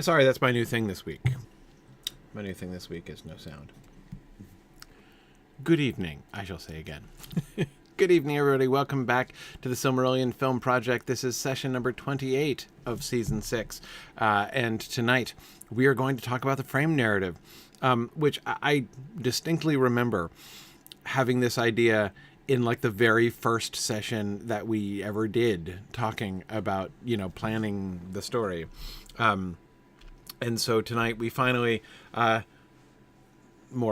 Sorry, that's my new thing this week. My new thing this week is no sound. Good evening, I shall say again. Good evening, everybody. Welcome back to the Silmarillion Film Project. This is session number 28 of Season 6. And tonight, we are going to talk about the frame narrative, which I distinctly remember having this idea in like the very first session that we ever did, talking about, planning the story. And so tonight we finally, more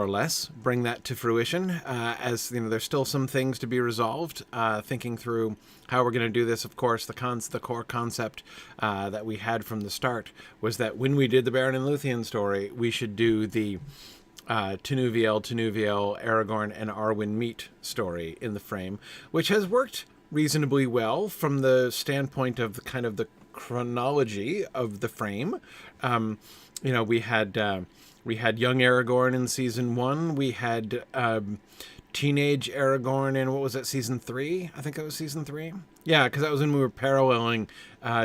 or less, bring that to fruition. As there's still some things to be resolved. Thinking through how we're going to do this. Of course, the core concept that we had from the start was that when we did the Beren and Luthien story, we should do the Tinuviel, Aragorn, and Arwen meet story in the frame, which has worked reasonably well from the standpoint of the chronology of the frame. We had young Aragorn in season 1. We had teenage Aragorn in, what was that, season 3? I think that was season 3. Yeah, because that was when we were paralleling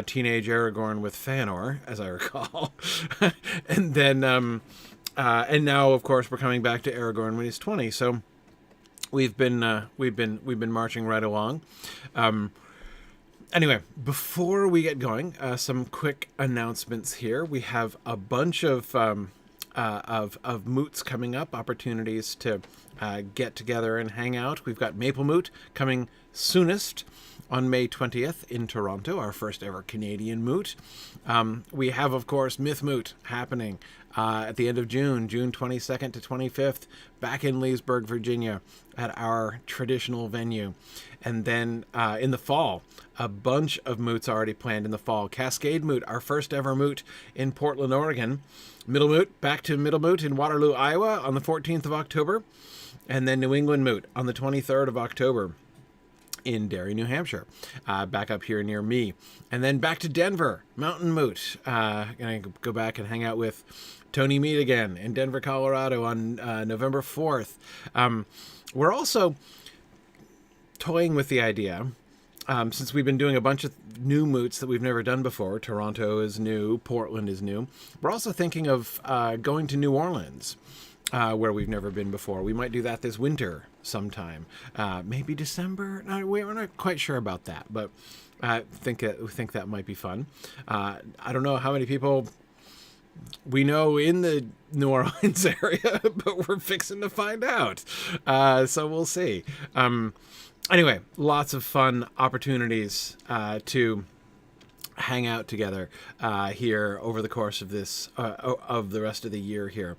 teenage Aragorn with Fëanor, as I recall. And then, and now, of course, we're coming back to Aragorn when he's 20. So we've been marching right along. Anyway, before we get going, some quick announcements here. We have a bunch of moots coming up, opportunities to get together and hang out. We've got Maple Moot coming soonest on May 20th in Toronto, our first ever Canadian moot. We have, of course, Myth Moot happening at the end of June 22nd to 25th, back in Leesburg, Virginia, at our traditional venue. And then in the fall, a bunch of moots already planned in the fall. Cascade Moot, our first ever moot in Portland, Oregon. Middle Moot, back to Middle Moot in Waterloo, Iowa on the 14th of October. And then New England Moot on the 23rd of October in Derry, New Hampshire, back up here near me. And then back to Denver, Mountain Moot. Gonna go back and hang out with Tony Mead again in Denver, Colorado on November 4th. We're also toying with the idea, since we've been doing a bunch of new moots that we've never done before. Toronto is new, Portland is new. We're also thinking of going to New Orleans, where we've never been before. We might do that this winter sometime, maybe December. No, we're not quite sure about that, but I think that might be fun. I don't know how many people we know in the New Orleans area, but we're fixing to find out. So we'll see. Anyway, lots of fun opportunities to hang out together here over the course of this of the rest of the year here.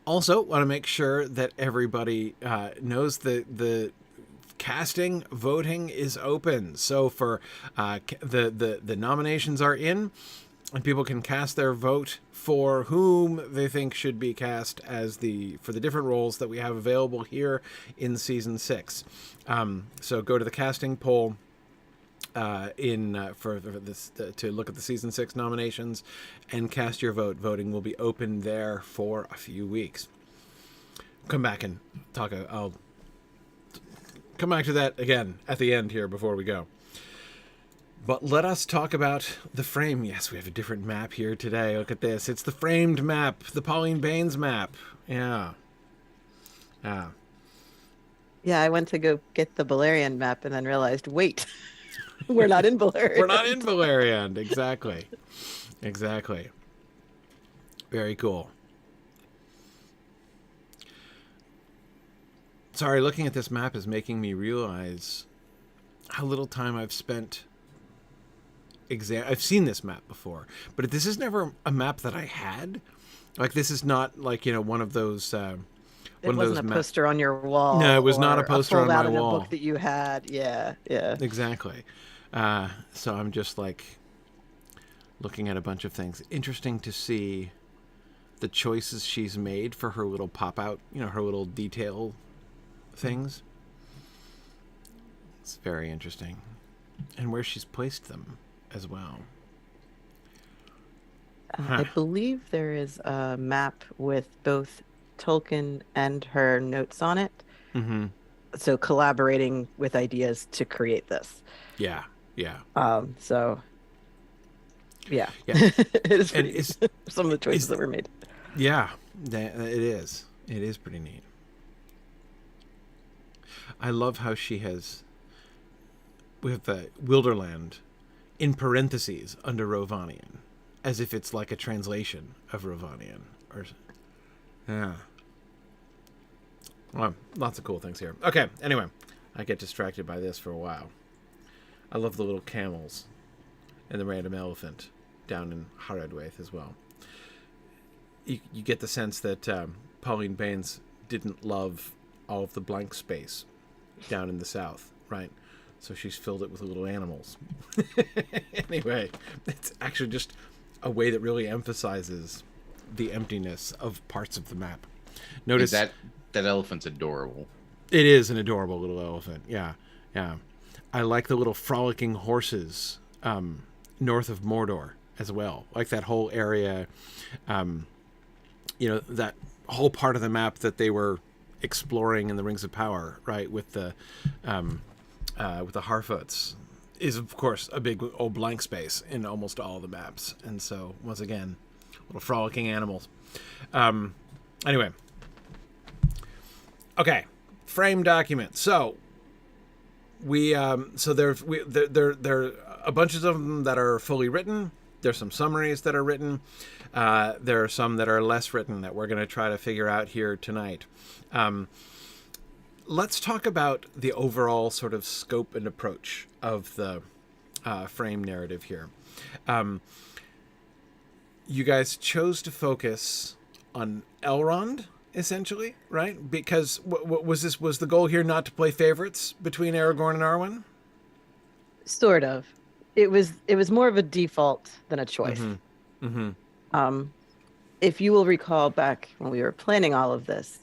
Also, want to make sure that everybody knows that the casting voting is open. So for the nominations are in, and people can cast their vote for whom they think should be cast as for the different roles that we have available here in season 6. So go to the casting poll for this to look at the season 6 nominations and cast your vote. Voting will be open there for a few weeks. Come back and talk. I'll come back to that again at the end here before we go. But let us talk about the frame. Yes, we have a different map here today. Look at this. It's the framed map, the Pauline Baines map. Yeah. Yeah, I went to go get the Balerion map and then realized, wait, we're not in Balerion. We're not in Balerion. Exactly. Very cool. Sorry, looking at this map is making me realize how little time I've spent. I've seen this map before, but this is never a map that I had. Like, this is not like, one of those. It wasn't a poster on your wall. No, it was not a poster on my wall. A book that you had. Yeah. Exactly. So I'm just like looking at a bunch of things. Interesting to see the choices she's made for her little pop out, her little detail things. It's very interesting. And where she's placed them as well. I believe there is a map with both Tolkien and her notes on it. Mm-hmm. So collaborating with ideas to create this. Yeah. So Yeah. Yeah. It is And pretty neat. Some of the choices that were made. yeah, it is. It is pretty neat. I love how she has, with the Wilderland in parentheses under Rovanian, as if it's like a translation of Rovanian. Or, yeah. Well, lots of cool things here. Okay, anyway, I get distracted by this for a while. I love the little camels and the random elephant down in Haradwaith as well. You get the sense that Pauline Baines didn't love all of the blank space down in the south, right? So she's filled it with little animals. Anyway, it's actually just a way that really emphasizes the emptiness of parts of the map. Notice that elephant's adorable. It is an adorable little elephant. Yeah, yeah. I like the little frolicking horses north of Mordor as well. Like that whole area, that whole part of the map that they were exploring in the Rings of Power, right? With the Harfoots is of course a big old blank space in almost all the maps, and so once again, little frolicking animals. Anyway. Okay, frame document. So there are a bunch of them that are fully written. There's some summaries that are written. There are some that are less written that we're going to try to figure out here tonight. Let's talk about the overall sort of scope and approach of the frame narrative here. You guys chose to focus on Elrond, essentially, right? Because was the goal here not to play favorites between Aragorn and Arwen? Sort of. It was more of a default than a choice. Mm-hmm. Mm-hmm. If you will recall back when we were planning all of this,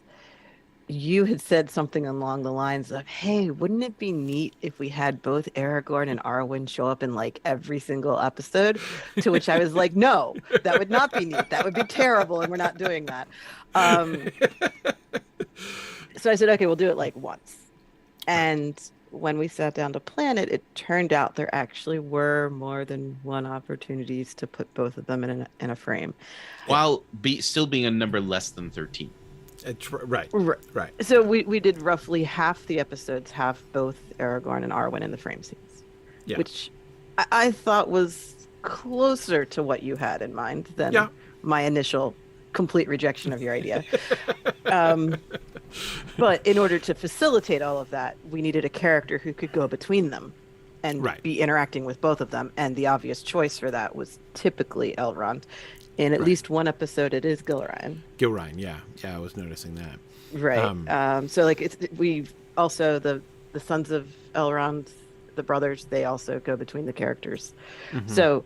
you had said something along the lines of, hey, wouldn't it be neat if we had both Aragorn and Arwen show up in like every single episode? To which I was like, no, that would not be neat. That would be terrible. And we're not doing that. So I said, okay, we'll do it like once. And when we sat down to plan it, it turned out there actually were more than one opportunities to put both of them in a frame. While still being a number less than 13. Right. So we did roughly half the episodes have both Aragorn and Arwen in the frame scenes, which I thought was closer to what you had in mind than my initial complete rejection of your idea. But in order to facilitate all of that, we needed a character who could go between them and be interacting with both of them. And the obvious choice for that was typically Elrond. In at least one episode, it is Gilraen. Gilraen, yeah, I was noticing that. Right. So like we've also the sons of Elrond, the brothers, they also go between the characters. Mm-hmm, so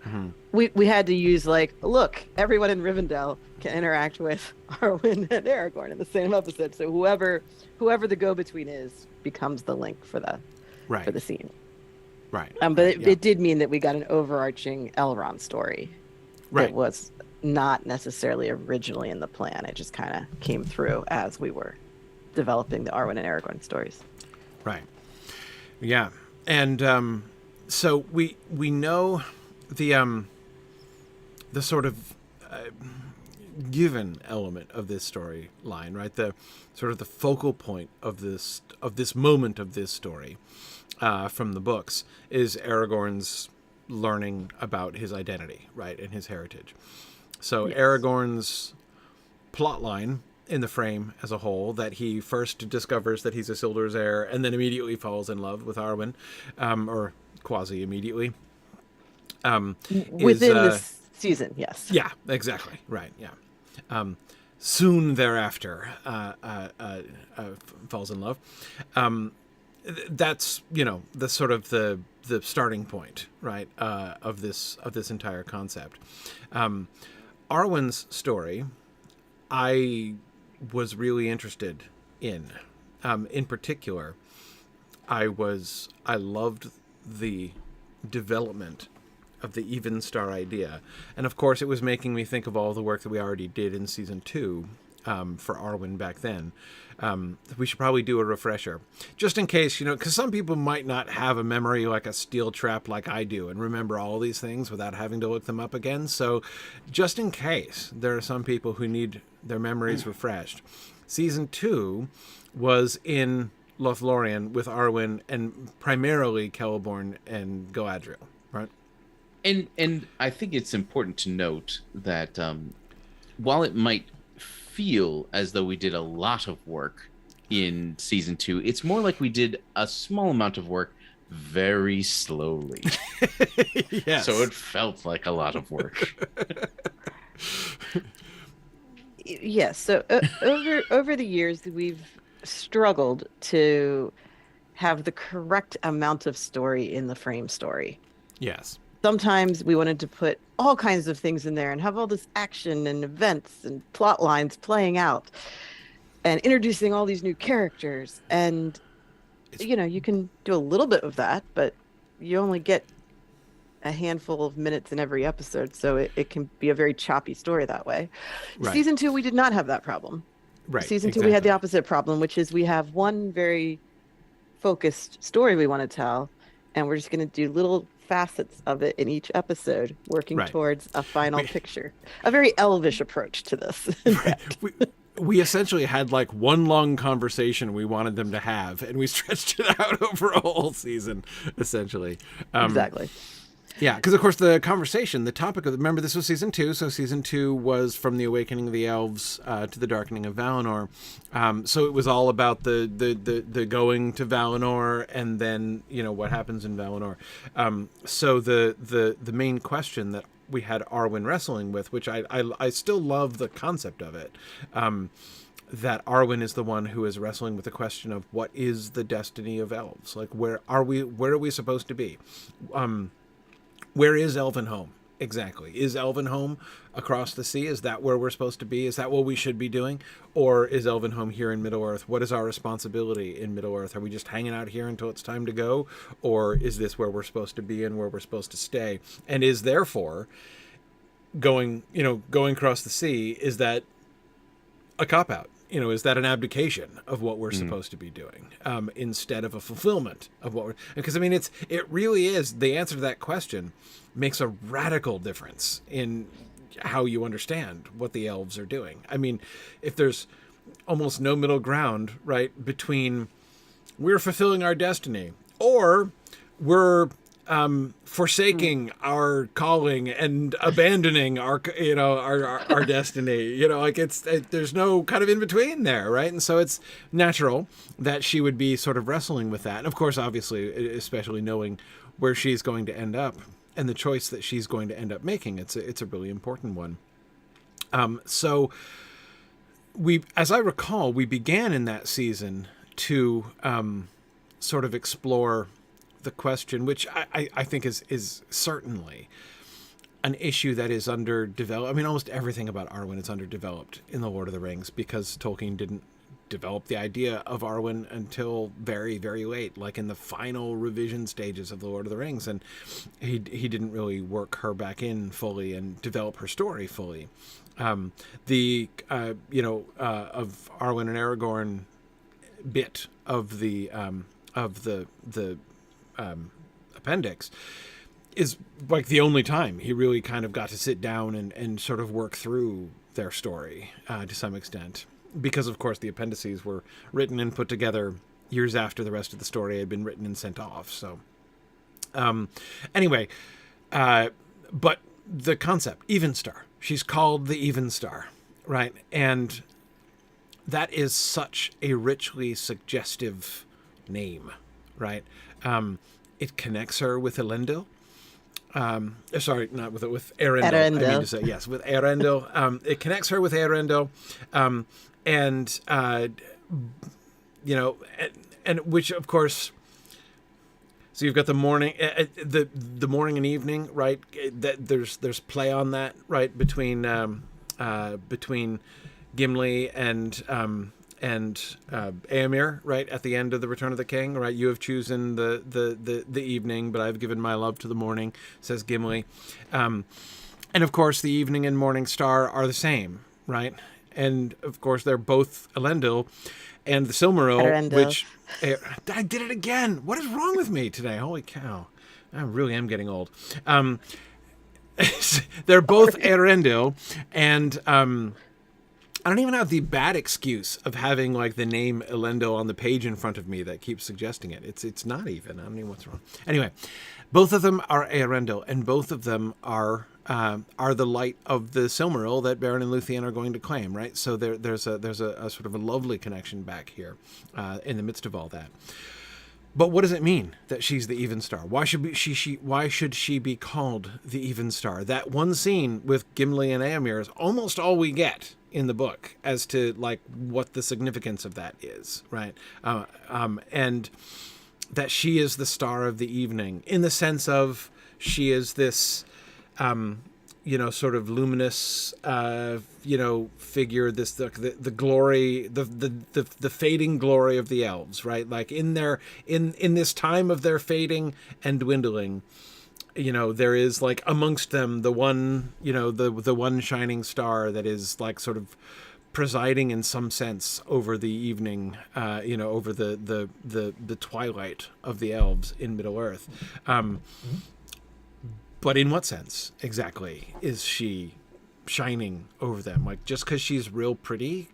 we had to use like, look, everyone in Rivendell can interact with Arwen and Aragorn in the same episode. So whoever the go-between is becomes the link for the for the scene. Right. But it did mean that we got an overarching Elrond story. That was not necessarily originally in the plan. It just kind of came through as we were developing the Arwen and Aragorn stories. Right. Yeah. And so we know the sort of given element of this storyline, right? The sort of the focal point of this moment of this story from the books is Aragorn's learning about his identity, right, and his heritage. So Aragorn's plotline in the frame as a whole, that he first discovers that he's Isildur's heir and then immediately falls in love with Arwen, or quasi immediately. Within this season, yes. Yeah, exactly. Right, yeah. Soon thereafter, falls in love. That's, the sort of the starting point, right, of this entire concept. Arwen's story, I was really interested in. In particular, I loved the development of the even star idea, and of course, it was making me think of all the work that we already did in season 2 for Arwen back then. We should probably do a refresher, just in case, because some people might not have a memory like a steel trap like I do and remember all these things without having to look them up again. So just in case there are some people who need their memories refreshed, season 2 was in Lothlorien with Arwen and primarily Celeborn and Galadriel, right? And I think it's important to note that while it might feel as though we did a lot of work in season 2, it's more like we did a small amount of work very slowly. Yes. So it felt like a lot of work. Yes. So over the years, we've struggled to have the correct amount of story in the frame story. Yes. Sometimes we wanted to put all kinds of things in there and have all this action and events and plot lines playing out and introducing all these new characters. And, you can do a little bit of that, but you only get a handful of minutes in every episode. So it can be a very choppy story that way. Right. Season 2, we did not have that problem. Right. Season 2, we had the opposite problem, which is we have one very focused story we want to tell, and we're just going to do little facets of it in each episode, working towards a final picture. A very elvish approach to this. We essentially had like one long conversation we wanted them to have, and we stretched it out over a whole season, essentially. Exactly. Yeah, because of course the conversation, the topic of remember this was season 2, so season 2 was from the Awakening of the Elves to the Darkening of Valinor. So it was all about the going to Valinor and then what happens in Valinor. So the main question that we had Arwen wrestling with, which I still love the concept of it. That Arwen is the one who is wrestling with the question of what is the destiny of elves? Like where are we supposed to be? Where is Elvenhome? Exactly. Is Elvenhome across the sea? Is that where we're supposed to be? Is that what we should be doing? Or is Elvenhome here in Middle-earth? What is our responsibility in Middle-earth? Are we just hanging out here until it's time to go? Or is this where we're supposed to be and where we're supposed to stay? And is therefore going across the sea, is that a cop-out? Is that an abdication of what we're supposed to be doing instead of a fulfillment of what we're... Because, it really is, the answer to that question makes a radical difference in how you understand what the elves are doing. If there's almost no middle ground, right, between we're fulfilling our destiny or we're forsaking our calling and abandoning our destiny, there's no kind of in between there. Right. And so it's natural that she would be sort of wrestling with that. And of course, obviously, especially knowing where she's going to end up and the choice that she's going to end up making, it's a really important one. So as I recall, we began in that season to sort of explore the question, which I think is certainly an issue that is underdeveloped. Almost everything about Arwen is underdeveloped in The Lord of the Rings because Tolkien didn't develop the idea of Arwen until very, very late, like in the final revision stages of The Lord of the Rings. And he didn't really work her back in fully and develop her story fully. Of Arwen and Aragorn bit of the appendix is like the only time he really kind of got to sit down and sort of work through their story to some extent, because of course the appendices were written and put together years after the rest of the story had been written and sent off. So anyway, but the concept, Evenstar, she's called the Evenstar, right? And that is such a richly suggestive name, right? It connects her with Elendil. Sorry, not with Arendelle. I mean to say, yes, with Arendelle. It connects her with Arendelle, and which of course. So you've got the morning, the morning and evening, right? That there's play on that, right, between Gimli and Éomer, right, at the end of the Return of the King, right? You have chosen the evening, but I've given my love to the morning, says Gimli. And of course, the evening and morning star are the same, right? And of course, they're both Elendil, and the Silmaril, Arendil. which I did it again. What is wrong with me today? Holy cow! I really am getting old. They're both Arendil, and I don't even have the bad excuse of having like the name Elendil on the page in front of me that keeps suggesting it. It's not even. I don't know what's wrong. Anyway, both of them are Arendil, and both of them are the light of the Silmaril that Beren and Luthien are going to claim, right? So there's a sort of a lovely connection back here in the midst of all that. But what does it mean that she's the Even Star? Why should she be called the Even Star? That one scene with Gimli and Éomer is almost all we get in the book as to like what the significance of that is, right? And that she is the star of the evening in the sense of she is this, sort of luminous, figure, this the glory, the fading glory of the elves, right? Like in this time of their fading and dwindling, there is like amongst them the one, the one shining star that is like sort of presiding in some sense over the evening, over the twilight of the elves in Middle Earth. But in what sense exactly is she shining over them? Like just because she's real pretty,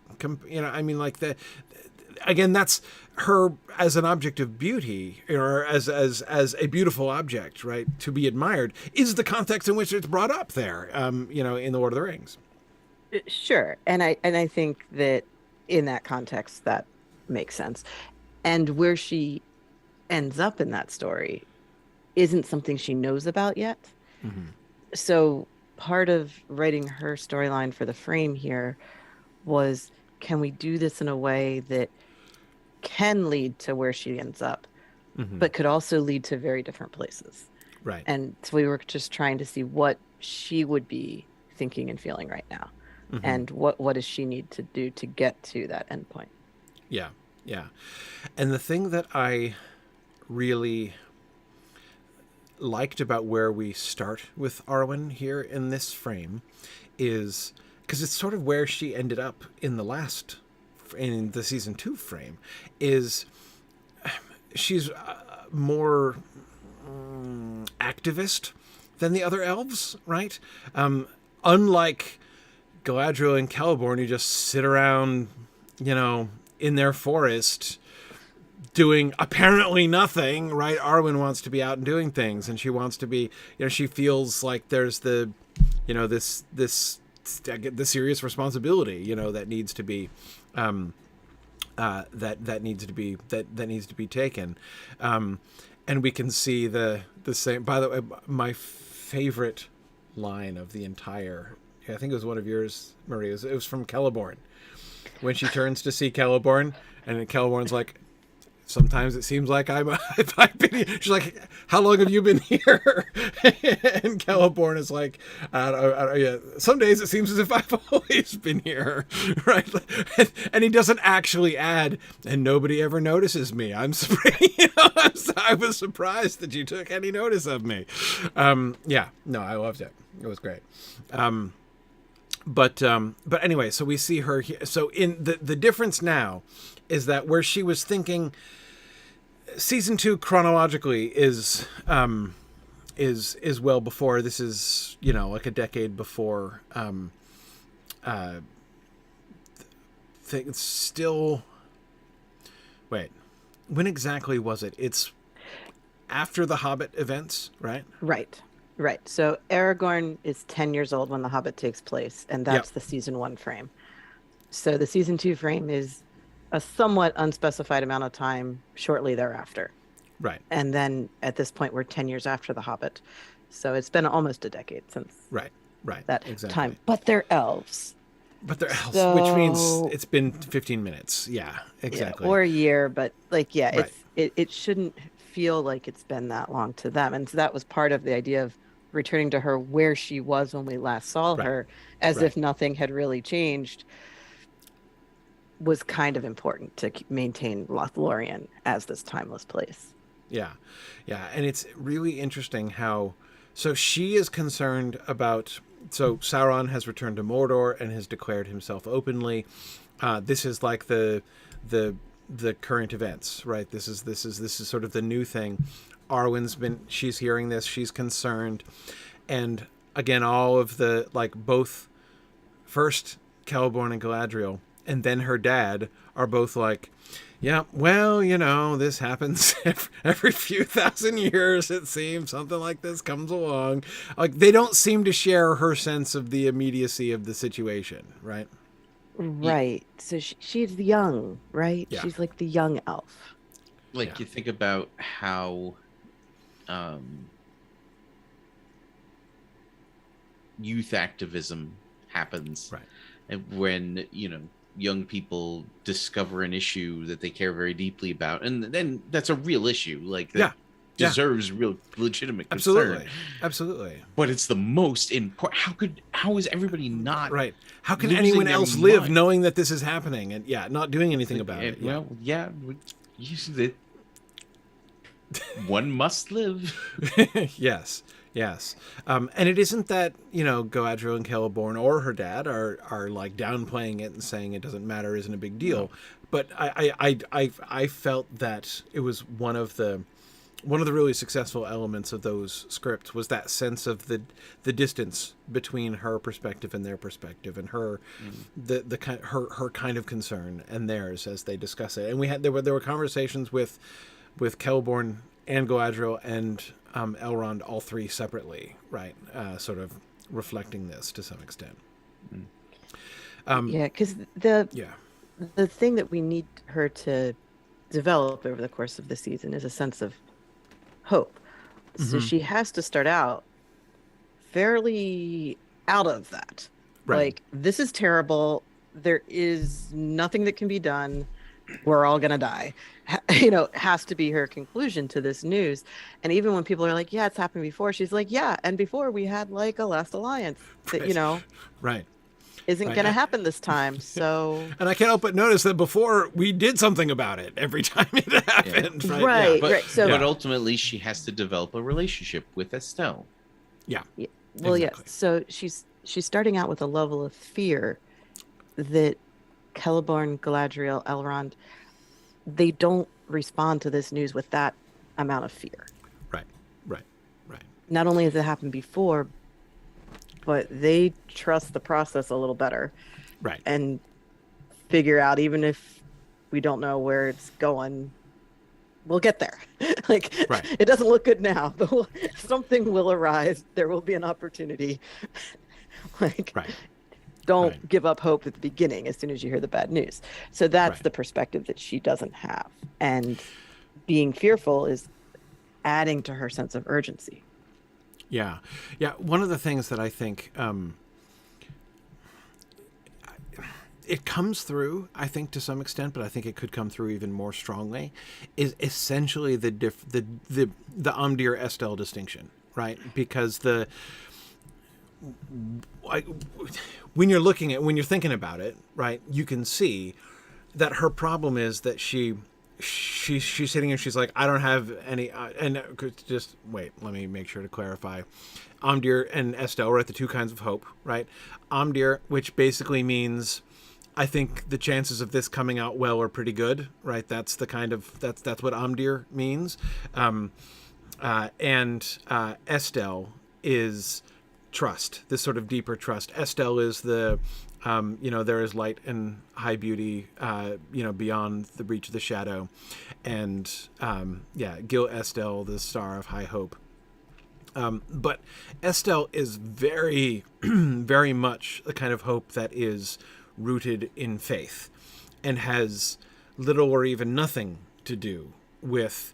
again, that's her as an object of beauty, or as a beautiful object, right, to be admired, is the context in which it's brought up there, in the Lord of the Rings. Sure, and I think that in that context that makes sense, and where she ends up in that story isn't something she knows about yet. Mm-hmm. So part of writing her storyline for the frame here was, can we do this in a way that can lead to where she ends up, mm-hmm. but could also lead to very different places. Right. And so we were just trying to see what she would be thinking and feeling right now, mm-hmm. and what does she need to do to get to that endpoint. Yeah. And the thing that I really liked about where we start with Arwen here in this frame is because it's sort of where she ended up in the season 2 frame, is she's more activist than the other elves, right? Unlike Galadriel and Celeborn, who just sit around, in their forest doing apparently nothing, right? Arwen wants to be out and doing things, and she wants to be, she feels like there's the, this serious responsibility, that needs to be, that needs to be taken, and we can see the same. By the way, my favorite line of the entire, I think it was one of yours, Marie. It was from Celeborn, when she turns to see Celeborn, and Celeborn's like, sometimes it seems like I've been here. She's like, how long have you been here? And Celeborn is like, yeah, some days it seems as if I've always been here, right? And he doesn't actually add, and nobody ever notices me. I'm surprised. I was surprised that you took any notice of me. Yeah, no, I loved it. It was great. But anyway, so we see her here. So in the difference now is that where she was thinking, season 2 chronologically is well before. This is, like a decade before. Still, wait, when exactly was it? It's after the Hobbit events, right? Right. So Aragorn is 10 years old when The Hobbit takes place, and that's the season 1 frame. So the season 2 frame is a somewhat unspecified amount of time shortly thereafter. Right. And then at this point, we're 10 years after The Hobbit. So it's been almost a decade since that time. But they're elves. Which means it's been 15 minutes. Yeah, exactly. Yeah, or a year, but it shouldn't feel like it's been that long to them. And so that was part of the idea of returning to her where she was when we last saw her, as if nothing had really changed, was kind of important to maintain Lothlorien as this timeless place. Yeah. And it's really interesting how, so she is concerned about, So Sauron has returned to Mordor and has declared himself openly. This is like the current events, right? This is sort of the new thing. She's hearing this, she's concerned, and again, all of the, like, both first Celeborn and Galadriel, and then her dad are both like, yeah, well, this happens every few thousand years, it seems. Something like this comes along. Like, they don't seem to share her sense of the immediacy of the situation, right? Right. So she's young, right? Yeah. She's like the young elf. Like, you think about how youth activism happens. Right. And when, young people discover an issue that they care very deeply about, and then that's a real issue, like that deserves real legitimate concern. Absolutely. But it's the most important. How is everybody not right? How can anyone else live knowing that this is happening and not doing anything about it? Well, one must live. Yes. And it isn't that, Galadriel and Celeborn or her dad are like downplaying it and saying it doesn't matter, isn't a big deal. No. But I felt that it was one of the really successful elements of those scripts was that sense of the distance between her perspective and their perspective, and her her kind of concern and theirs as they discuss it. And there were conversations with Celeborn and Galadriel and Elrond, all three separately, right? Sort of reflecting this to some extent. Because the thing that we need her to develop over the course of the season is a sense of hope. So she has to start out fairly out of that. Right. Like, this is terrible. There is nothing that can be done. We're all gonna die. Has to be her conclusion to this news. And even when people are like, yeah, it's happened before, she's like, yeah, and before we had like a last alliance that right isn't gonna happen this time. So and I can't help but notice that before we did something about it every time it happened. Right. But ultimately she has to develop a relationship with Estelle. Well, exactly. So she's starting out with a level of fear that Celeborn, Galadriel, Elrond, they don't respond to this news with that amount of fear. Right. Not only has it happened before, but they trust the process a little better. Right. And figure out, even if we don't know where it's going, we'll get there. It doesn't look good now, but something will arise. There will be an opportunity. Don't give up hope at the beginning as soon as you hear the bad news. So that's the perspective that she doesn't have. And being fearful is adding to her sense of urgency. Yeah. One of the things that I think it comes through, I think, to some extent, but I think it could come through even more strongly, is essentially the Amdir Estelle distinction, right? Because when you're thinking about it, right, you can see that her problem is that she's sitting here, she's like, I don't have any, and just wait, let me make sure to clarify. Amdir and Estelle are at the two kinds of hope, right? Amdir, which basically means, I think the chances of this coming out well are pretty good, right? That's the kind of, that's what Amdir means. And Estelle is trust, this sort of deeper trust. Estelle is the, there is light and high beauty, beyond the reach of the shadow. And, Gil Estelle, the star of high hope. But Estelle is very, very much the kind of hope that is rooted in faith and has little or even nothing to do with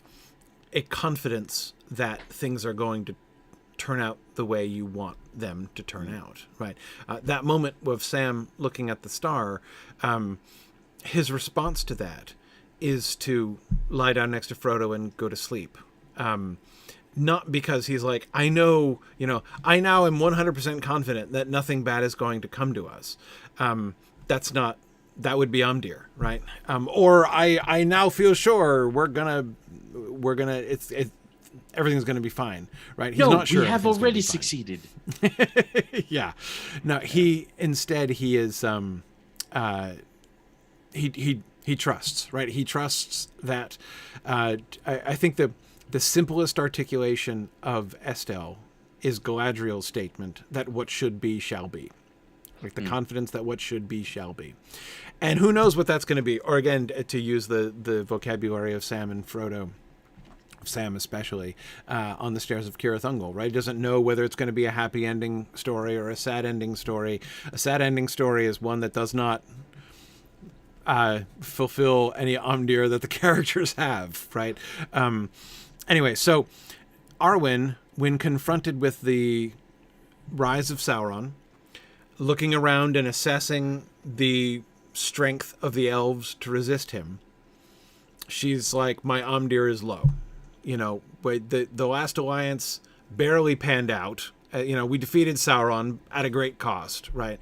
a confidence that things are going to turn out the way you want them to turn out, right? That moment of Sam looking at the star, his response to that is to lie down next to Frodo and go to sleep. Not because he's like, I now am 100% confident that nothing bad is going to come to us. That would be Amdir, right? Or I now feel sure we're gonna everything's going to be fine, right? He's No, not sure we have everything's gonna already be fine. succeeded. Yeah. No, he is he trusts, right? He trusts that I think the simplest articulation of Estelle is Galadriel's statement that what should be shall be. Like the confidence that what should be shall be. And who knows what that's going to be. Or again, to use the vocabulary of Sam and Frodo, Sam especially, on the stairs of Cirith Ungol, right? He doesn't know whether it's going to be a happy ending story or a sad ending story. A sad ending story is one that does not fulfill any Amdir that the characters have, right? Anyway, so Arwen, when confronted with the rise of Sauron, looking around and assessing the strength of the elves to resist him, she's like, my Amdir is low. You know, but the last alliance barely panned out. We defeated Sauron at a great cost, right?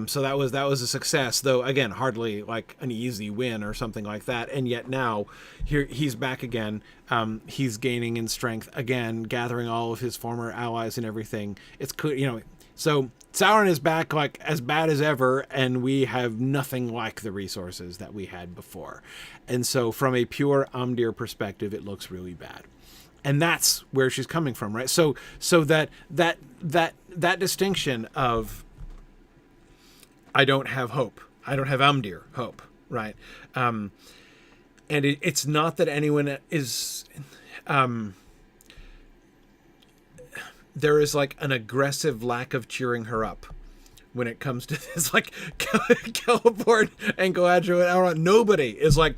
So that was a success, though again, hardly like an easy win or something like that. And yet now, here he's back again. He's gaining in strength again, gathering all of his former allies and everything. It's clear, so Sauron is back like as bad as ever, and we have nothing like the resources that we had before. And so from a pure Amdir perspective, it looks really bad. And that's where she's coming from, right? So that distinction of I don't have hope. I don't have Amdir hope, right? And it's not that anyone is there is like an aggressive lack of cheering her up when it comes to this, like Celeborn and Galadriel and Elrond. Nobody is like,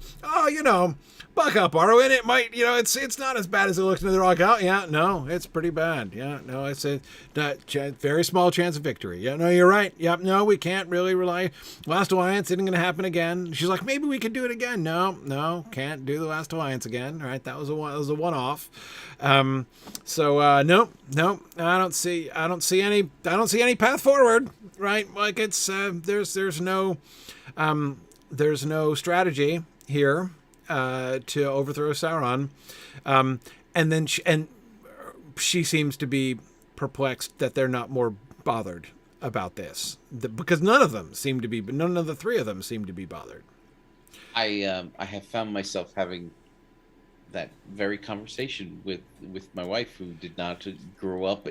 buck up, Arwen. It might, it's not as bad as it looks. And they're like, oh yeah, no, it's pretty bad. Yeah, no, it's a very small chance of victory. Yeah, no, you're right. Yep, no, we can't really rely. Last Alliance isn't going to happen again. She's like, maybe we could do it again. No, can't do the Last Alliance again. All right, that was a one-off. No, I don't see any path forward. Right, like it's there's no strategy here to overthrow Sauron, and then she seems to be perplexed that they're not more bothered about this, because none of the three of them seem to be bothered. I have found myself having that very conversation with my wife, who did not grow up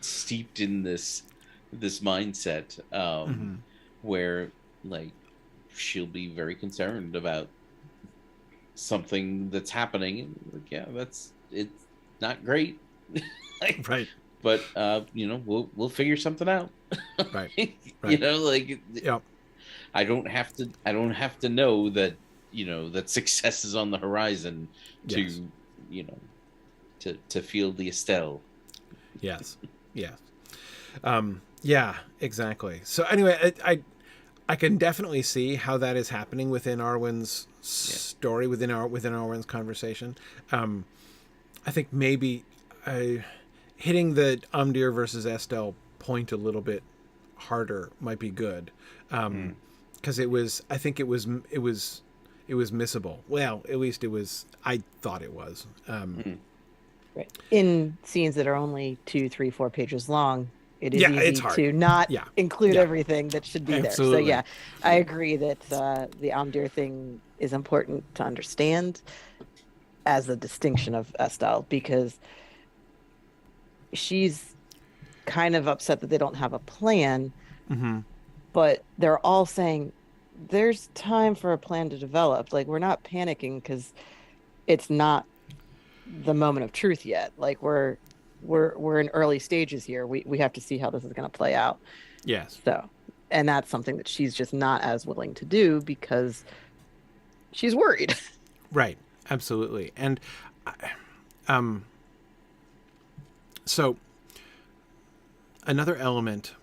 steeped in this mindset, where like she'll be very concerned about something that's happening, and like, yeah, it's not great. Like, right, but we'll figure something out. Right. Yeah. I don't have to know that that success is on the horizon to yes. To feel the Estelle. Yes. Yeah, exactly. So anyway, I can definitely see how that is happening within Arwen's story, within Arwen's conversation. I think maybe hitting the Amdir versus Estelle point a little bit harder might be good, because it was missable. Well, at least I thought it was. Right. In scenes that are only 2, 3, 4 pages long, it is it's hard to not include everything that should be Absolutely. there. So I agree that the Amdir thing is important to understand as a distinction of Estelle, because she's kind of upset that they don't have a plan, but they're all saying there's time for a plan to develop. Like, we're not panicking because it's not the moment of truth yet. Like, we're in early stages here. We have to see how this is going to play out. Yes. So, and that's something that she's just not as willing to do because she's worried. Right. Absolutely. And so another element,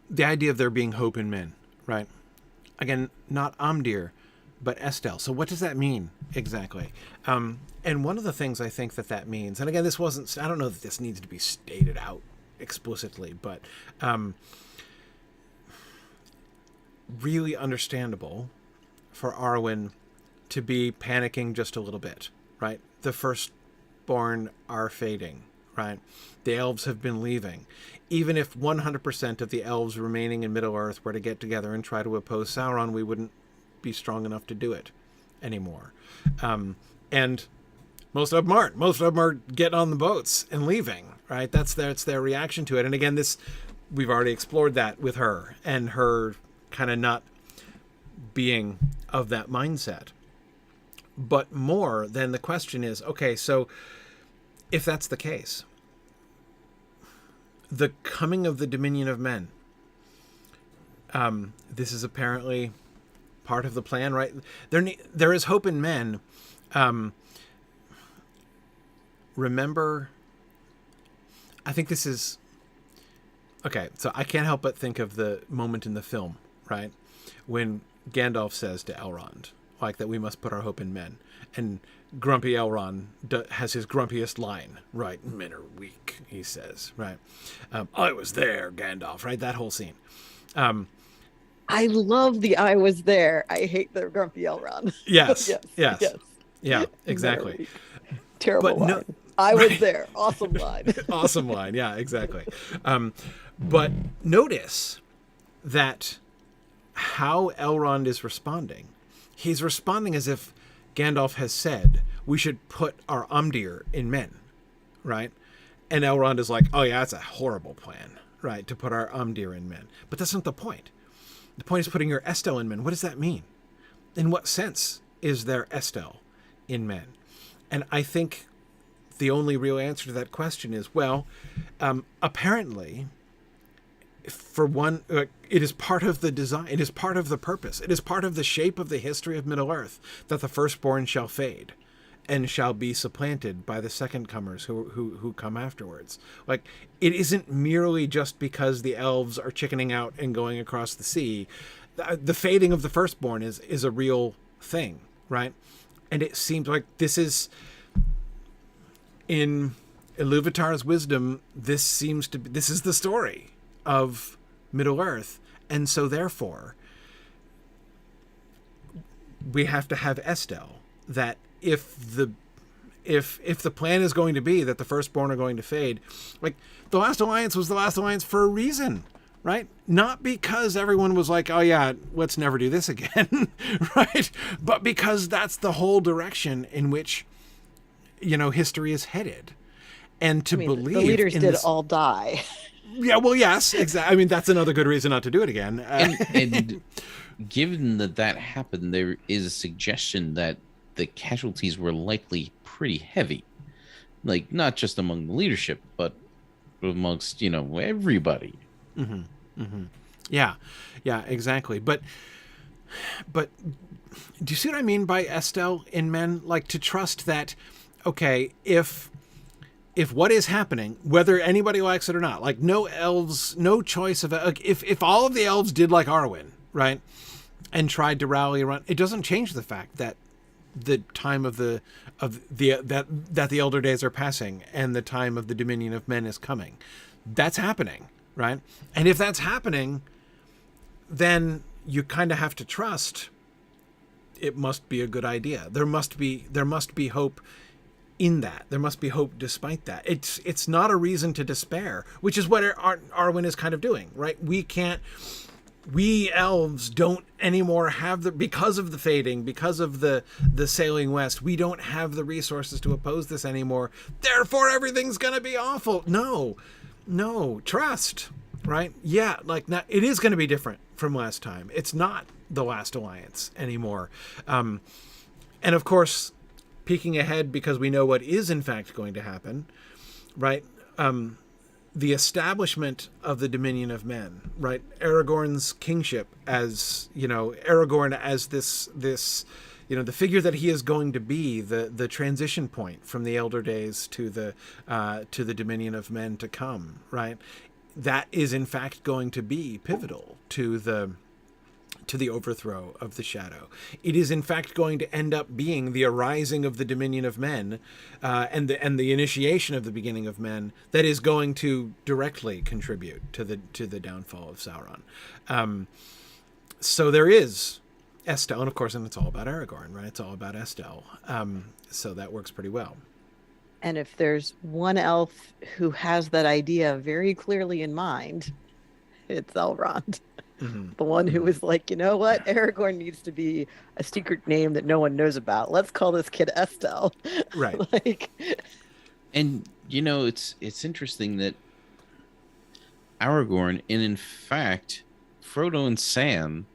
the idea of there being hope in men, right? Again, not Amdir, but Estelle. So what does that mean exactly? And one of the things I think that means, and again, I don't know that this needs to be stated out explicitly, but really understandable for Arwen to be panicking just a little bit, right? The first firstborn are fading, right? The elves have been leaving. Even if 100% of the elves remaining in Middle-earth were to get together and try to oppose Sauron, we wouldn't be strong enough to do it anymore. And most of them aren't. Most of them are getting on the boats and leaving, right? That's their reaction to it. And again, we've already explored that with her and her kind of not being of that mindset. But more than the question is, okay, so if that's the case, the coming of the Dominion of Men, this is apparently part of the plan, right? There is hope in men. Remember, I think this is, okay, so I can't help but think of the moment in the film, right? When Gandalf says to Elrond, like, that we must put our hope in men. And grumpy Elrond has his grumpiest line, right? Men are weak, he says, right? I was there, Gandalf, right? That whole scene. I love the I was there. I hate the grumpy Elrond. Yes, yes. yes. Yes. Yeah, exactly. Terrible But line. no, I was right. there. Awesome line. Awesome line. Yeah, exactly. But notice that how Elrond is responding. He's responding as if Gandalf has said, we should put our Amdir in men, right? And Elrond is like, oh yeah, that's a horrible plan, right? To put our Amdir in men. But that's not the point. The point is putting your Estelle in men. What does that mean? In what sense is there Estelle in men? And I think the only real answer to that question is, well, apparently, for one, it is part of the design. It is part of the purpose. It is part of the shape of the history of Middle-earth that the firstborn shall fade and shall be supplanted by the second comers who come afterwards. Like, it isn't merely just because the elves are chickening out and going across the sea. The fading of the firstborn is a real thing, right? And it seems like this is, in Iluvatar's wisdom, this is the story of Middle-earth. And so therefore, we have to have Estelle, that if the plan is going to be that the firstborn are going to fade, like, the Last Alliance was the Last Alliance for a reason, right? Not because everyone was like, oh yeah, let's never do this again, right? But because that's the whole direction in which, history is headed. And to believe the leaders in did this, all die. Yeah, well, yes, exactly. I mean, that's another good reason not to do it again. And given that happened, there is a suggestion that the casualties were likely pretty heavy. Like, not just among the leadership, but amongst, everybody. Mm-hmm. Mm-hmm. Yeah, exactly. But do you see what I mean by Estelle in men? Like, to trust that, okay, if what is happening, whether anybody likes it or not, like, no elves, no choice of, if all of the elves did like Arwen, right, and tried to rally around, it doesn't change the fact that the time that the elder days are passing and the time of the Dominion of Men is coming. That's happening, right? And if that's happening, then you kind of have to trust it must be a good idea. There must be hope in that. There must be hope despite that. It's not a reason to despair, which is what Arwen is kind of doing, right? We elves don't anymore have because of the fading, because of the sailing west, we don't have the resources to oppose this anymore. Therefore, everything's going to be awful. No, trust, right? Yeah, like, now, it is going to be different from last time. It's not the Last Alliance anymore. And of course, peeking ahead, because we know what is in fact going to happen, right? The establishment of the Dominion of Men, right? Aragorn's kingship as, Aragorn as this, the figure that he is going to be, the transition point from the Elder Days to the Dominion of Men to come, right? That is in fact going to be pivotal to the overthrow of the Shadow. It is in fact going to end up being the arising of the Dominion of Men, and the initiation of the beginning of men that is going to directly contribute to the downfall of Sauron. So there is Estelle, and of course, and it's all about Aragorn, right? It's all about Estelle. So that works pretty well. And if there's one elf who has that idea very clearly in mind, it's Elrond. The one who was like, you know what? Aragorn needs to be a secret name that no one knows about. Let's call this kid Estelle. Right. Like, And it's interesting that Aragorn, and in fact, Frodo and Sam.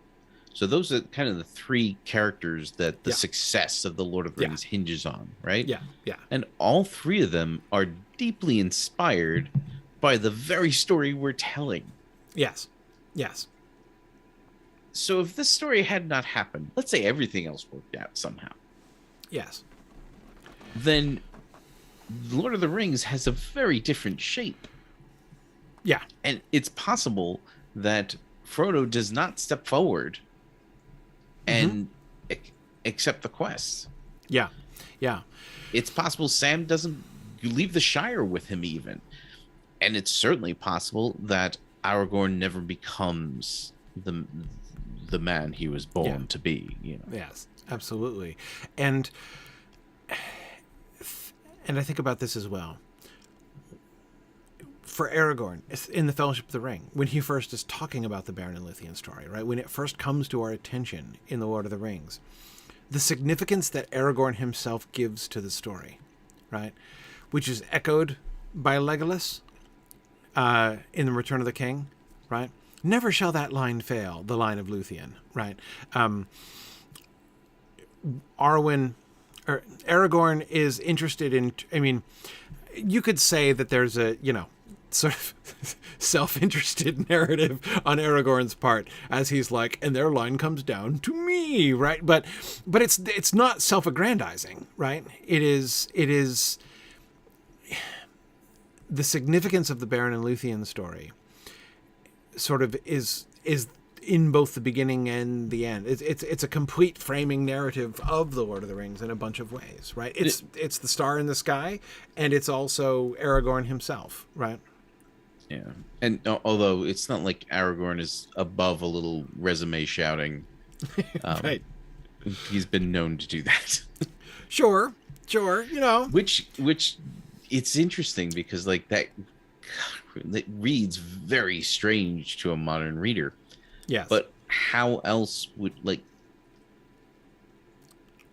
So those are kind of the three characters that the success of the Lord of the Rings hinges on, right? Yeah, yeah. And all three of them are deeply inspired by the very story we're telling. Yes, yes. So if this story had not happened, let's say everything else worked out somehow. Yes. Then Lord of the Rings has a very different shape. Yeah. And it's possible that Frodo does not step forward and accept the quest. Yeah. Yeah. It's possible Sam doesn't leave the Shire with him even. And it's certainly possible that Aragorn never becomes the man he was born to be, Yes, absolutely. And I think about this as well. For Aragorn, in the Fellowship of the Ring, when he first is talking about the Beren and Luthien story, right? When it first comes to our attention in the Lord of the Rings, the significance that Aragorn himself gives to the story, right? Which is echoed by Legolas in The Return of the King, right? Never shall that line fail, the line of Luthien, right? Aragorn is interested in, I mean, you could say that there's a, sort of self-interested narrative on Aragorn's part as he's like, and their line comes down to me, right? But it's not self-aggrandizing, right? It is the significance of the Beren and Luthien story sort of is in both the beginning and the end. It's a complete framing narrative of the Lord of the Rings in a bunch of ways, right? It's the star in the sky, and it's also Aragorn himself, right? Yeah. And although it's not like Aragorn is above a little resume shouting, right? He's been known to do that. Sure, Which it's interesting because like that reads very strange to a modern reader. Yes. But how else would, like,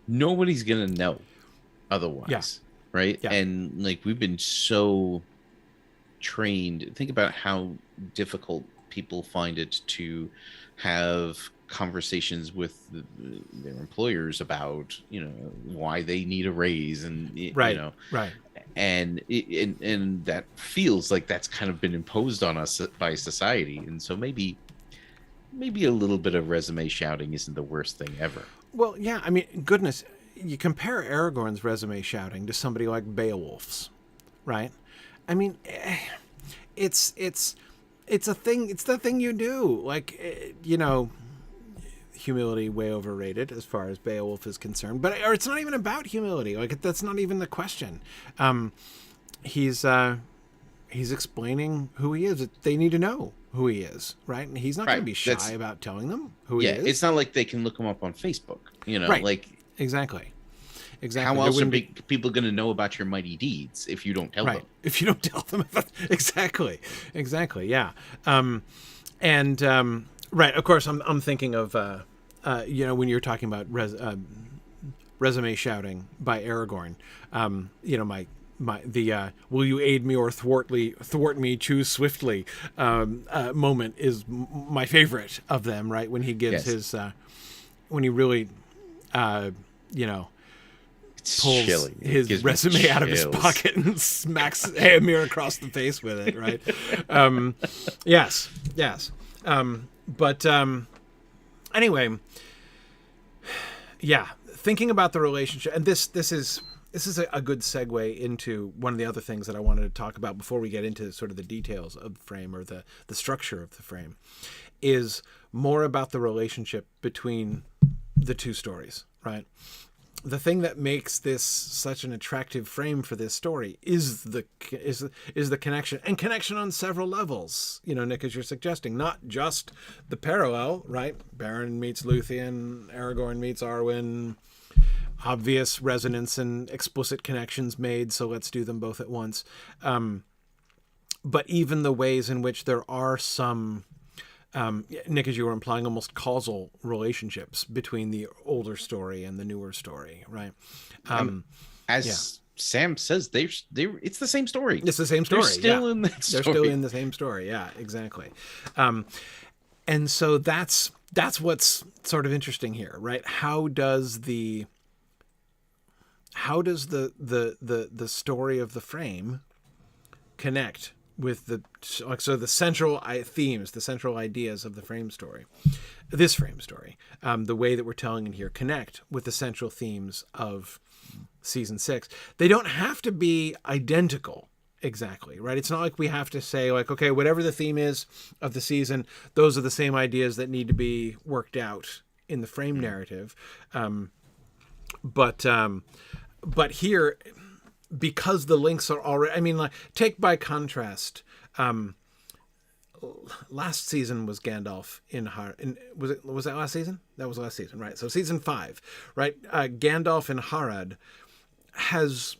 nobody's gonna know otherwise, right? Yeah. And like we've been so trained. Think about how difficult people find it to have conversations with their employers about, why they need a raise and right. And that feels like that's kind of been imposed on us by society, and so maybe a little bit of resume shouting isn't the worst thing ever. Well, yeah, I mean, goodness, you compare Aragorn's resume shouting to somebody like Beowulf's, right? I mean, it's a thing. It's the thing you do. Like, humility way overrated as far as Beowulf is concerned. But it's not even about humility. Like, that's not even the question. He's explaining who he is. They need to know who he is, right? And he's not going to be shy about telling them who he is. It's not like they can look him up on Facebook, right. Like exactly. How else are people going to know about your mighty deeds if you don't tell them? If you don't tell them about exactly, yeah. Right. Of course, I'm thinking of when you're talking about resume shouting by Aragorn. The will you aid me or thwart me, choose swiftly moment is my favorite of them, right? When he gives his when he really pulls his resume out of his pocket and smacks Amdir across the face with it, right? Yes. But anyway, thinking about the relationship, and this is a good segue into one of the other things that I wanted to talk about before we get into sort of the details of the frame or the structure of the frame, is more about the relationship between the two stories, right? The thing that makes this such an attractive frame for this story is the connection, and connection on several levels. Nick, as you're suggesting, not just the parallel, right? Beren meets Luthien, Aragorn meets Arwen, obvious resonance and explicit connections made, so let's do them both at once. But even the ways in which there are some, Nick, as you were implying, almost causal relationships between the older story and the newer story, right? Sam says, it's the same story. It's the same story. They're still in that story. They're still in the same story. Yeah, exactly. And so that's what's sort of interesting here, right? How does the story of the frame connect with the central themes, the central ideas of the frame story, this frame story, the way that we're telling it here, connect with the central themes of season 6. They don't have to be identical exactly, right? It's not like we have to say, like, okay, whatever the theme is of the season, those are the same ideas that need to be worked out in the frame narrative. But here, because the links are already, I mean, like, take by contrast, last season was Gandalf was that last season? That was last season, right? So season 5, right? Gandalf in Harad has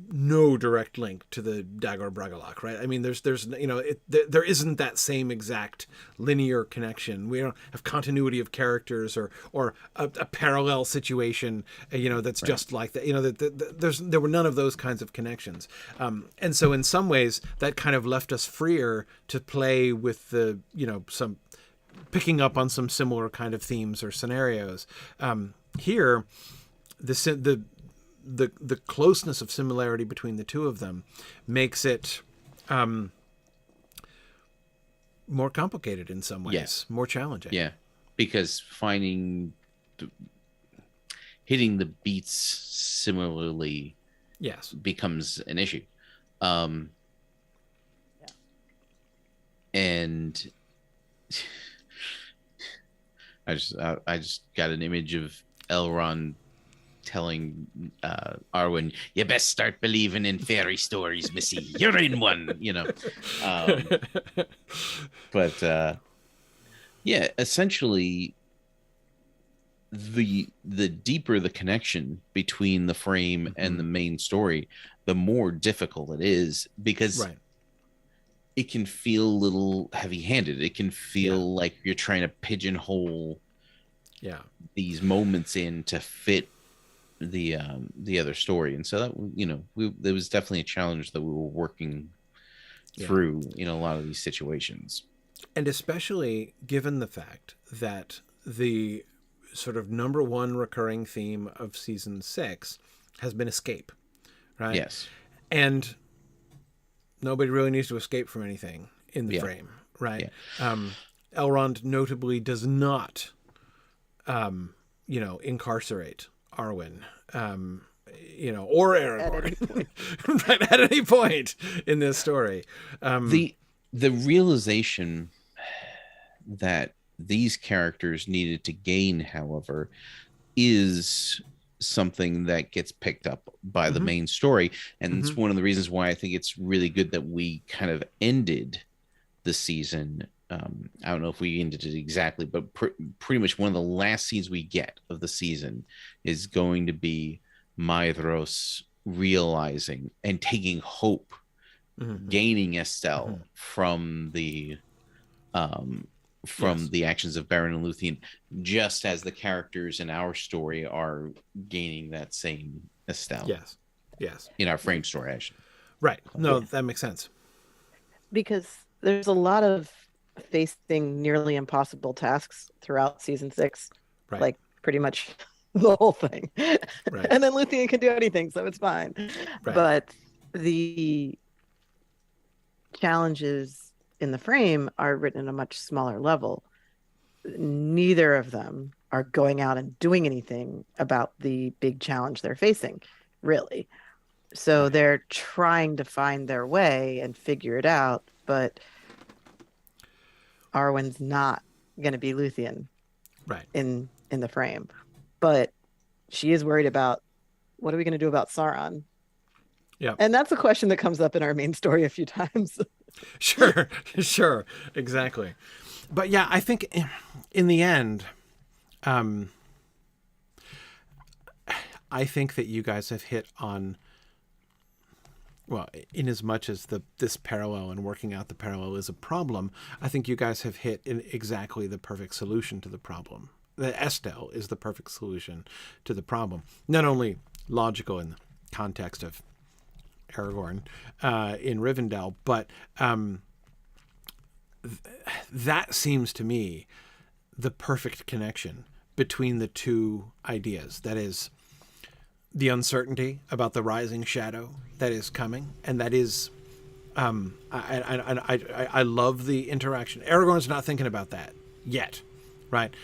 no direct link to the Dagor Bragollach, right? I mean, there isn't that same exact linear connection. We don't have continuity of characters or a parallel situation, that's right. Just like that. There were none of those kinds of connections. And so in some ways that kind of left us freer to play with some picking up on some similar kind of themes or scenarios. Here, the closeness of similarity between the two of them makes it more complicated in some ways, more challenging. Yeah, because hitting the beats similarly, becomes an issue. And I just got an image of Elrond telling Arwen, "You best start believing in fairy stories, Missy. You're in one," But essentially, the deeper the connection between the frame and the main story, the more difficult it is, because it can feel a little heavy-handed. It can feel like you're trying to pigeonhole these moments in to fit the other story. And so that there was definitely a challenge that we were working through in a lot of these situations, and especially given the fact that the sort of number one recurring theme of season 6 has been escape, right? Yes. And nobody really needs to escape from anything in the frame, right? Elrond notably does not incarcerate Arwen, or Aragorn, at any point in this story. The realization that these characters needed to gain, however, is something that gets picked up by the main story, and it's one of the reasons why I think it's really good that we kind of ended the season. I don't know if we ended it exactly, but pretty much one of the last scenes we get of the season is going to be Maedhros realizing and taking hope, gaining Estelle from the actions of Beren and Luthien, just as the characters in our story are gaining that same Estelle. Yes. In our frame story, actually. Right. No, that makes sense. Because there's a lot of facing nearly impossible tasks throughout season 6, like pretty much the whole thing. And then Luthien can do anything, so it's fine. But the challenges in the frame are written at a much smaller level. Neither of them are going out and doing anything about the big challenge they're facing, really. So they're trying to find their way and figure it out, but Arwen's not going to be Luthien in the frame. But she is worried about, what are we going to do about Sauron? Yeah. And that's a question that comes up in our main story a few times. Sure, exactly. But yeah, I think in the end, I think that you guys have hit on, well, in as much as this parallel and working out the parallel is a problem, I think you guys have hit in exactly the perfect solution to the problem. That Estelle is the perfect solution to the problem. Not only logical in the context of Aragorn in Rivendell, but that seems to me the perfect connection between the two ideas. That is the uncertainty about the rising shadow that is coming, and that is I love the interaction. Aragorn's not thinking about that yet, right?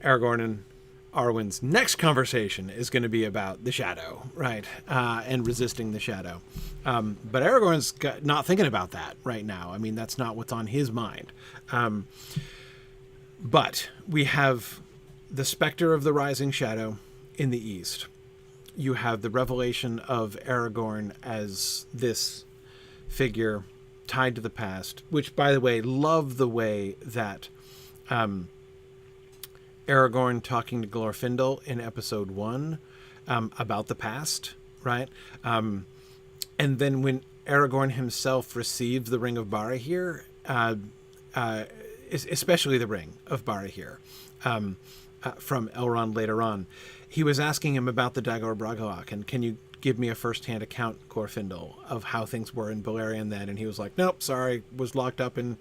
Aragorn and Arwen's next conversation is going to be about the shadow, right? And resisting the shadow. But Aragorn's not thinking about that right now. I mean, that's not what's on his mind. But we have the specter of the rising shadow in the east. You have the revelation of Aragorn as this figure tied to the past, which, by the way, love the way that Aragorn talking to Glorfindel in episode 1 about the past, right? And then when Aragorn himself received the Ring of Barahir, especially the Ring of Barahir from Elrond later on, he was asking him about the Dagor Bragollach, and can you give me a first-hand account, Glorfindel, of how things were in Beleriand then? And he was like, nope, sorry, was locked up in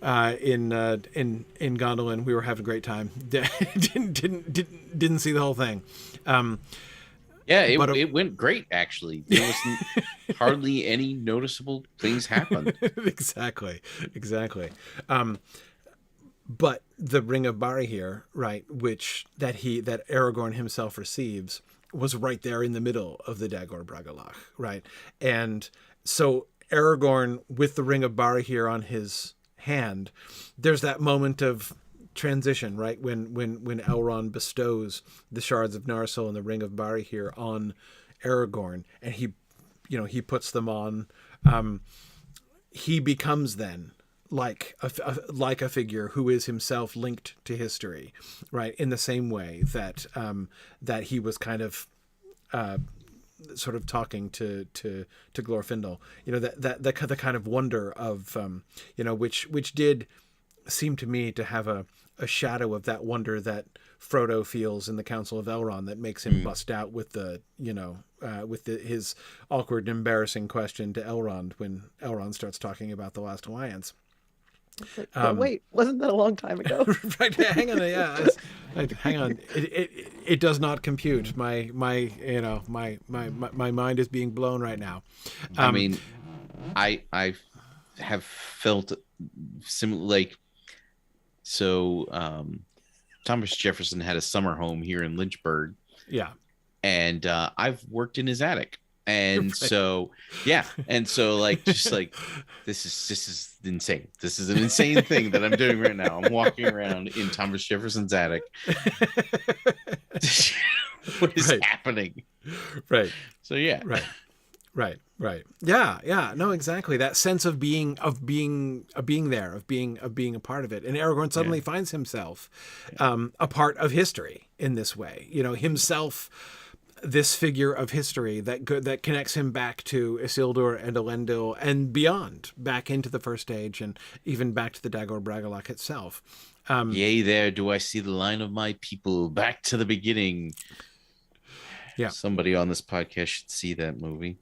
Gondolin. We were having a great time. didn't see the whole thing. It went great, actually. There wasn't hardly any noticeable things happened. Exactly. But the Ring of Barahir, right, that Aragorn himself receives, was right there in the middle of the Dagor Bragollach, right? And so Aragorn, with the Ring of Barahir on his hand, there's that moment of transition, right? When Elrond bestows the shards of Narsil and the Ring of Barahir on Aragorn, and he puts them on, he becomes then like a figure who is himself linked to history, right? In the same way that that he was kind of sort of talking to Glorfindel, that the kind of wonder of which did seem to me to have a shadow of that wonder that Frodo feels in the Council of Elrond, that makes him bust out with his awkward and embarrassing question to Elrond when Elrond starts talking about the Last Alliance. But wait, wasn't that a long time ago? Right, hang on, yeah, hang on. It does not compute. My mind is being blown right now. I mean, I have felt similar. Like, so Thomas Jefferson had a summer home here in Lynchburg. Yeah, and I've worked in his attic. And right. So like, just like, this is insane. This is an insane thing that I'm doing right now. I'm walking around in Thomas Jefferson's attic. What is happening? Right. So yeah. Right. Yeah. No, exactly. That sense of being there, of being a part of it. And Aragorn suddenly finds himself a part of history in this way. Himself, this figure of history that connects him back to Isildur and Elendil and beyond, back into the First Age and even back to the Dagor Bragollach itself. Yea, there do I see the line of my people, back to the beginning. Yeah. Somebody on this podcast should see that movie.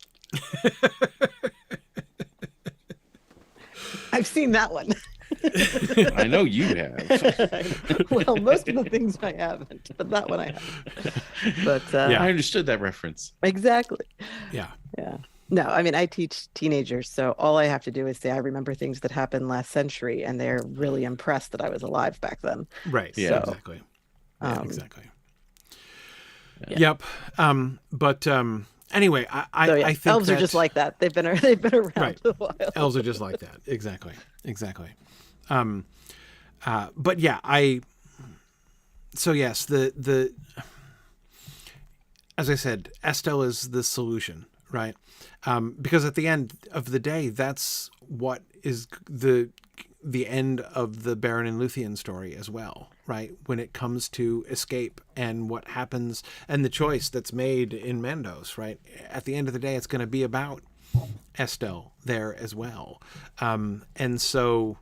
I've seen that one. I know you have. Well, most of the things I haven't, but that one I have. But I understood that reference. Exactly. Yeah. No, I mean, I teach teenagers, so all I have to do is say I remember things that happened last century, and they're really impressed that I was alive back then. Right. Yeah. So, exactly. Exactly. Yeah. Yep. But anyway, I think elves are just like that. They've been around a while. Elves are just like that. Exactly. But yeah, so yes, the as I said, Estelle is the solution, right? Because at the end of the day, that's what is the end of the Beren and Luthien story as well, right? When it comes to escape and what happens and the choice that's made in Mandos, right? At the end of the day, it's going to be about Estelle there as well. And so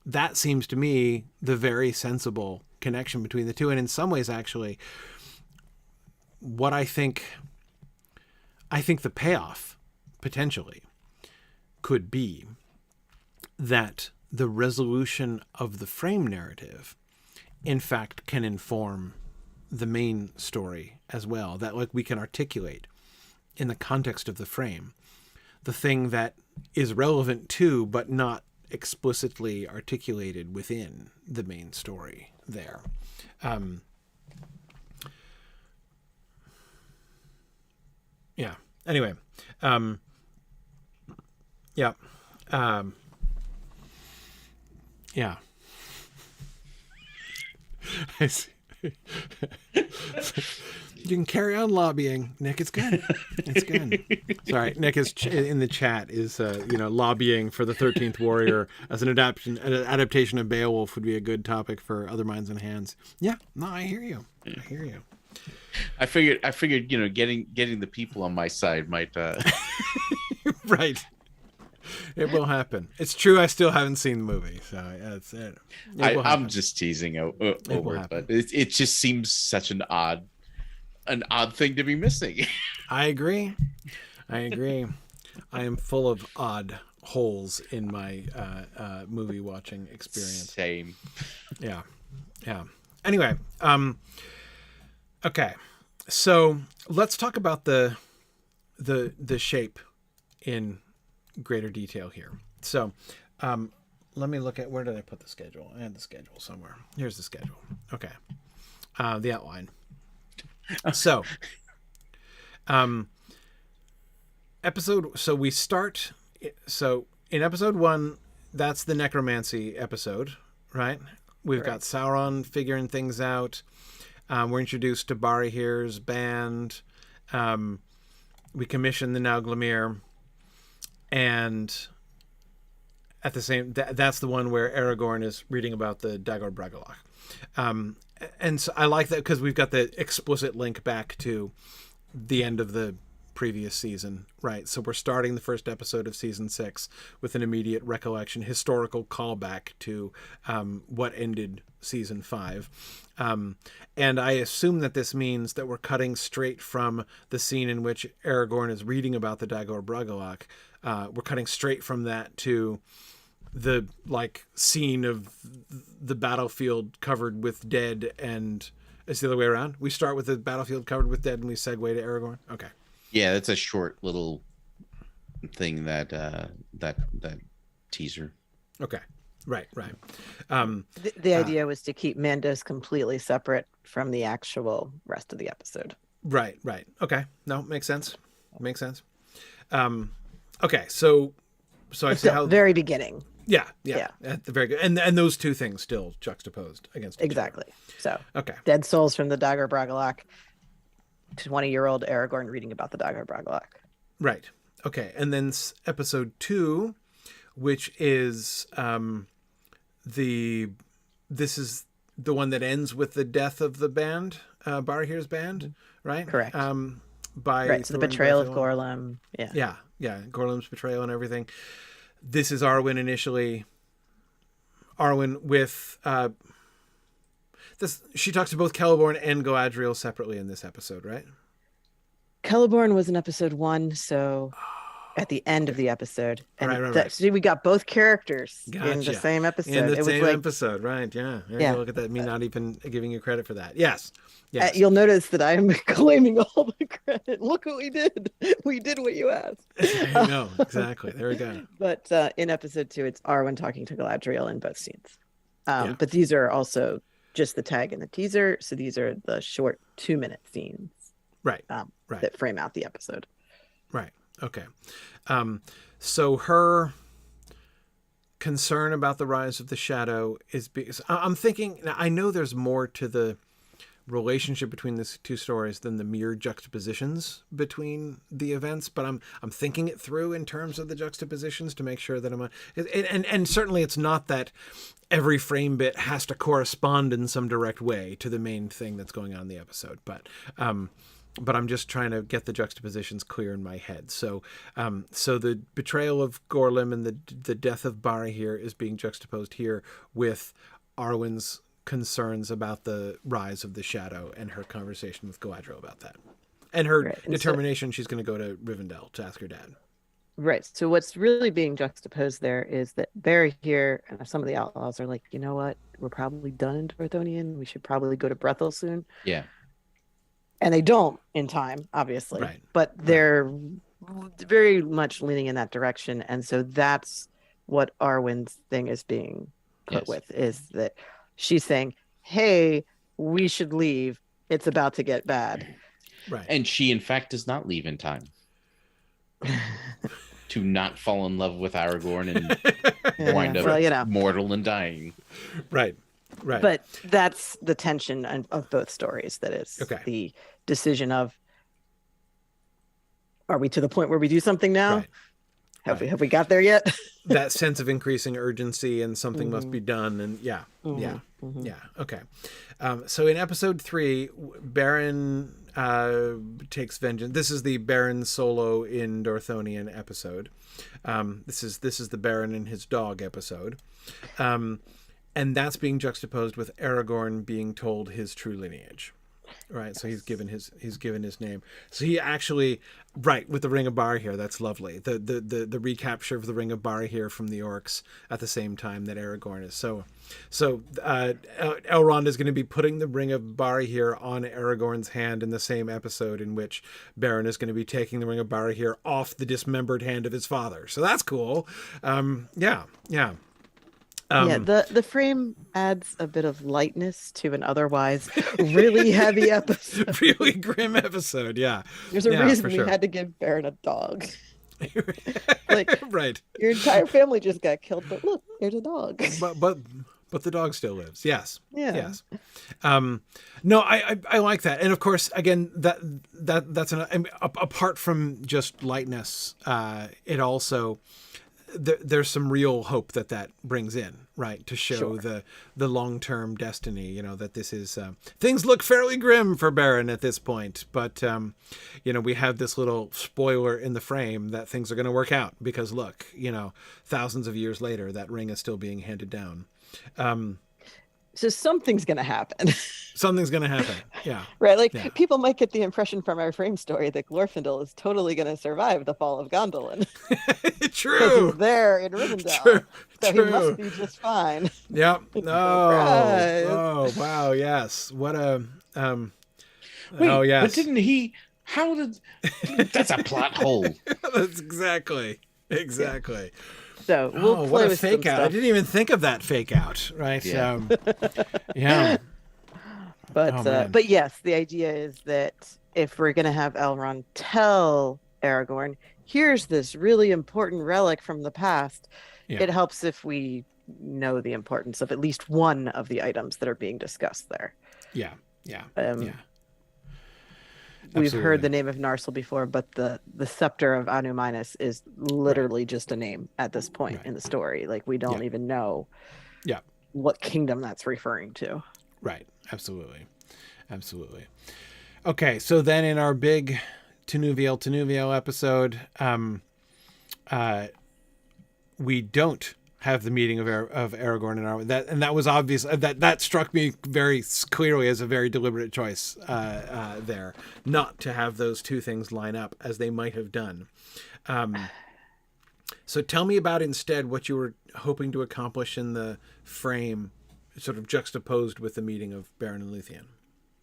that seems to me the very sensible connection between the two. And in some ways, actually, what I think the payoff potentially could be that the resolution of the frame narrative, in fact, can inform the main story as well. That, like, we can articulate in the context of the frame the thing that is relevant to, but not explicitly articulated within the main story there. Yeah. Anyway. Yeah. Yeah. I see. You can carry on lobbying, Nick. It's good. It's good. Sorry, Nick is in the chat is lobbying for the 13th Warrior as an adaptation of Beowulf would be a good topic for Other Minds and Hands. Yeah, no, I hear you. I hear you. I figured getting the people on my side might Right. It will happen. It's true. I still haven't seen the movie, so that's it. I'm just teasing over it, but it just seems such an odd thing to be missing. I agree. I am full of odd holes in my movie watching experience. Same. Yeah. Anyway, okay. So let's talk about the shape in greater detail here. So let me look at, where did I put the schedule? I had the schedule somewhere. Here's the schedule. Okay. The outline. So we start, so in episode 1, that's the necromancy episode, right? We've got Sauron figuring things out. We're introduced to Barahir's band. We commission the Nauglamir. And at the same, that's the one where Aragorn is reading about the Dagor Bragollach. And so I like that because we've got the explicit link back to the end of the previous season, right? So we're starting the first episode of season 6 with an immediate recollection, historical callback to what ended season 5. And I assume that this means that we're cutting straight from the scene in which Aragorn is reading about the Dagor Bragollach. We're cutting straight from that to the scene of the battlefield covered with dead, and it's the other way around. We start with the battlefield covered with dead and we segue to Aragorn. Okay. Yeah, that's a short little thing that teaser. Okay. Right. The idea was to keep Mandos completely separate from the actual rest of the episode. Right. Okay. No, makes sense. Okay, so I see how very beginning. Yeah. At the very good, and those two things still juxtaposed against each exactly. other. So okay, dead souls from the Dagor Bragollach, 20-year-old Aragorn reading about the Dagor Bragollach. Right. Okay, and then episode 2, which is this is the one that ends with the death of the band, Barahir's band, right? Correct. So the betrayal of Gorlam. Yeah, Gorlam's betrayal and everything. This is Arwen initially. Arwen with this. She talks to both Celeborn and Galadriel separately in this episode, right? Celeborn was in episode 1, so at the end of the episode, and right. So we got both characters in the same episode. In the same episode, right? Yeah. Look at that. Me not even giving you credit for that. Yes. You'll notice that I am claiming all the credit. Look what we did. We did what you asked. I know, exactly. There we go. But in episode 2, it's Arwen talking to Galadriel in both scenes. But these are also just the tag and the teaser. So these are the short 2-minute scenes. Right. That frame out the episode. Right. Okay. So her concern about the rise of the shadow is because I'm thinking, now I know there's more to the relationship between these two stories than the mere juxtapositions between the events. But I'm thinking it through in terms of the juxtapositions to make sure that and certainly it's not that every frame bit has to correspond in some direct way to the main thing that's going on in the episode. But I'm just trying to get the juxtapositions clear in my head. So the betrayal of Gorlim and the death of Barahir is being juxtaposed here with Arwen's concerns about the rise of the shadow and her conversation with Galadriel about that. And her determination she's going to go to Rivendell to ask her dad. Right. So what's really being juxtaposed there is that Barahir and some of the outlaws are like, you know what? We're probably done in Dorthonion. We should probably go to Brethil soon. Yeah. And they don't in time, obviously. Right. But they're very much leaning in that direction. And so that's what Arwen's thing is being put with, is that she's saying, hey, we should leave. It's about to get bad. Right. And she, in fact, does not leave in time to not fall in love with Aragorn and wind up mortal and dying. Right. Right. But that's the tension of both stories. That is the decision of, are we to the point where we do something now? Right. Have we got there yet? That sense of increasing urgency and something must be done. And yeah. Okay. So in episode 3, Beren takes vengeance. This is the Beren solo in Dorthonion episode. This is the Beren and his dog episode. And that's being juxtaposed with Aragorn being told his true lineage. Right, so he's given his name. So he actually, with the Ring of Barahir, that's lovely. The recapture of the Ring of Barahir from the orcs at the same time that Aragorn is. So Elrond is going to be putting the Ring of Barahir on Aragorn's hand in the same episode in which Beren is going to be taking the Ring of Barahir off the dismembered hand of his father. So that's cool. Yeah. The frame adds a bit of lightness to an otherwise really heavy episode. Really grim episode, yeah. There's a reason we had to give Beren a dog. Right. Your entire family just got killed, but look, there's a dog. But the dog still lives. Yes. Yeah. Yes. No, I like that, and of course, again, that's apart from just lightness, it also. There's some real hope that brings in, right? To show the long-term destiny, that this is, things look fairly grim for Beren at this point, but, we have this little spoiler in the frame that things are going to work out because look, thousands of years later, that ring is still being handed down. So something's going to happen. Something's going to happen. Yeah. Right. People might get the impression from our frame story that Glorfindel is totally going to survive the fall of Gondolin. True. He's there in Rivendell. So he must be just fine. Yep. Oh, wow. Yes. What a, Wait, yes. But didn't he, that's a plot hole. That's exactly. Yeah. So we'll play what a with fake out! I didn't even think of that fake out. Right? Yeah. Yeah. But yes, the idea is that if we're going to have Elrond tell Aragorn, here's this really important relic from the past, it helps if we know the importance of at least one of the items that are being discussed there. Yeah. We've heard the name of Narsil before, but the scepter of Anu Minus is literally just a name at this point in the story. Like, we don't even know what kingdom that's referring to. Right. Absolutely. Okay, so then in our big Tenuviel episode, we don't have the meeting of Aragorn and Arwen. That was obvious. That struck me very clearly as a very deliberate choice there, not to have those two things line up as they might have done. So tell me about instead what you were hoping to accomplish in the frame, sort of juxtaposed with the meeting of Beren and Luthien.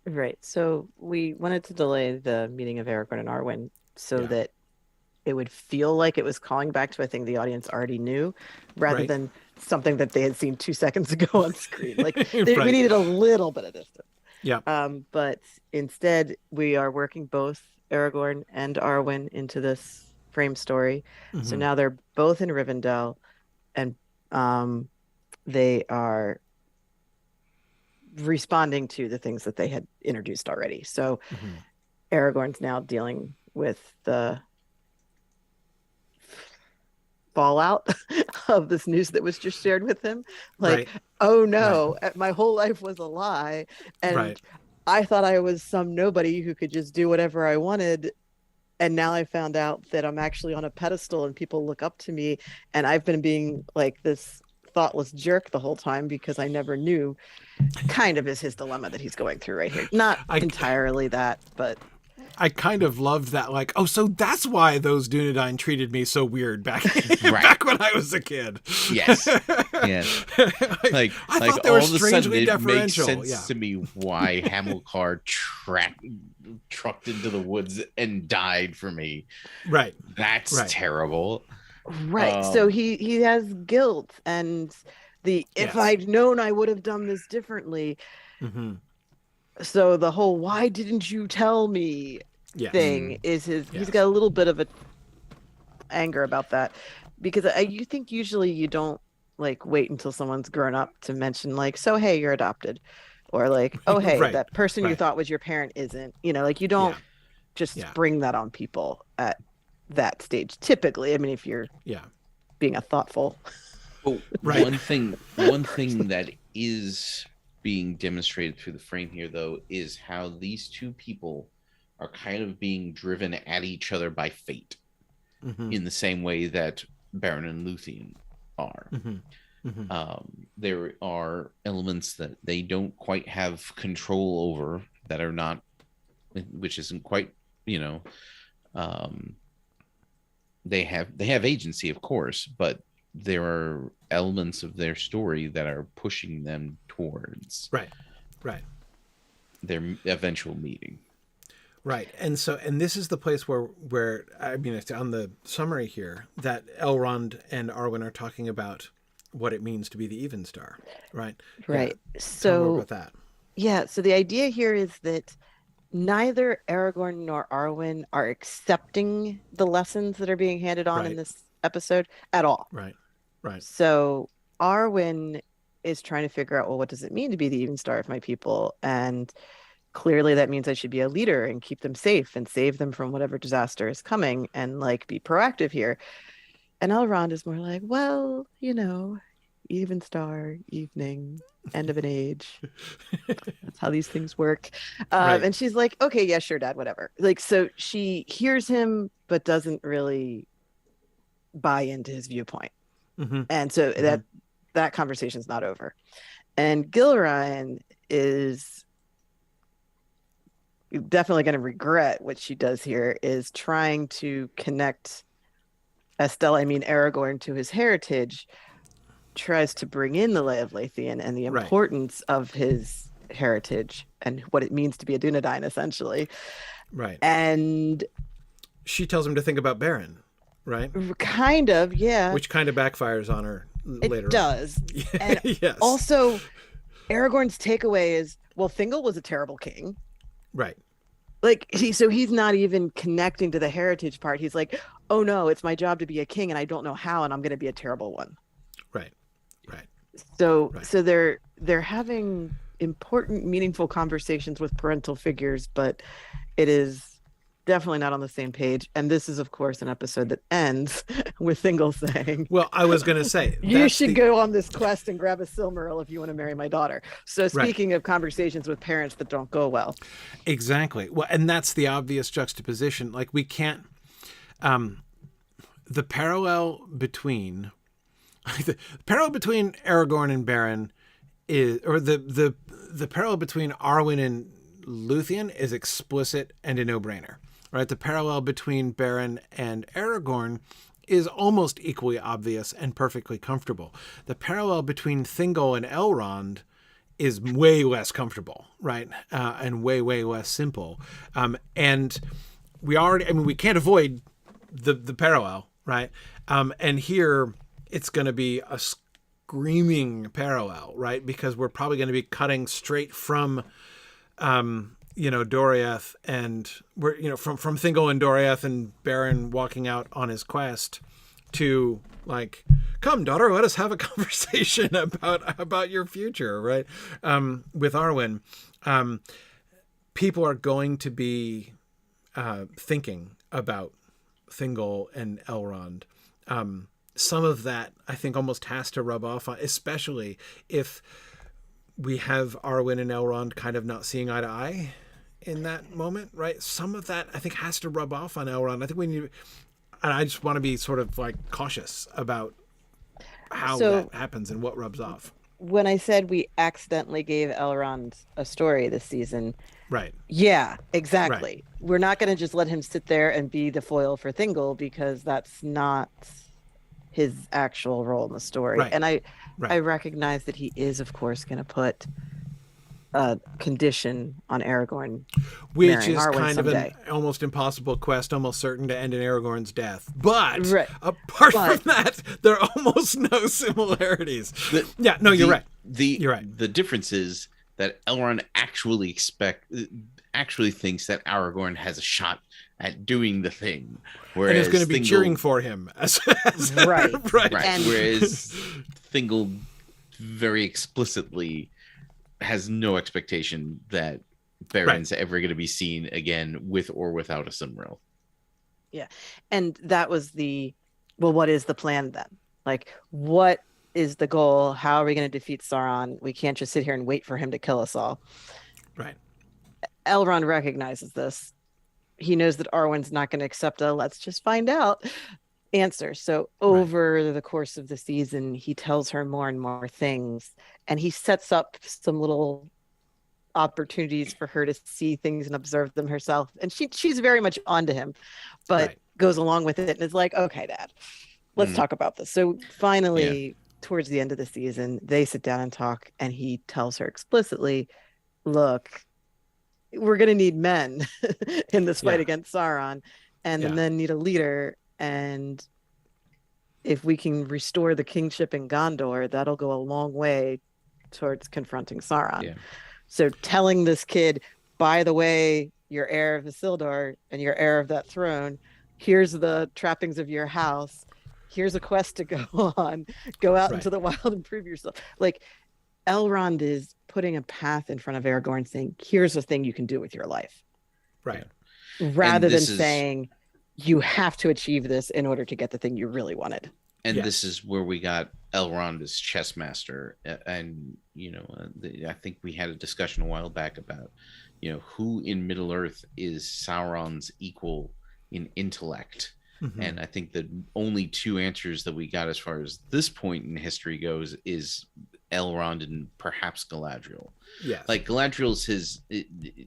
Right. So we wanted to delay the meeting of Aragorn and Arwen so that it would feel like it was calling back to a thing the audience already knew, rather than something that they had seen 2 seconds ago on screen. Like we needed a little bit of distance. Yeah. But instead, we are working both Aragorn and Arwen into this frame story. Mm-hmm. So now they're both in Rivendell, and they responding to the things that they had introduced already. So Aragorn's now dealing with the fallout of this news that was just shared with him. Like, oh no, my whole life was a lie. And I thought I was some nobody who could just do whatever I wanted. And now I found out that I'm actually on a pedestal and people look up to me. And I've been being like this thoughtless jerk the whole time because I never knew. Kind of is his dilemma that he's going through right here. Not entirely that, but I kind of loved that, like, oh, so that's why those Dunedain treated me so weird back back when I was a kid. Yes. Yes. I thought they were strangely deferential. It makes sense to me why Hamilcar trucked into the woods and died for me. Right. That's terrible. Right. So he has guilt and if I'd known I would have done this differently. So the whole "why didn't you tell me" thing is he's got a little bit of a anger about that, because you think usually you don't like wait until someone's grown up to mention like, so hey, you're adopted, or like, oh hey, that person you thought was your parent isn't, like you don't just bring that on people at that stage typically. I mean, if you're being a thoughtful one thing that is being demonstrated through the frame here, though, is how these two people are kind of being driven at each other by fate, in the same way that Beren and Luthien are. There are elements that they don't quite have control over, that are not, which isn't quite, they have agency, of course, but there are elements of their story that are pushing them towards their eventual meeting. Right. And this is the place where I mean, it's on the summary here that Elrond and Arwen are talking about what it means to be the Even Star. Right. Right. Yeah. So tell me more about that. Yeah. So the idea here is that neither Aragorn nor Arwen are accepting the lessons that are being handed on in this episode at all. Right. So Arwen is trying to figure out, well, what does it mean to be the Even Star of my people? And clearly that means I should be a leader and keep them safe and save them from whatever disaster is coming and like be proactive here. And Elrond is more like, well, Even Star, evening, end of an age. That's how these things work. And she's like, okay, yeah, sure, Dad, whatever. Like, so she hears him, but doesn't really buy into his viewpoint. And so that conversation's not over. And Gilraen is definitely going to regret what she does here, is trying to connect Aragorn to his heritage, tries to bring in the Lay of Luthien and the importance of his heritage and what it means to be a Dunedain, essentially. Right. And she tells him to think about Beren, right? Kind of, yeah. Which kind of backfires on her later. It does. And also, Aragorn's takeaway is, well, Thingol was a terrible king. Right. Like, he's not even connecting to the heritage part. He's like, oh no, it's my job to be a king and I don't know how, and I'm going to be a terrible one. Right. So they're having important, meaningful conversations with parental figures, but it is definitely not on the same page. And this is, of course, an episode that ends with Thingol saying, well, I was going to say, you should go on this quest and grab a Silmaril if you want to marry my daughter. So speaking of conversations with parents that don't go well. Exactly. Well, and that's the obvious juxtaposition. Like, we can't, the parallel between Aragorn and Beren is, or the parallel between Arwen and Luthien is explicit and a no-brainer, right? The parallel between Beren and Aragorn is almost equally obvious and perfectly comfortable. The parallel between Thingol and Elrond is way less comfortable, right? And way less simple. And we can't avoid the parallel, right? And here it's going to be a screaming parallel, right? Because we're probably going to be cutting straight from, Doriath, and we're, from Thingol and Doriath and Beren walking out on his quest to like, come, daughter, let us have a conversation about your future, right? With Arwen, people are going to be thinking about Thingol and Elrond. Some of that, I think, almost has to rub off on, especially if we have Arwen and Elrond kind of not seeing eye to eye in that moment, right? Some of that, I think, has to rub off on Elrond. I think we need, and I just want to be sort of like cautious about how that happens and what rubs off. When I said we accidentally gave Elrond a story this season, right? Yeah, exactly. Right. We're not going to just let him sit there and be the foil for Thingol, because that's not his actual role in the story. Right. And I Right. recognize that he is, of course, going to put a condition on Aragorn, which is Arwen kind someday. of an almost impossible quest, almost certain to end in Aragorn's death. But But from that, there are almost no similarities. You're right. You're right. The difference is that Elrond actually thinks that Aragorn has a shot at doing the thing, whereas and is going to be cheering for him. Right. And whereas Thingol very explicitly has no expectation that Beren's ever going to be seen again with or without a Silmaril. Yeah. And that was what is the plan then? Like, what is the goal? How are we going to defeat Sauron? We can't just sit here and wait for him to kill us all. Right. Elrond recognizes this. He knows that Arwen's not going to accept a let's just find out answer. So over the course of the season, he tells her more and more things, and he sets up some little opportunities for her to see things and observe them herself. And she's very much onto him, but goes along with it and is like, okay, Dad, let's talk about this. So finally, towards the end of the season, they sit down and talk, and he tells her explicitly, look, we're going to need men in this fight against Sauron, and the men need a leader. And if we can restore the kingship in Gondor, that'll go a long way towards confronting Sauron. Yeah. So telling this kid, by the way, you're heir of Isildur and you're heir of that throne, here's the trappings of your house, here's a quest to go on, go out into the wild and prove yourself. Like, Elrond is putting a path in front of Aragorn, saying, here's a thing you can do with your life. Right. Rather than saying, you have to achieve this in order to get the thing you really wanted. And this is where we got Elrond as chess master. And, I think we had a discussion a while back about, who in Middle-earth is Sauron's equal in intellect. Mm-hmm. And I think the only two answers that we got as far as this point in history goes is Elrond and perhaps Galadriel. Yeah, like Galadriel's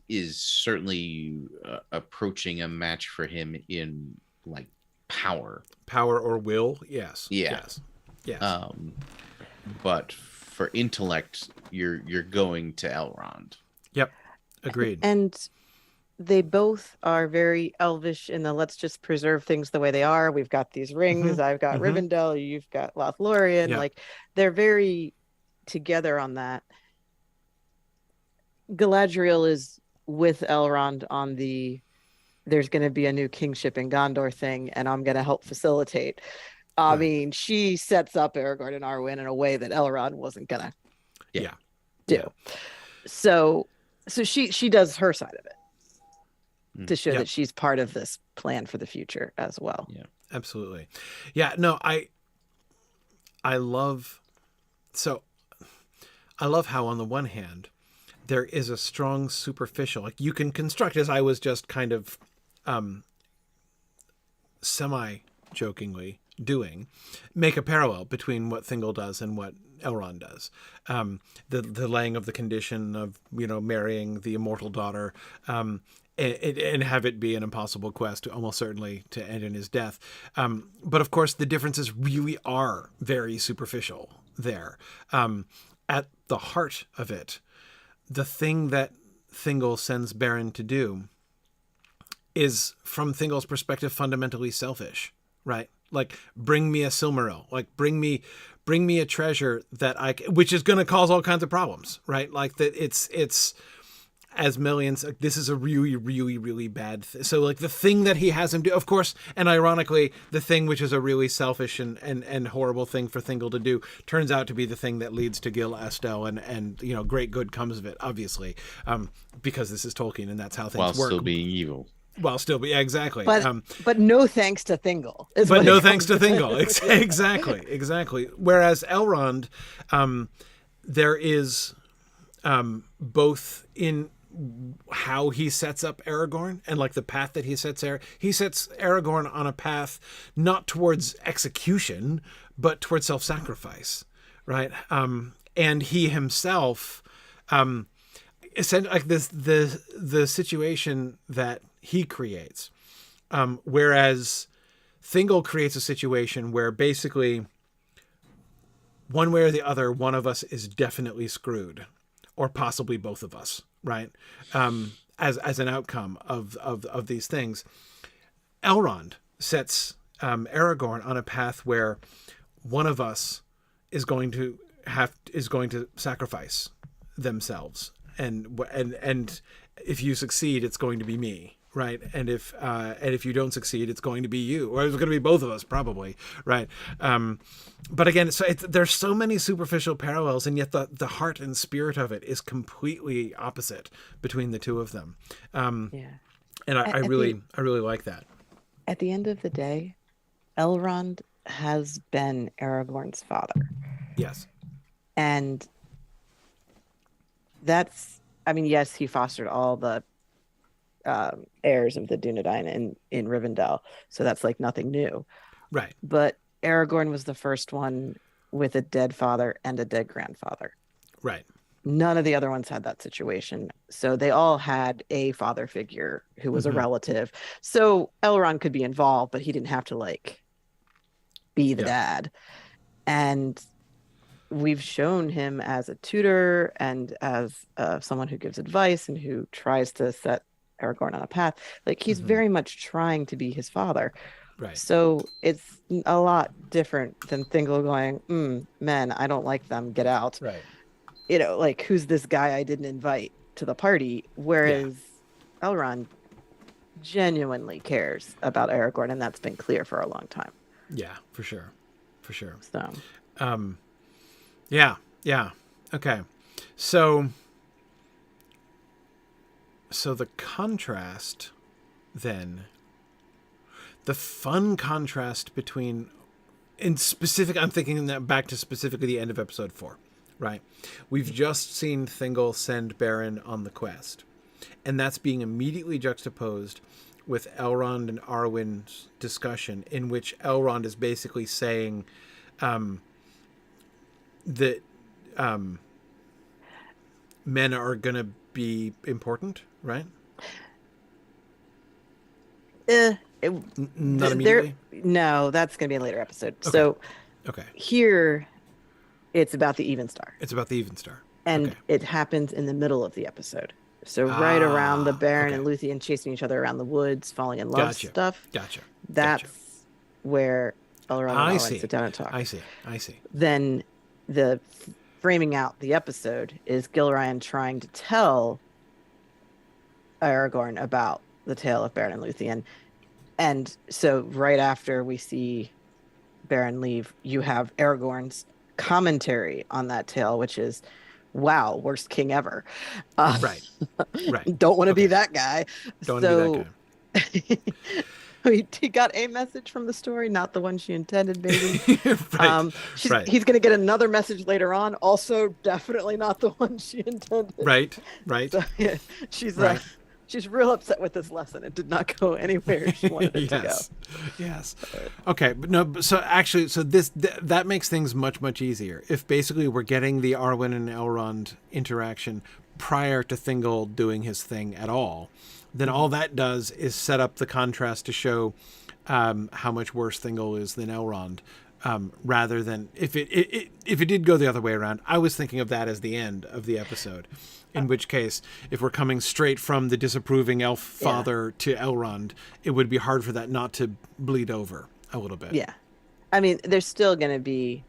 is certainly approaching a match for him in like power or will. Yes. But for intellect, you're going to Elrond. Yep, agreed. And they both are very elvish in the let's just preserve things the way they are. We've got these rings. Mm-hmm. I've got Rivendell. You've got Lothlorien. Yep. Like, they're very together on that. Galadriel is with Elrond on there's going to be a new kingship in Gondor thing, and I'm going to help facilitate. I mean, she sets up Aragorn and Arwen in a way that Elrond wasn't going to do. So she does her side of it to show that she's part of this plan for the future as well. Yeah, absolutely. Yeah, no, I love how on the one hand there is a strong superficial, like you can construct, as I was just kind of semi-jokingly doing, make a parallel between what Thingol does and what Elrond does. The laying of the condition of, marrying the immortal daughter, and have it be an impossible quest, almost certainly to end in his death. But of course, the differences really are very superficial there. At the heart of it, the thing that Thingol sends Beren to do is, from Thingol's perspective, fundamentally selfish, right? Like, bring me a Silmaril, like bring me a treasure which is going to cause all kinds of problems, right? Like that, it's as Melian's, this is a really, really, really bad so like the thing that he has him do, of course, and ironically, the thing which is a really selfish and horrible thing for Thingol to do turns out to be the thing that leads to Gil Estelle and great good comes of it, obviously, because this is Tolkien and that's how things while work. Still being evil. While still be exactly, but no thanks to Thingol. But no thanks to Thingol, exactly. Whereas Elrond, there is both in how he sets up Aragorn and like the path that he sets Aragorn on a path not towards execution but towards self-sacrifice, right? And he himself, essentially, like the situation that he creates, whereas Thingol creates a situation where basically one way or the other, one of us is definitely screwed, or possibly both of us, right? As an outcome of these things. Elrond sets Aragorn on a path where one of us is going to sacrifice themselves, and if you succeed, it's going to be me, right? And if you don't succeed, it's going to be you, or it's going to be both of us, probably, right? But again, there's so many superficial parallels, and yet the heart and spirit of it is completely opposite between the two of them. And I really like that. At the end of the day, Elrond has been Aragorn's father. Yes. And that's, I mean, yes, he fostered all the heirs of the Dunedain in Rivendell, so that's like nothing new. Right. But Aragorn was the first one with a dead father and a dead grandfather. Right. None of the other ones had that situation. So they all had a father figure who was a relative. So Elrond could be involved, but he didn't have to like be the dad. And we've shown him as a tutor and as someone who gives advice and who tries to set Aragorn on a path. Like he's very much trying to be his father. Right. So it's a lot different than Thingol going, men, I don't like them, get out. Right. Like, who's this guy I didn't invite to the party? Whereas Elrond genuinely cares about Aragorn, and that's been clear for a long time. Yeah, for sure. So, yeah. Okay. So the contrast then, the fun contrast between, in specific, I'm thinking that back to specifically the end of episode 4, right? We've just seen Thingol send Beren on the quest, and that's being immediately juxtaposed with Elrond and Arwen's discussion, in which Elrond is basically saying that men are going to be important, right? Not immediately? No, that's going to be a later episode. Okay. So here, it's about the Evenstar. It's about the Evenstar. And it happens in the middle of the episode. So right around the Beren and Luthien chasing each other around the woods, falling in love stuff. Gotcha. That's where Elrond and Arwen sit down and talk. I see. Then the framing out the episode is Gilraen trying to tell Aragorn about the tale of Beren and Luthien. And so right after we see Beren leave, you have Aragorn's commentary on that tale, which is, wow, worst king ever. Right. Don't want to be that guy. Don't want to be that guy. He got a message from the story, not the one she intended, maybe. Right. He's going to get another message later on, also definitely not the one she intended. Right. So, yeah, she's real upset with this lesson. It did not go anywhere she wanted it to go. Yes. Okay, but so actually, that makes things much, much easier. If basically we're getting the Arwen and Elrond interaction prior to Thingol doing his thing at all, then all that does is set up the contrast to show how much worse Thingol is than Elrond, rather than if it did go the other way around. I was thinking of that as the end of the episode. In which case, if we're coming straight from the disapproving elf father to Elrond, it would be hard for that not to bleed over a little bit. Yeah. I mean, there's still going to be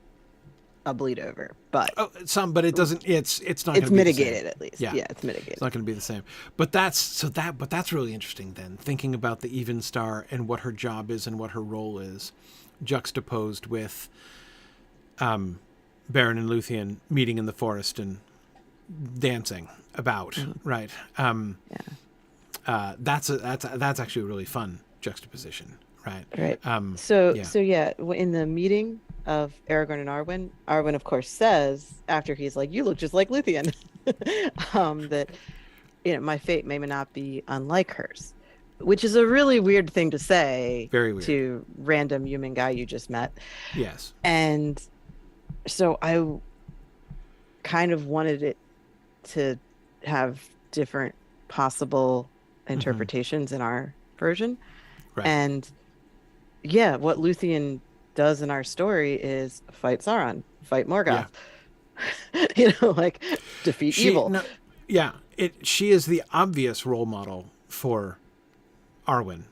a bleed over, but but it doesn't. It's not. it's gonna be mitigated the same. at least. Yeah. Yeah, it's mitigated. It's not going to be the same. But that's really interesting. Then thinking about the Even Star and what her job is and what her role is, juxtaposed with Beren and Luthien meeting in the forest and dancing about. Right. That's actually a really fun juxtaposition. Right. Right. So in the meeting of Aragorn and Arwen of course says, after he's like, "You look just like Luthien," that my fate may not be unlike hers, which is a really weird thing to say. Very weird. To random human guy you just met. Yes. And so I kind of wanted it to have different possible interpretations in our version. Right. And what Luthien does in our story is fight Sauron, fight Morgoth. Yeah. Defeat evil. No, she is the obvious role model for Arwen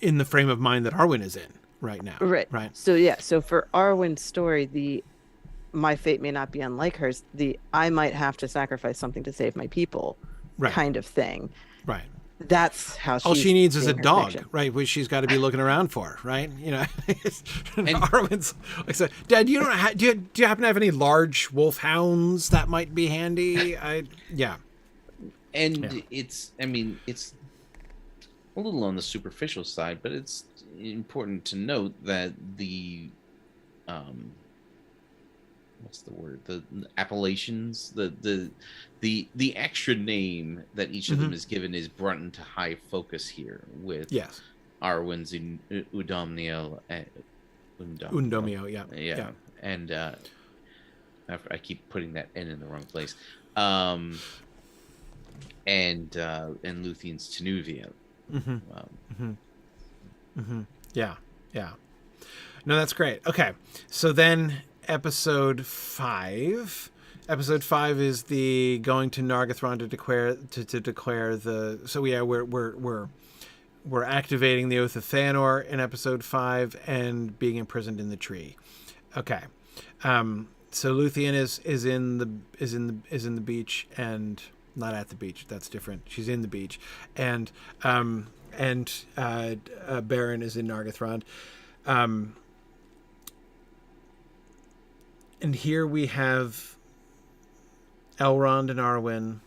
in the frame of mind that Arwen is in right now. Right. So for Arwen's story, my fate may not be unlike hers, I might have to sacrifice something to save my people kind of thing. Right. That's how all she needs is a dog, connection. right? Which she's got to be looking around for, right? And Arwen's like, said, "Dad, do you happen to have any large wolfhounds that might be handy?" It's a little on the superficial side, but it's important to note that the what's the word? The appellations, the extra name that each of them is given is brought into high focus here with Arwen's Undomnio. Undomio, yeah. And I keep putting that N in the wrong place. And Luthien's Tenuvia. Yeah. No, that's great. Okay, so then episode 5. Episode 5 is the going to Nargothrond to declare the. So we're activating the Oath of Feanor in episode 5 and being imprisoned in the tree. Okay, so Luthien is in the beach and not at the beach. That's different. She's in the beach, and Beren is in Nargothrond. And here we have Elrond and Arwen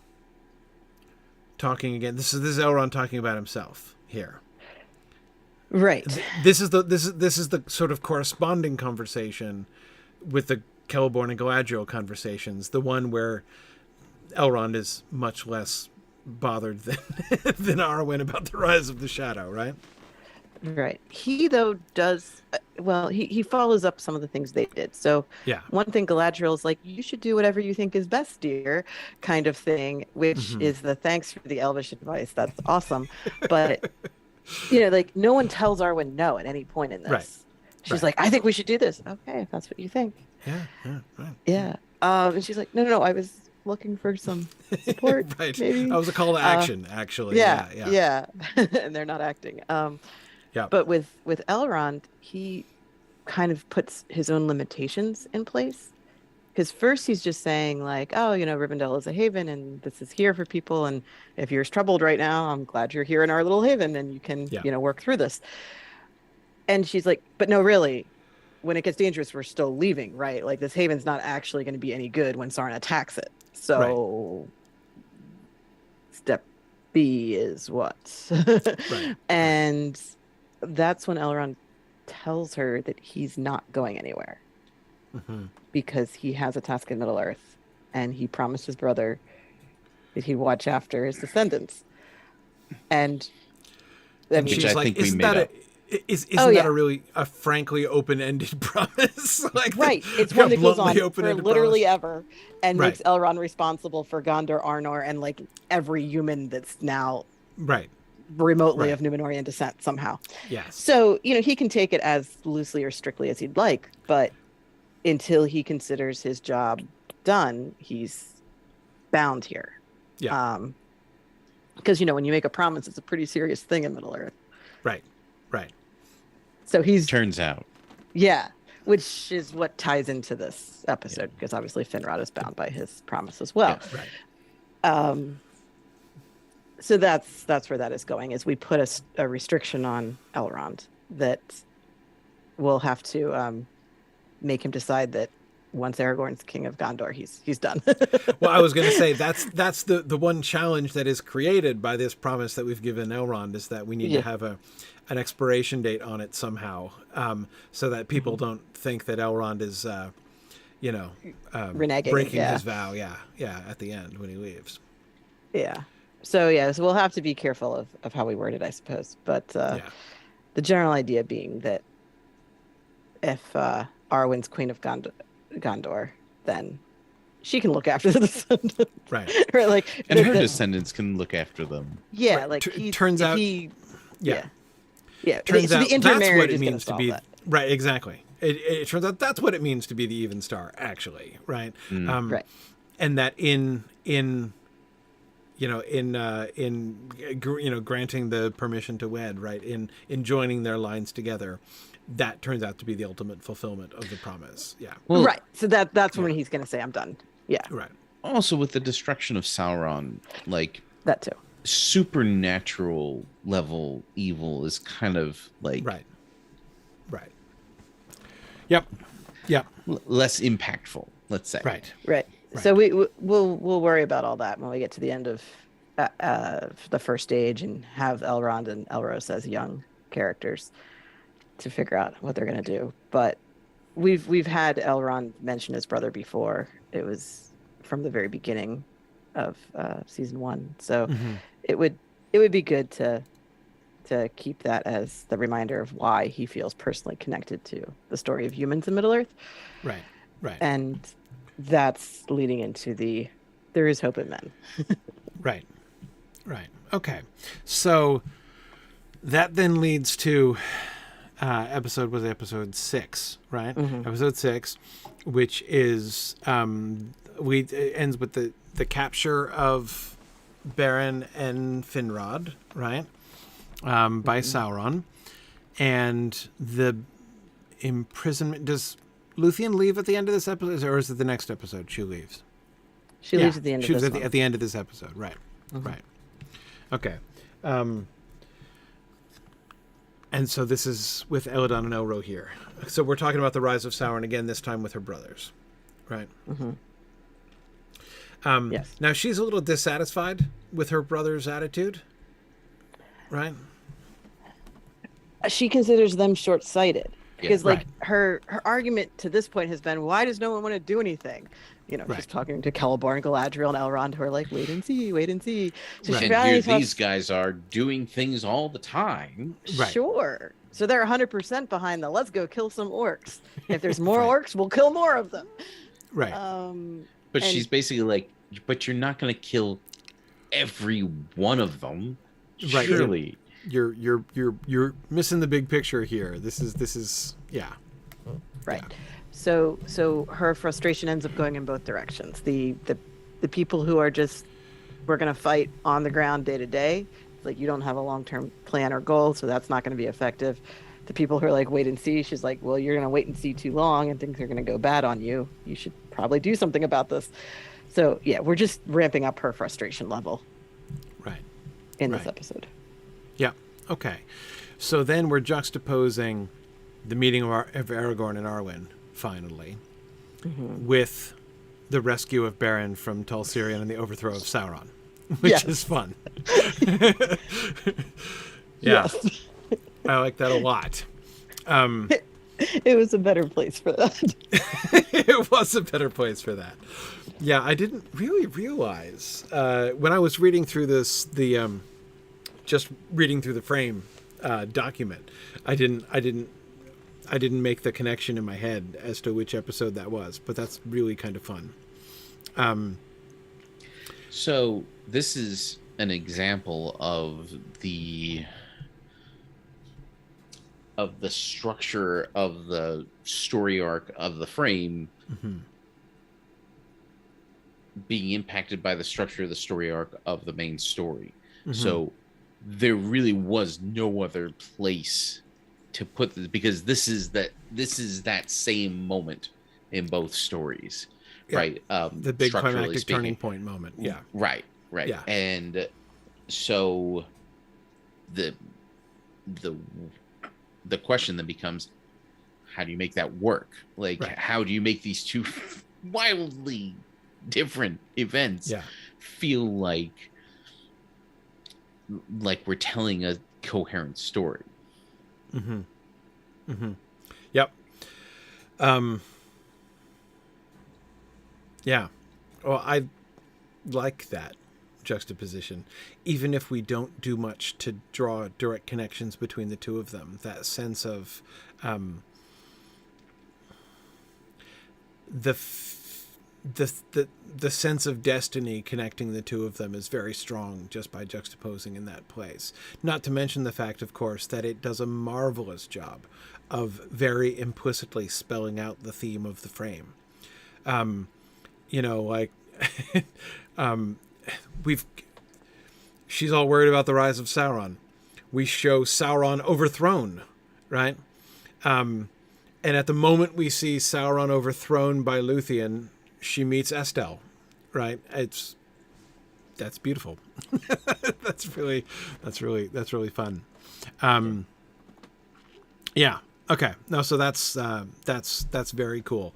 talking again. This is Elrond talking about himself here. Right. This is the sort of corresponding conversation with the Celeborn and Galadriel conversations. The one where Elrond is much less bothered than Arwen about the rise of the shadow, right? Right. He though does he follows up some of the things they did. So one thing Galadriel is like, "You should do whatever you think is best, dear," kind of thing, which is the thanks for the Elvish advice. That's awesome. But no one tells Arwen no at any point in this. Right. She's like, "I think we should do this." Okay, if that's what you think. Right. Yeah. And she's like, No, I was looking for some support. Right. Maybe. That was a call to action, actually. Yeah. And they're not acting. But with Elrond, he kind of puts his own limitations in place. Because first he's just saying like, "Oh, Rivendell is a haven and this is here for people. And if you're troubled right now, I'm glad you're here in our little haven and you can, work through this." And she's like, "But no, really, when it gets dangerous, we're still leaving, right? Like this haven's not actually going to be any good when Sauron attacks it. So step B is what?" Right. And that's when Elrond tells her that he's not going anywhere because he has a task in Middle Earth and he promised his brother that he'd watch after his descendants. And I mean, she's like, "Isn't that a really frankly open-ended promise?" Like, right. It's one that goes on for literally promise. ever and makes Elrond responsible for Gondor, Arnor, and like every human that's now remotely of Númenorian descent somehow. Yes. So, he can take it as loosely or strictly as he'd like, but until he considers his job done, he's bound here. Yeah. Because, when you make a promise, it's a pretty serious thing in Middle Earth. Right. So he's... Turns out. Yeah. which is what ties into this episode, because obviously Finrod is bound by his promise as well. Yeah, right. So that's where that is going, is we put a restriction on Elrond that we'll have to make him decide that once Aragorn's king of Gondor, he's done. Well, I was going to say that's the one challenge that is created by this promise that we've given Elrond, is that we need to have an expiration date on it somehow, so that people don't think that Elrond is, reneging, breaking his vow. Yeah, at the end when he leaves. Yeah. So we'll have to be careful of how we word it, I suppose. But the general idea being that if Arwen's queen of Gondor, then she can look after the descendants. Right. Or like, and her descendants can look after them. Yeah, right. like turns out. Yeah. Turns out the that's what it means to be. That. Right. Exactly. It turns out that's what it means to be the even star, actually. Right. Right. And that in granting the permission to wed, right, in joining their lines together, that turns out to be the ultimate fulfillment of the promise. Yeah. Well, right. So that's when he's going to say, "I'm done." Yeah. Right. Also, with the destruction of Sauron, like that too. Supernatural level evil is kind of like right. Yep. Less impactful, let's say. Right. So we'll worry about all that when we get to the end of the first stage and have Elrond and Elros as young characters to figure out what they're going to do. But we've had Elrond mention his brother before. It was from the very beginning of season 1. So it would be good to keep that as the reminder of why he feels personally connected to the story of humans in Middle Earth. Right. And that's leading into there is hope in men. Right. Okay. So that then leads to episode 6, right? Episode 6, which is it ends with the capture of Beren and Finrod, right? By Sauron, and the imprisonment. Does Luthien leave at the end of this episode, or is it the next episode she leaves? She leaves at the end of this at the end of this episode, right? Right. Okay. And so this is with Eladon and Elro here. So we're talking about the rise of Sauron again, this time with her brothers, right? Yes. Now she's a little dissatisfied with her brother's attitude, right? She considers them short-sighted because, right. her argument to this point has been, why does no one want to do anything? Right. She's talking to Celeborn, Galadriel, and Elrond, who are like, wait and see. So and here these guys are doing things all the time. Right. Sure. So they're 100% behind the let's go kill some orcs. If there's more orcs, we'll kill more of them. Right. But she's basically like, but you're not going to kill every one of them. Right. Surely. You're missing the big picture here. This is yeah. Right. Yeah. So her frustration ends up going in both directions. The people who are just, we're going to fight on the ground day to day. It's like, you don't have a long-term plan or goal, so that's not going to be effective. The people who are like, wait and see, she's like, well, you're going to wait and see too long and things are going to go bad on you. You should probably do something about this. So yeah, we're just ramping up her frustration level. Right. In this episode. Yeah. Okay. So then we're juxtaposing the meeting of Aragorn and Arwen, finally, with the rescue of Beren from Tol Sirion and the overthrow of Sauron, which is fun. Yeah. Yes. I like that a lot. It was a better place for that. It was a better place for that. Yeah, I didn't really realize when I was reading through just reading through the frame document, I didn't make the connection in my head as to which episode that was, but that's really kind of fun. So this is an example of the structure of the story arc of the frame being impacted by the structure of the story arc of the main story. So there really was no other place to put this, because this is that same moment in both stories, right? The big Structurally climactic speaking. turning point moment. Yeah. Right. Yeah. And so the question then becomes, how do you make that work? Like, how do you make these two wildly different events feel like we're telling a coherent story? Yep. Yeah. Well, I like that juxtaposition, even if we don't do much to draw direct connections between the two of them. That sense of the sense of destiny connecting the two of them is very strong just by juxtaposing in that place. Not to mention the fact, of course, that it does a marvelous job of very implicitly spelling out the theme of the frame. She's all worried about the rise of Sauron. We show Sauron overthrown, right? And at the moment we see Sauron overthrown by Luthien, she meets Estelle, right? That's beautiful. that's really fun. Yeah. Okay. No, so that's very cool.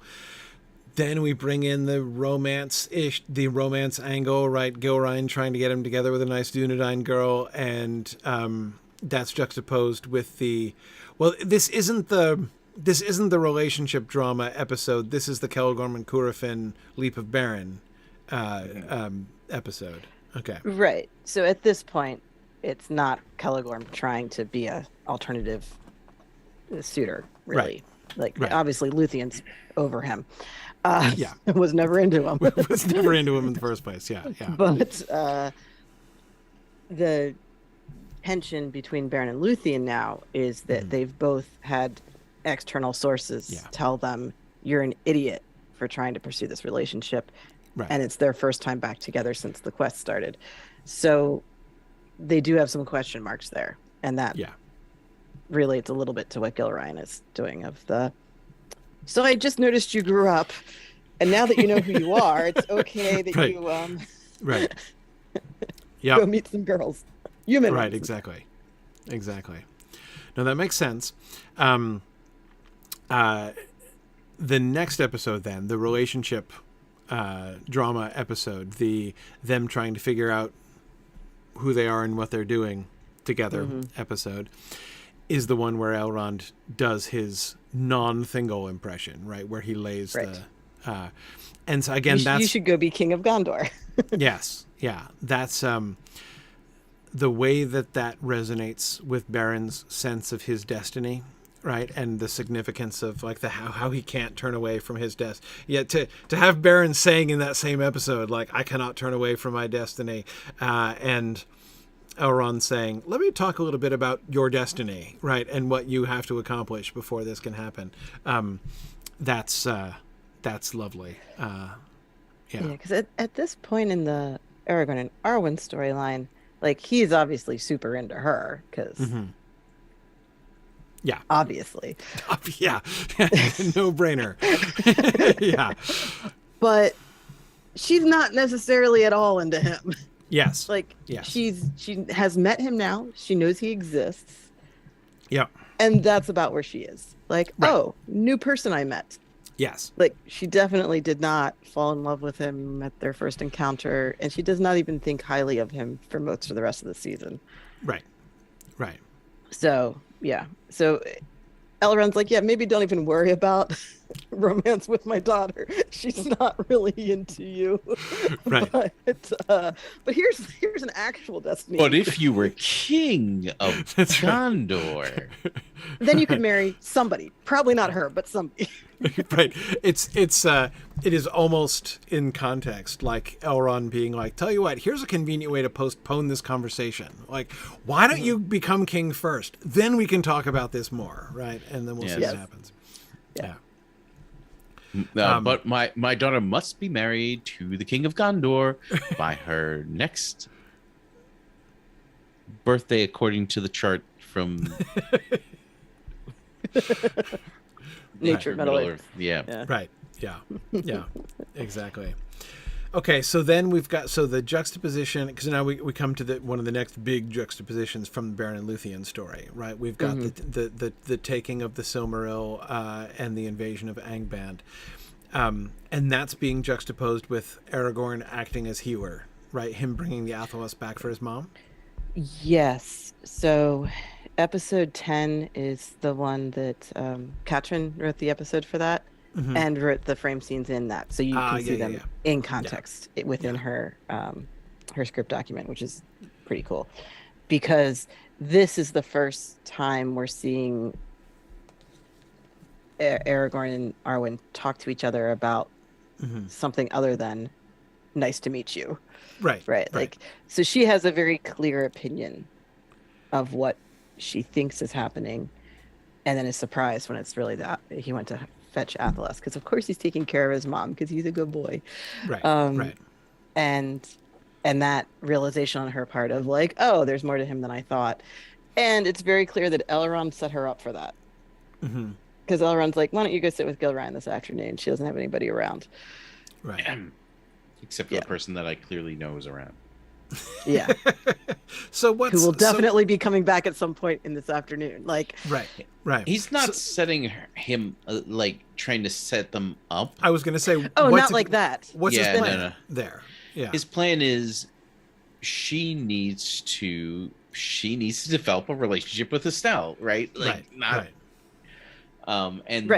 Then we bring in the romance angle, right? Gilrain trying to get him together with a nice Dunedain girl, and that's juxtaposed with this isn't the relationship drama episode. This is the Celegorm and Curufin Leap of Beren episode. Okay. Right. So at this point, it's not Celegorm trying to be a alternative suitor, really. Obviously, Luthien's over him. Was never into him. Was never into him in the first place. Yeah. But the tension between Beren and Luthien now is that they've both had external sources tell them you're an idiot for trying to pursue this relationship, and it's their first time back together since the quest started. So they do have some question marks there, and that relates a little bit to what Gilrain is doing so I just noticed you grew up, and now that you know who you are, it's okay that you go meet some girls. Human. Right, exactly. No, that makes sense. The next episode then, the relationship drama episode, them trying to figure out who they are and what they're doing together episode, is the one where Elrond does his non-Thingol impression, right? Where he lays and so again, you should go be King of Gondor. Yes. Yeah. That's the way that resonates with Beren's sense of his destiny, right? And the significance of like how he can't turn away from his destiny. Yet to have Beren saying in that same episode, like, I cannot turn away from my destiny, and Elrond saying, let me talk a little bit about your destiny, right? And what you have to accomplish before this can happen. That's lovely. Because at this point in the Aragorn and Arwen storyline, like, he's obviously super into her, because obviously. No brainer. Yeah. But she's not necessarily at all into him. Yes. She has met him now. She knows he exists. Yep. And that's about where she is. Oh, new person I met. Yes. She definitely did not fall in love with him at their first encounter, and she does not even think highly of him for most of the rest of the season. Right. So, So Elrond's like, maybe don't even worry about romance with my daughter. She's not really into you. Right. But here's an actual destiny. But if you were king of Gondor, then you could marry somebody. Probably not her, but somebody. Right. It is almost in context, like Elrond being like, tell you what, here's a convenient way to postpone this conversation. Like, why don't you become king first? Then we can talk about this more, right? And then we'll see what happens. Yeah. But my daughter must be married to the king of Gondor by her next birthday, according to the chart from Nature Middle Earth. Yeah. Right. Yeah. Yeah. Exactly. Okay, so then we've got the juxtaposition, because now we come to one of the next big juxtapositions from the Beren and Luthien story, right? We've got the taking of the Silmaril and the invasion of Angband, and that's being juxtaposed with Aragorn acting as healer, right? Him bringing the Athelas back for his mom. Yes. So episode 10 is the one that Katrin wrote the episode for that. And wrote the frame scenes in that, so you can see them in context within her her script document, which is pretty cool, because this is the first time we're seeing Aragorn and Arwen talk to each other about something other than "nice to meet you." Right. Like, so she has a very clear opinion of what she thinks is happening, and then is surprised when it's really that he went to fetch Athelas, because of course he's taking care of his mom because he's a good boy. Right. And that realization on her part of like, oh, there's more to him than I thought. And it's very clear that Elrond set her up for that. Because Elrond's like, why don't you go sit with Gilraen this afternoon? She doesn't have anybody around. Right. Except for the person that I clearly know is around. Yeah. Who will definitely be coming back at some point in this afternoon. Like, right. He's not setting him like trying to set them up. I was going to say, not like that. What's his plan there? Yeah. His plan is she needs to develop a relationship with Estelle, right? Like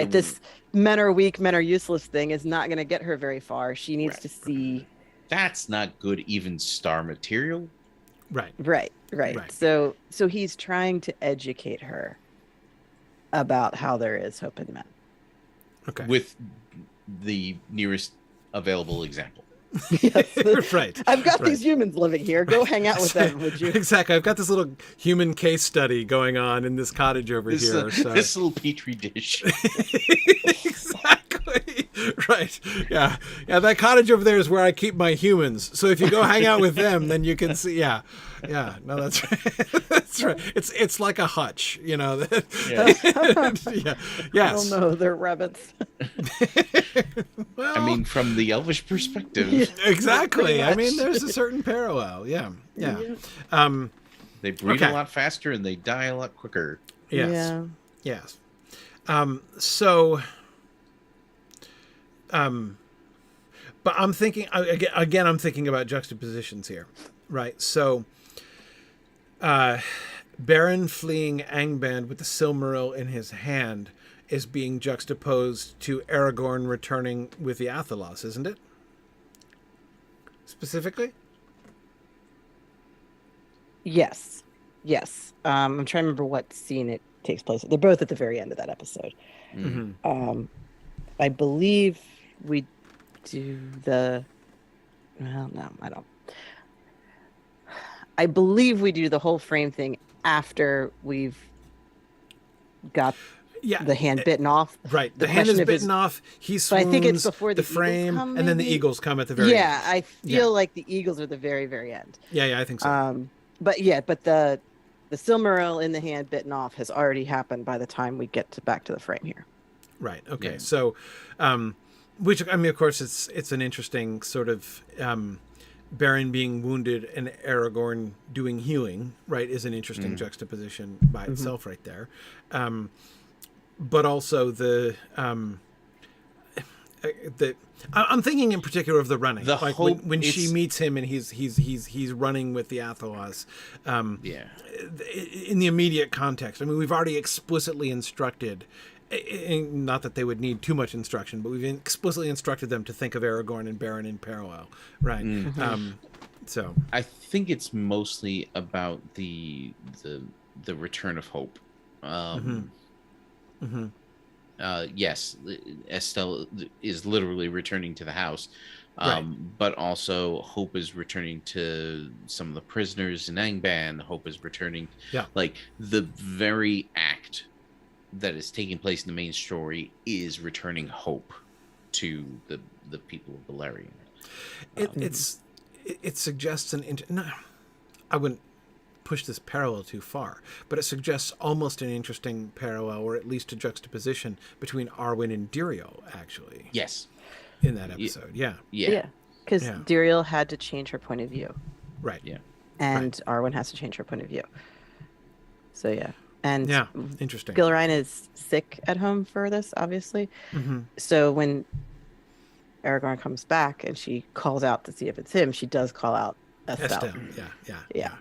this men are weak, men are useless thing is not going to get her very far. She needs to see. That's not good, even star material. Right. So he's trying to educate her about how there is hope in men. Okay. With the nearest available example. Yes. Right. I've got these humans living here. Go hang out with them, would you? Exactly. I've got this little human case study going on in this cottage over here. This little petri dish. Exactly. Right. Yeah. Yeah. That cottage over there is where I keep my humans. So if you go hang out with them, then you can see. Yeah. Yeah. No, that's right. That's right. It's like a hutch, you know. Yeah. Yes. Oh no, they're rabbits. Well, I mean, from the Elvish perspective. Yeah, exactly. I mean, there's a certain parallel. Yeah. They breed a lot faster and they die a lot quicker. Yes. Yeah. Yes. But I'm thinking again. I'm thinking about juxtapositions here, right? So, Beren fleeing Angband with the Silmaril in his hand is being juxtaposed to Aragorn returning with the Athelas, isn't it? Specifically? Yes. I'm trying to remember what scene it takes place. They're both at the very end of that episode. I believe we do the. Well, no, I don't. I believe we do the whole frame thing after we've got the hand bitten off. Right. The hand is bitten off. He swoons. But I think it's before the frame, Eagles come, and then the Eagles come at the very end. Yeah, I feel like the Eagles are the very, very end. Yeah, I think so. But the Silmaril in the hand bitten off has already happened by the time we get back to the frame here. Right. Okay. Yeah. So, which I mean, of course, it's an interesting sort of Beren being wounded and Aragorn doing healing. Right, is an interesting juxtaposition by itself, right there. But also I'm thinking in particular of the running. Like when she meets him and he's running with the Athelas. In the immediate context, I mean, we've already explicitly instructed. Not that they would need too much instruction, but we've explicitly instructed them to think of Aragorn and Beren in parallel, right? So I think it's mostly about the return of hope. Yes, Estelle is literally returning to the house, but also Hope is returning to some of the prisoners in Angband. Hope is returning, like the very act that is taking place in the main story is returning hope to the people of Beleriand. It suggests no, I wouldn't push this parallel too far, but it suggests almost an interesting parallel, or at least a juxtaposition between Arwen and Diriel, actually. Yes. In that episode, yeah. Because Diriel had to change her point of view. Right. Yeah. And Arwen has to change her point of view. So, yeah. And interesting. Gilraine is sick at home for this, obviously. Mm-hmm. So when Aragorn comes back and she calls out to see if it's him, she does call out Estelle. Yeah.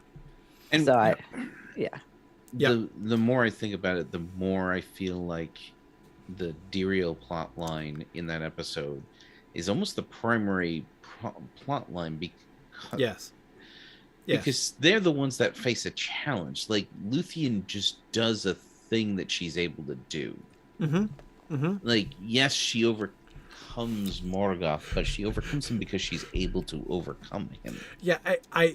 And so the more I think about it, the more I feel like the Diriel plot line in that episode is almost the primary plot line because because they're the ones that face a challenge. Like, Luthien just does a thing that she's able to do. Like, yes, she overcomes Morgoth, but she overcomes him because she's able to overcome him. Yeah, I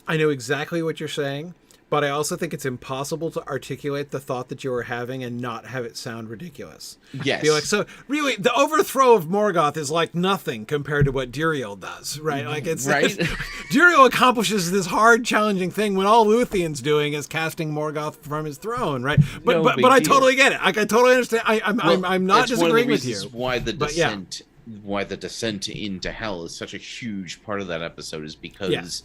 know exactly what you're saying, but I also think it's impossible to articulate the thought that you were having and not have it sound ridiculous. Yes. Be like, so really, the overthrow of Morgoth is like nothing compared to what Diriel does, right? Like, it's Diriel accomplishes this hard, challenging thing when all Luthien's doing is casting Morgoth from his throne, right? But I totally get it. Like, I totally understand. I'm not disagreeing with you. Why the descent, why the descent into hell is such a huge part of that episode is because,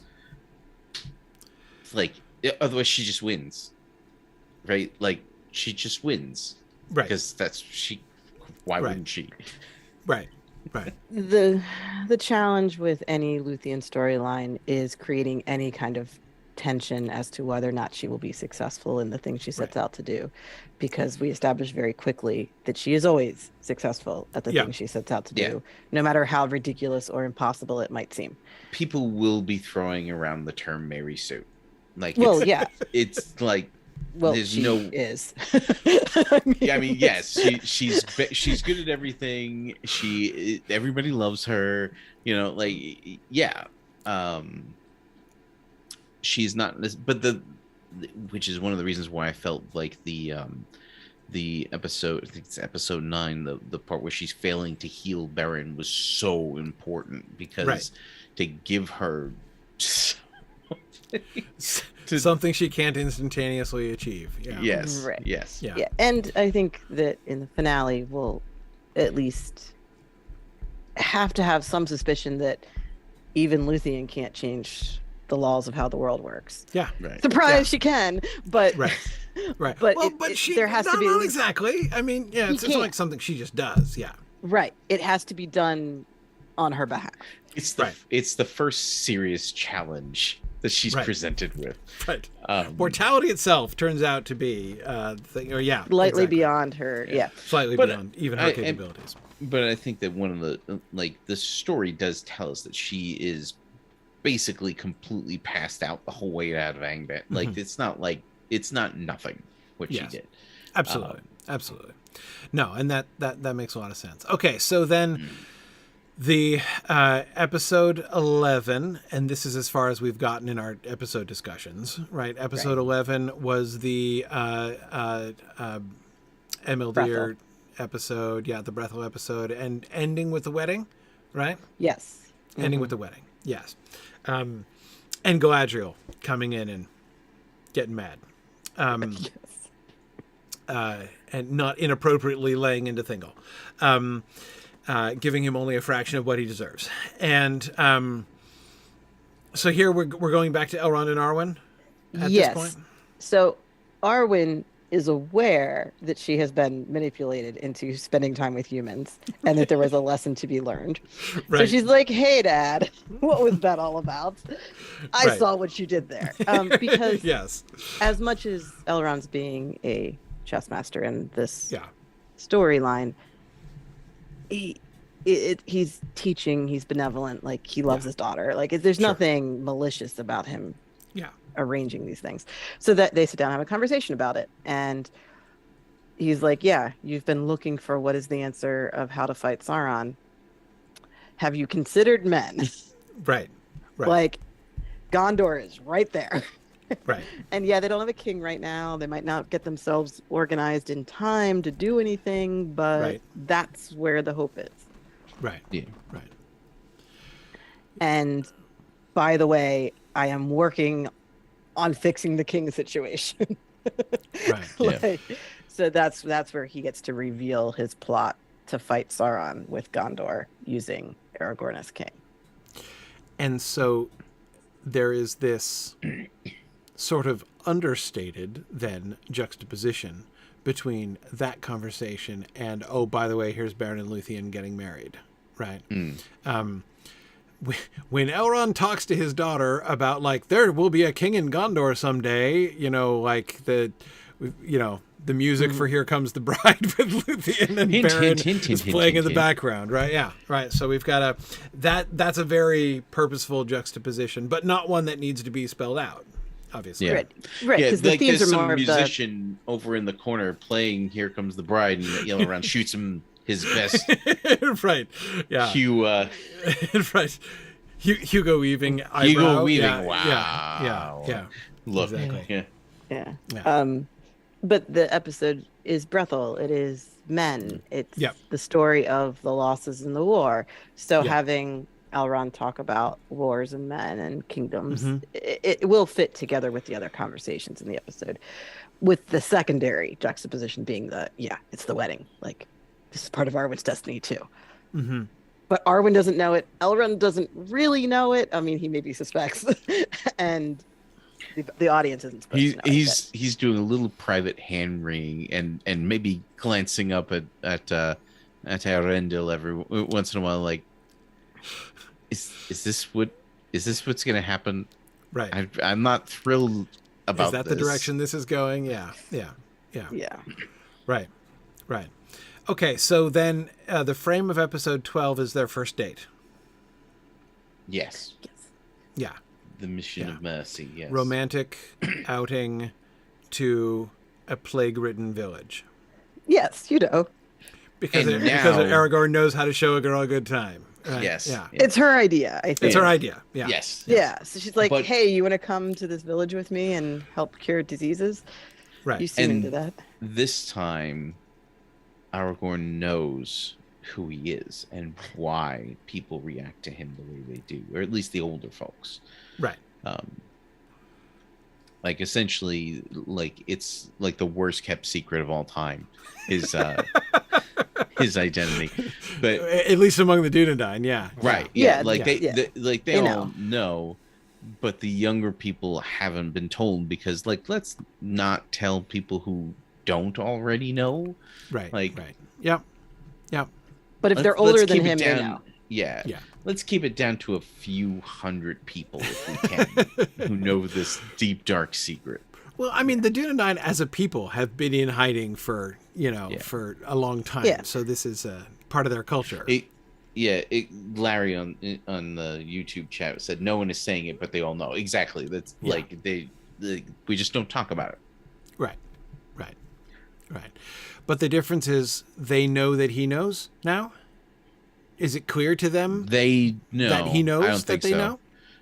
like, otherwise she just wins, right? Like, she just wins, right? Because why wouldn't she? Right. The challenge with any Luthien storyline is creating any kind of tension as to whether or not she will be successful in the thing she sets out to do, because we establish very quickly that she is always successful at the thing she sets out to do, no matter how ridiculous or impossible it might seem. People will be throwing around the term Mary Sue. Like, it's like, there's she is. I mean, yes, she's good at everything. Everybody loves her. You know, like, she's not. But which is one of the reasons why I felt like the episode, I think it's episode 9, the part where she's failing to heal Beren was so important, because to give her something she can't instantaneously achieve. Yes. And I think that in the finale we'll at least have to have some suspicion that even Luthien can't change the laws of how the world works. Surprise, she can, but but there has to be not exactly. I mean, it's like something she just does. It has to be done on her behalf. It's the first serious challenge that she's presented with. Mortality itself turns out to be slightly beyond her. Slightly beyond even her capabilities. But I think that one of the story does tell us that she is basically completely passed out the whole way out of Angband. Like, it's not nothing what she did. Absolutely. No, and that makes a lot of sense. Okay, so then the episode 11, and this is as far as we've gotten in our episode discussions, right? Episode 11 was the Amdir episode, the Brethel episode, and ending with the wedding, right? Yes. Ending with the wedding, yes. And Galadriel coming in and getting mad. And not inappropriately laying into Thingol. Giving him only a fraction of what he deserves. And so here we're going back to Elrond and Arwen at this point? So Arwen is aware that she has been manipulated into spending time with humans and that there was a lesson to be learned. So she's like, hey, Dad, what was that all about? I saw what you did there. Because as much as Elrond's being a chess master in this storyline, he's teaching, he's benevolent, like, he loves his daughter. Like, there's nothing malicious about him arranging these things. So that they sit down and have a conversation about it, and he's like, you've been looking for what is the answer of how to fight Sauron. Have you considered men? Right. Like, Gondor is right there. Right. And they don't have a king right now. They might not get themselves organized in time to do anything, but that's where the hope is. Right. And by the way, I am working on fixing the king situation. Right. Like, so that's where he gets to reveal his plot to fight Sauron with Gondor using Aragorn as king. And so there is this sort of understated then juxtaposition between that conversation and, oh, by the way, here's Beren and Luthien getting married, right? When Elrond talks to his daughter about, like, there will be a king in Gondor someday, like the music for Here Comes the Bride with Luthien and Beren is playing in the background, right? Yeah, right. So we've got that's a very purposeful juxtaposition, but not one that needs to be spelled out, obviously. Yeah. Right. Because the themes there's are some more musician over in the corner playing Here Comes the Bride, and Elrond shoots him his best. Right. Yeah. Hugh, right. Hugo Weaving. Eyebrow. Hugo Weaving. Yeah, Wow. Yeah. Look. Exactly. Yeah. But the episode is Brethel. It is men. It's the story of the losses in the war. So having Elrond talk about wars and men and kingdoms, it will fit together with the other conversations in the episode, with the secondary juxtaposition being it's the wedding. Like, this is part of Arwen's destiny too. But Arwen doesn't know it. Elrond doesn't really know it. I mean, he maybe suspects, and the audience isn't supposed to know it. He's doing a little private hand wringing and maybe glancing up at Arendil every once in a while, like, is this what's going to happen? Right. I'm not thrilled about. Is that the direction this is going? Yeah. Right. Okay, so then the frame of episode 12 is their first date. Yes. Yeah. The mission of mercy, yes. Romantic outing to a plague-ridden village. Yes, Because Aragorn knows how to show a girl a good time. Right? Yes. Yeah. It's her idea, I think. It's her idea, yeah. Yes. Yeah, so she's like, hey, you want to come to this village with me and help cure diseases? Right. You seem into that. This time, Aragorn knows who he is and why people react to him the way they do, or at least the older folks. Right. Like, essentially, like, it's like the worst kept secret of all time, his identity. But at least among the Dunedain, yeah. Right. Yeah. They all know, but the younger people haven't been told, because, like, let's not tell people who don't already know. Right. Like, right. Yep. But if they're older than him, they know. Yeah. Let's keep it down to a few hundred people, if we can, who know this deep, dark secret. Well, I mean, the Dunedain as a people have been in hiding for a long time. Yeah. So this is part of their culture. Larry on the YouTube chat said no one is saying it, but they all know. Exactly. That's like we just don't talk about it. Right. But the difference is they know that he knows now. Is it clear to them? They know that he knows I don't think that they so.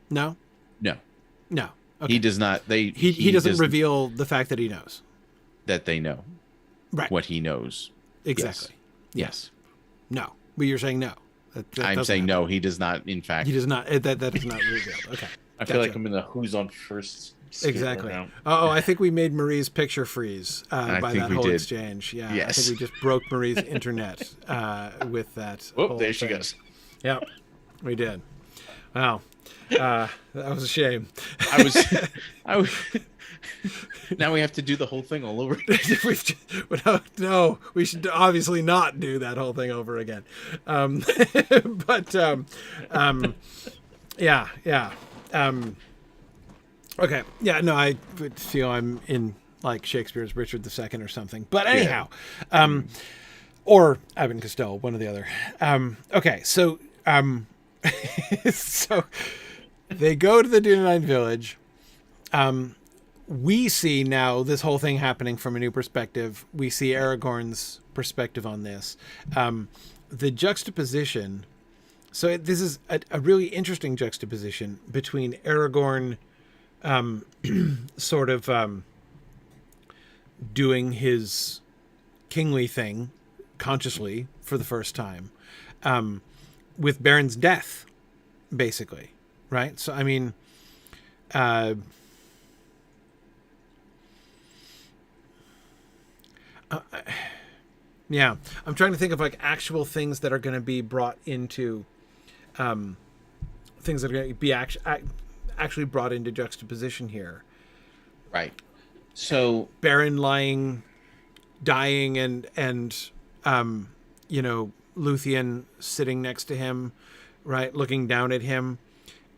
know. No. Okay. He does not. He doesn't reveal the fact that he knows. That they know. Right. What he knows. Exactly. Yes. No. But you're saying no. That I'm saying no. He does not. In fact, he does not. That is not revealed. Okay. I feel like I'm in the Who's on First. Exactly. I think we made Marie's picture freeze by that whole exchange. Yeah. Yes. I think we just broke Marie's internet with that. Oh, there she goes. Yep. We did. Wow. That was a shame. I was. Now we have to do the whole thing all over. No, we should obviously not do that whole thing over again. Yeah. Okay. Yeah. No, I would feel I'm in like Shakespeare's Richard II or something. But anyhow, or Abbott and Costello, one or the other. Okay. So, so they go to the Dunedain village. We see now this whole thing happening from a new perspective. We see Aragorn's perspective on this. The juxtaposition. So this is a really interesting juxtaposition between Aragorn sort of doing his kingly thing consciously for the first time with Beren's death, basically. Right? So, I mean... Yeah, I'm trying to think of like actual things that are going to be brought into, things that are going to be actually brought into juxtaposition here. Right. So Beren dying, and Luthien sitting next to him, right, looking down at him,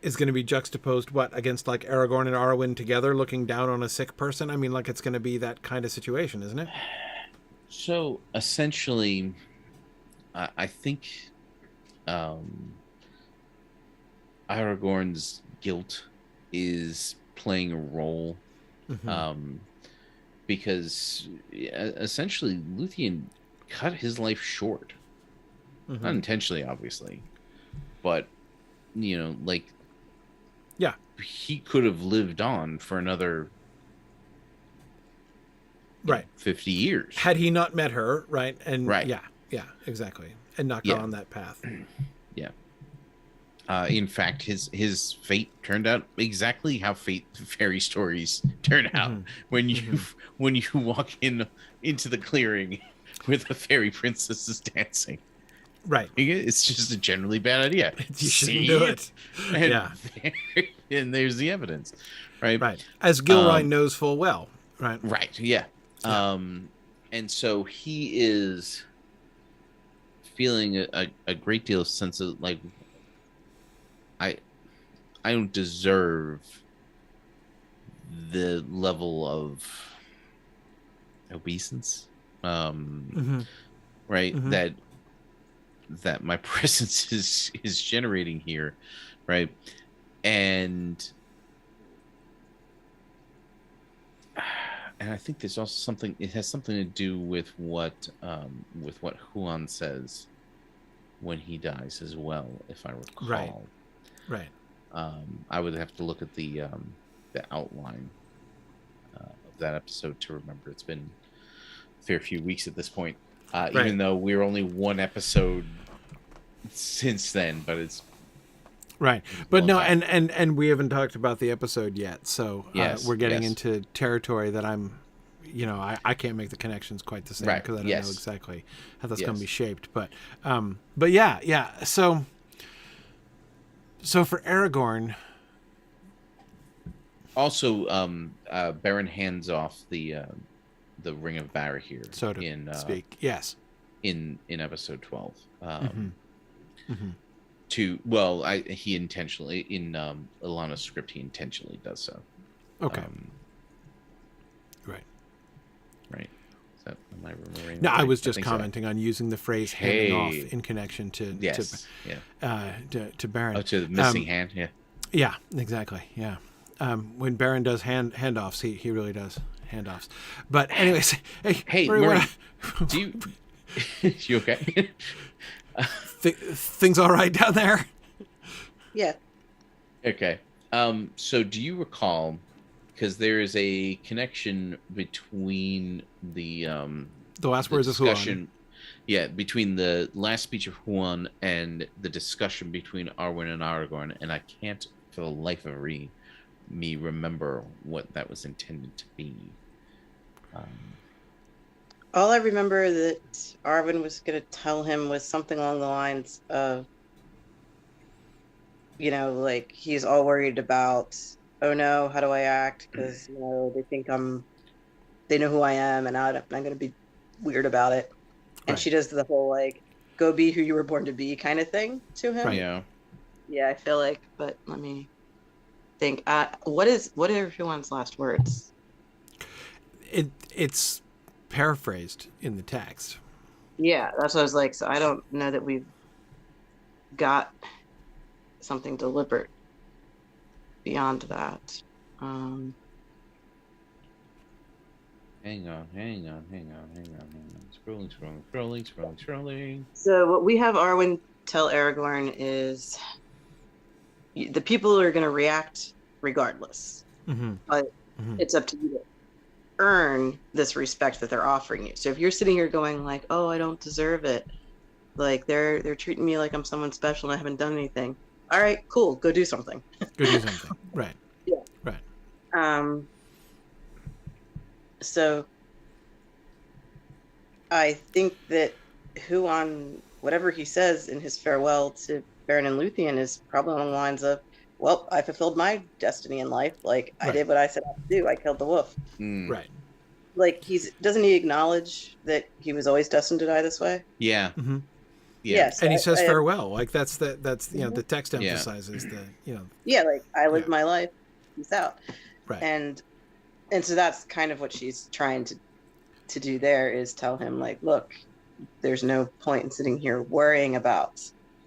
is going to be juxtaposed against like Aragorn and Arwen together looking down on a sick person. I mean, like it's going to be that kind of situation, isn't it? So essentially, I think Aragorn's guilt is playing a role, because essentially Luthien cut his life short, not intentionally, obviously, but like, yeah, he could have lived on for another right 50 years had he not met her, right? And right, yeah, exactly, and not gone on that path. Yeah. In fact, his fate turned out exactly how fairy stories turn out. When you walk into the clearing where the fairy princess is dancing, right? It's just a generally bad idea. You shouldn't do it. And there's the evidence, right? Right, as Gilroy knows full well, right? Right. Yeah. And so he is feeling a great deal of sense of like, I don't deserve the level of obeisance, right? That my presence is generating here, right? And I think there's also something. It has something to do with what Huan says when he dies as well, if I recall. Right. I would have to look at the outline of that episode to remember. It's been a fair few weeks at this point, even though we're only one episode since then. But it's right. But no, and we haven't talked about the episode yet, so we're getting into territory that I'm, I can't make the connections quite the same because I don't know exactly how that's going to be shaped. But yeah. So for Aragorn, also, Beren hands off the Ring of Barahir, so to speak. Yes. In episode 12. He intentionally, in Ilana's script, he intentionally does so. Okay. Right. Is that, am I remembering? No, right? I was just commenting on using the phrase "handing off" in connection to Beren. Oh, to the missing hand. Yeah. Yeah. Exactly. Yeah. When Beren does handoffs, he really does handoffs. But anyways, hey, Murray, do you you okay? Things all right down there? Yeah. Okay. So do you recall, because there is a connection between the last words of Huan. Yeah, between the last speech of Huan and the discussion between Arwen and Aragorn, and I can't for the life of me remember what that was intended to be. All I remember that Arwen was going to tell him was something along the lines of, like he's all worried about, oh no, how do I act? Because they think they know who I am, and I'm going to be weird about it. And she does the whole like, go be who you were born to be kind of thing to him. Right. Yeah. Yeah, I feel like, but let me think. What are everyone's last words? It's paraphrased in the text. Yeah, that's what I was like. So I don't know that we've got something deliberate beyond that. Hang on. Scrolling. So what we have Arwen tell Aragorn is the people are going to react regardless, but it's up to you to earn this respect that they're offering you. So if you're sitting here going like, oh, I don't deserve it, like they're treating me like I'm someone special and I haven't done anything. All right, cool, go do something. Right. Yeah. Right. So I think that Huon, whatever he says in his farewell to Beren and Luthien, is probably along the lines of, well, I fulfilled my destiny in life. Like, I did what I set out to do. I killed the wolf. Right. Like, doesn't he acknowledge that he was always destined to die this way? Yeah. Mm-hmm. Yeah. Yes. And he says farewell. Like, that's the text emphasizes like, I lived my life. Peace out. Right. And so that's kind of what she's trying to do there, is tell him, like, look, there's no point in sitting here worrying about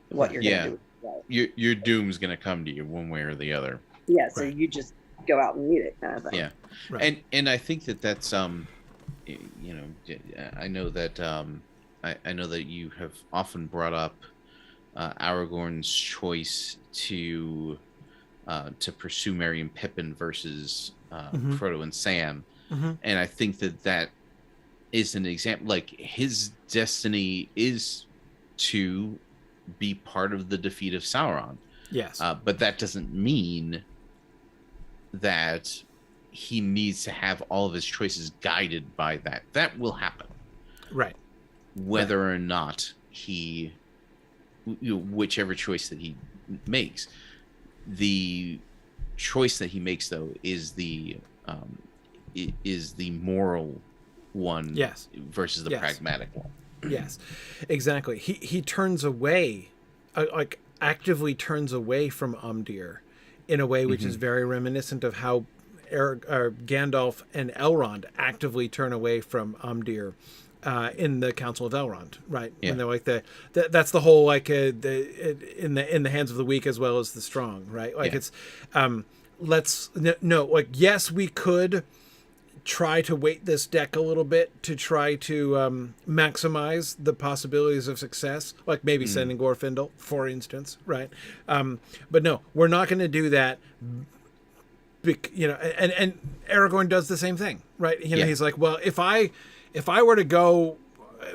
what you're going to do. Your doom's going to come to you one way or the other. Yeah, so you just go out and meet it, kind of thing. Yeah. Right. And I think that's I know that I know that you have often brought up Aragorn's choice to pursue Merry and Pippin versus Frodo and Sam. Mm-hmm. And I think that is an example. Like, his destiny is to be part of the defeat of Sauron. Yes. But that doesn't mean that he needs to have all of his choices guided by that. That will happen. Right. Whether or not he, whichever choice that he makes, the choice that he makes, though, is the moral one. Yes. Versus the pragmatic one. Yes, exactly. He turns away, like actively turns away from Amdir in a way which is very reminiscent of how Gandalf and Elrond actively turn away from Amdir in the Council of Elrond, right? Yeah. When they're like that's the whole like in the hands of the weak as well as the strong, right? Like it's yes, we could try to weight this deck a little bit to try to maximize the possibilities of success, like maybe sending Glorfindel, for instance, right? But no, we're not going to do that. And Aragorn does the same thing, right? He's like, well, if I were to go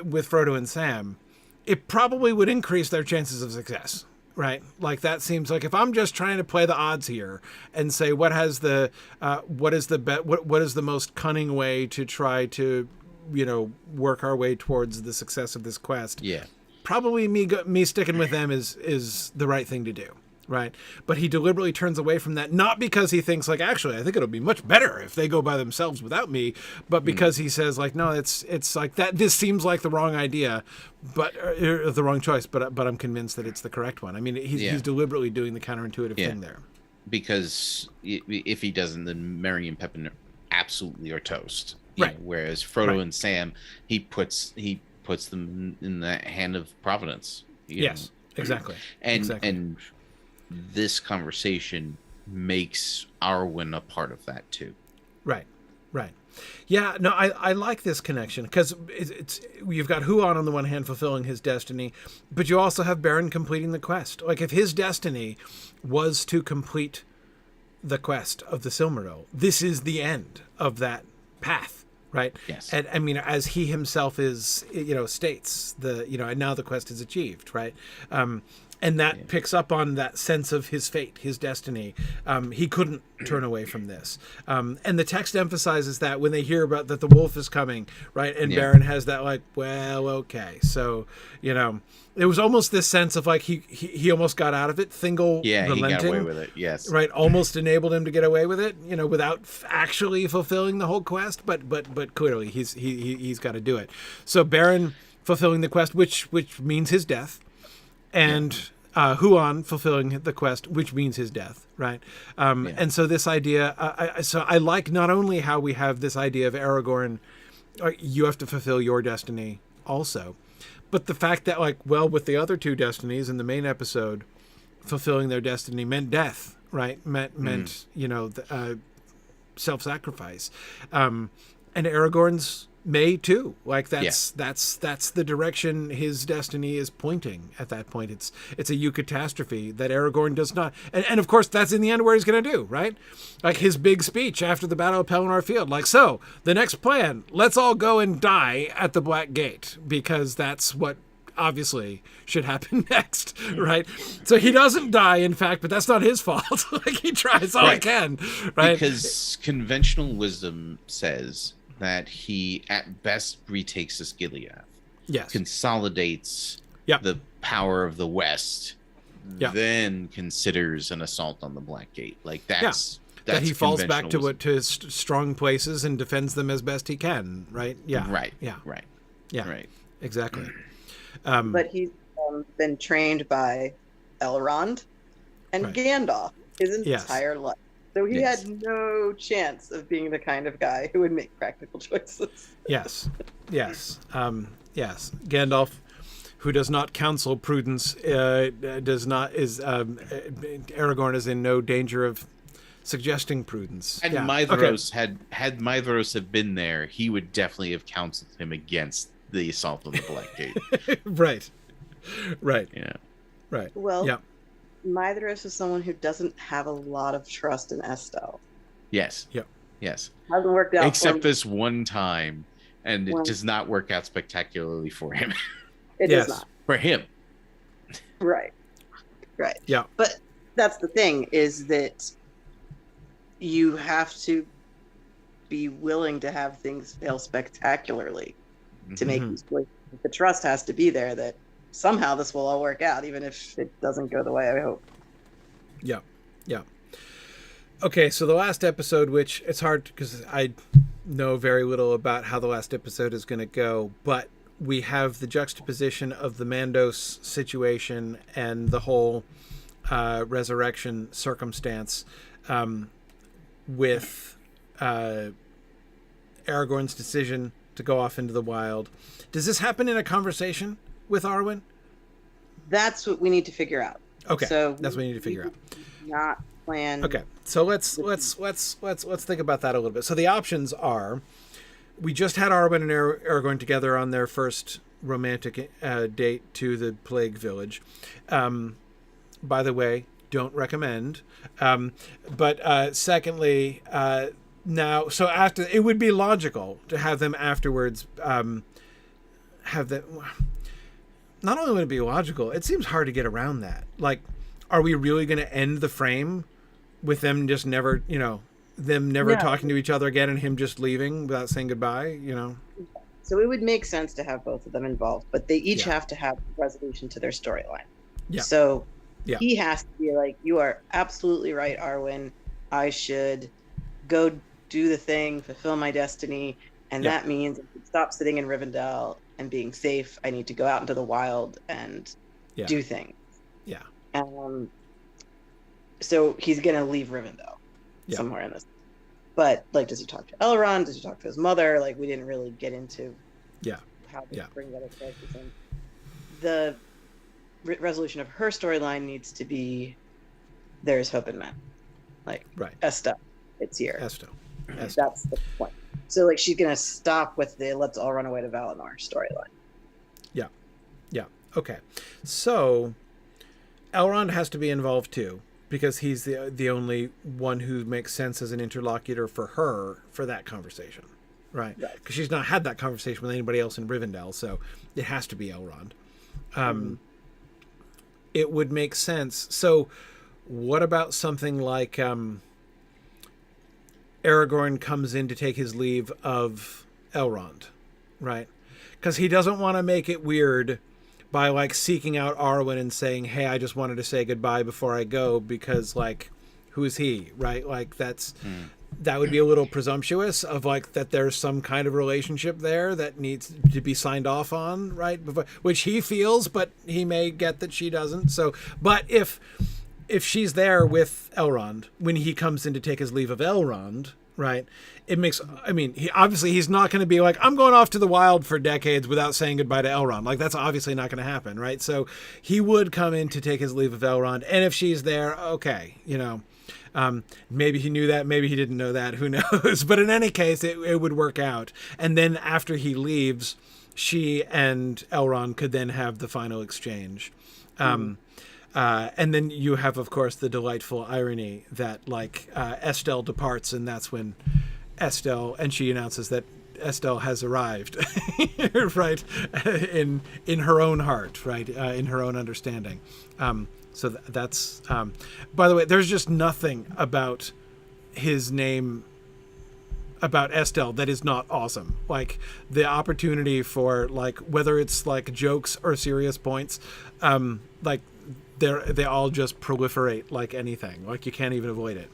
with Frodo and Sam, it probably would increase their chances of success. Right, like that seems like if I'm just trying to play the odds here and say what is the most cunning way to try to work our way towards the success of this quest. Yeah, probably me sticking with them is the right thing to do. Right, but he deliberately turns away from that, not because he thinks like, actually, I think it'll be much better if they go by themselves without me, but because he says like, no, it's like that. This seems like the wrong idea, but the wrong choice. But I'm convinced that it's the correct one. I mean, he's deliberately doing the counterintuitive thing there. Because if he doesn't, then Merry and Pippin absolutely are toast. Right. Whereas Frodo and Sam, he puts them in the hand of Providence. Yes, exactly. And this conversation makes Arwen a part of that too. Right. Yeah, no, I like this connection because it's you've got Huon on the one hand fulfilling his destiny, but you also have Beren completing the quest. Like if his destiny was to complete the quest of the Silmaril, this is the end of that path, right? Yes. And I mean, as he himself states, and now the quest is achieved, right? And that picks up on that sense of his fate, his destiny. He couldn't turn away from this. And the text emphasizes that when they hear about that the wolf is coming, right? And Beren has that like, well, okay. So, it was almost this sense of like he almost got out of it. Thingol relenting, he got away with it, yes. Right, almost enabled him to get away with it, without actually fulfilling the whole quest. But clearly he's got to do it. So Beren fulfilling the quest, which means his death. And Huon fulfilling the quest, which means his death, right? And so this idea, I like not only how we have this idea of Aragorn, you have to fulfill your destiny also, but the fact that with the other two destinies in the main episode, fulfilling their destiny meant death, right? Meant self-sacrifice, and Aragorn's may too. Like that's the direction his destiny is pointing at that point. It's a eucatastrophe that Aragorn does not, and of course that's in the end where he's going to do, right? Like his big speech after the Battle of Pelennor Field, like, so the next plan, let's all go and die at the Black Gate, because that's what obviously should happen next, right? So he doesn't die, in fact, but that's not his fault. Like he tries all he can, right? Because conventional wisdom says that he at best retakes Osgiliath, Yes. consolidates Yep. the power of the West, Yep. then considers an assault on the Black Gate. Like that's that he falls back to conventional strong places and defends them as best he can, right? Yeah. Right. Yeah. Right. Yeah. Right. Exactly. But he's been trained by Elrond and Right. Gandalf his Yes. entire life. So he Yes. had no chance of being the kind of guy who would make practical choices. Yes. Yes. Yes. Gandalf, who does not counsel prudence, Aragorn is in no danger of suggesting prudence. And Yeah. Maedhros had Maedhros have been there, he would definitely have counseled him against the assault on the Black Gate. Okay. Right. Right. Yeah. Right. Well, Yeah. Maedhros is someone who doesn't have a lot of trust in Estelle. Yes. Yep. Yes. Hasn't worked out. Except for him. this one time, and it Well- does not work out spectacularly for him. It Yes. does not. For him. Right. Right. Yeah. But that's the thing, is that you have to be willing to have things fail spectacularly to make Mhm. these choices. The trust has to be there that somehow this will all work out, even if it doesn't go the way I hope. Yeah. Yeah. Okay, so the last episode, which it's hard because I know very little about how the last episode is going to go, but we have the juxtaposition of the Mandos situation and the whole resurrection circumstance with Aragorn's decision to go off into the wild. Does this happen in a conversation with Arwen? That's what we need to figure out. Okay, So that's what we need to figure out. Not plan. Okay, so let's think about that a little bit. So the options are: we just had Arwen and Aragorn together on their first romantic date to the Plague Village. By the way, don't recommend. But secondly, now, so after, it would be logical to have them afterwards have that. Not only would it be logical, it seems hard to get around that. Like, are we really going to end the frame with them just never, them never Yeah. talking to each other again and him just leaving without saying goodbye, So it would make sense to have both of them involved, but they each Yeah. have to have resolution to their storyline. Yeah. So Yeah. he has to be like, you are absolutely right, Arwen. I should go do the thing, fulfill my destiny. And Yeah. that means I should stop sitting in Rivendell and being safe. I need to go out into the wild and Yeah. do things. Yeah. So he's going to leave Rivendell Yeah. somewhere in this. But, like, does he talk to Elrond? Does he talk to his mother? Like, we didn't really get into Yeah. how they Yeah. bring the other characters in. The resolution of her storyline needs to be there's hope in men. Like, Right. Estelle, it's here. Estelle. That's the point. So, like, she's going to stop with the let's all run away to Valinor storyline. Yeah. Okay. So Elrond has to be involved too, because he's the only one who makes sense as an interlocutor for her for that conversation, right? Right. Because she's not had that conversation with anybody else in Rivendell, so it has to be Elrond. It would make sense. So what about something like Aragorn comes in to take his leave of Elrond, right? Because he doesn't want to make it weird by, like, seeking out Arwen and saying, hey, I just wanted to say goodbye before I go, because, like, who's he, right? Like, that would be a little presumptuous of, like, that there's some kind of relationship there that needs to be signed off on, right? Which he feels, but he may get that she doesn't. So, but if she's there with Elrond when he comes in to take his leave of Elrond, right? It makes, I mean, he's not going to be like, I'm going off to the wild for decades without saying goodbye to Elrond. Like, that's obviously not going to happen, right? So he would come in to take his leave of Elrond. And if she's there, okay, maybe he knew that, maybe he didn't know that, who knows? But in any case, it would work out. And then after he leaves, she and Elrond could then have the final exchange. And then you have, of course, the delightful irony that, like, Estelle departs, and that's when she announces that Estelle has arrived, right, in her own heart, right, in her own understanding. So that's, by the way, there's just nothing about his name about Estelle that is not awesome. Like the opportunity for like whether it's like jokes or serious points, like they all just proliferate like anything. Like you can't even avoid it.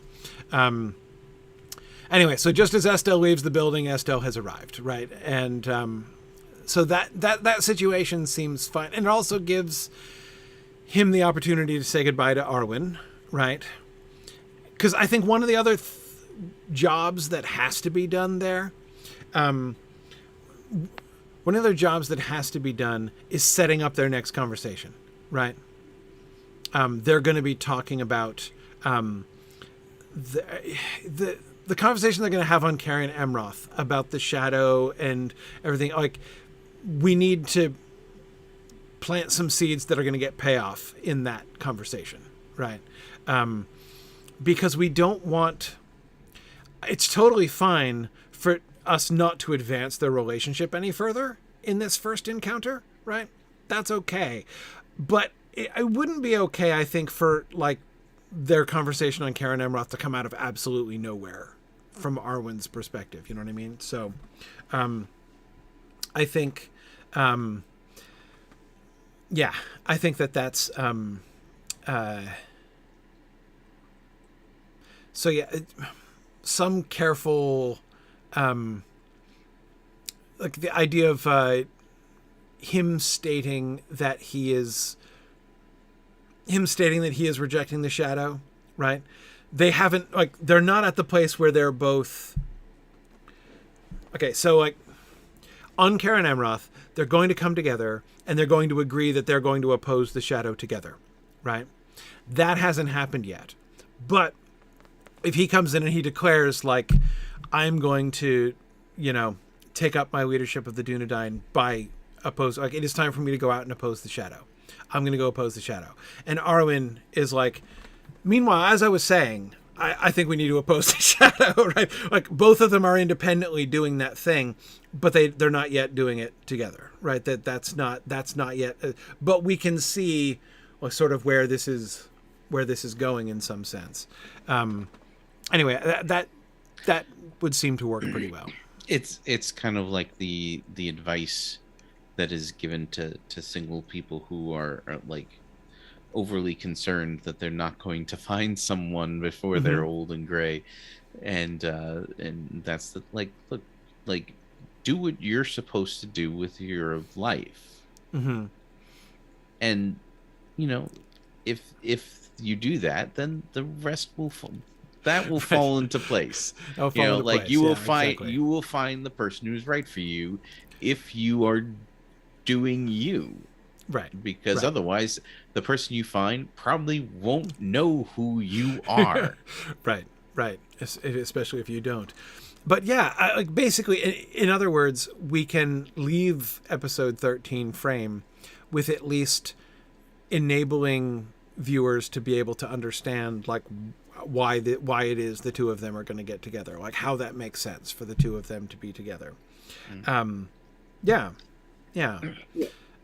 Anyway, so just as Estelle leaves the building, Estelle has arrived, right? And so that situation seems fine, and it also gives him the opportunity to say goodbye to Arwen, right? Because I think one of the other jobs that has to be done there, one of the other jobs that has to be done is setting up their next conversation, right? They're going to be talking about the conversation they're going to have on Karen Emroth about the shadow and everything. Like, we need to plant some seeds that are going to get payoff in that conversation, right? Because we don't want... It's totally fine for us not to advance their relationship any further in this first encounter, right? That's okay. But it wouldn't be okay, I think, for, like, their conversation on Karen Emroth to come out of absolutely nowhere from Arwen's perspective. You know what I mean? So, I think, yeah, I think that's, so yeah, some careful, like the idea of, him stating that he is rejecting the shadow, right? They haven't, like, they're not at the place where they're both... Okay, so, like, on Karen Emroth, they're going to come together, and they're going to agree that they're going to oppose the shadow together, right? That hasn't happened yet. But if he comes in and he declares, like, I'm going to, you know, take up my leadership of the Dunedain by like, it is time for me to go out and oppose the shadow. I'm going to go oppose the shadow. And Arwen is like, meanwhile, as I was saying, I think we need to oppose the shadow, right? Like, both of them are independently doing that thing, but they're not yet doing it together, right? That's not yet, but we can see, well, sort of where this is going in some sense. Anyway, that would seem to work pretty well. It's kind of like the advice that is given to single people who are like overly concerned that they're not going to find someone before they're old and gray, and that's the, like, look, like, do what you're supposed to do with your life, and you know, if you do that, then the rest will fall into place. You know, like, you will find exactly. You will find the person who's right for you if you are doing you, right? Because otherwise the person you find probably won't know who you are. right Especially if you don't. But yeah, like, basically, in other words, we can leave episode 13 frame with at least enabling viewers to be able to understand, like, why it is the two of them are going to get together, like how that makes sense for the two of them to be together. Yeah.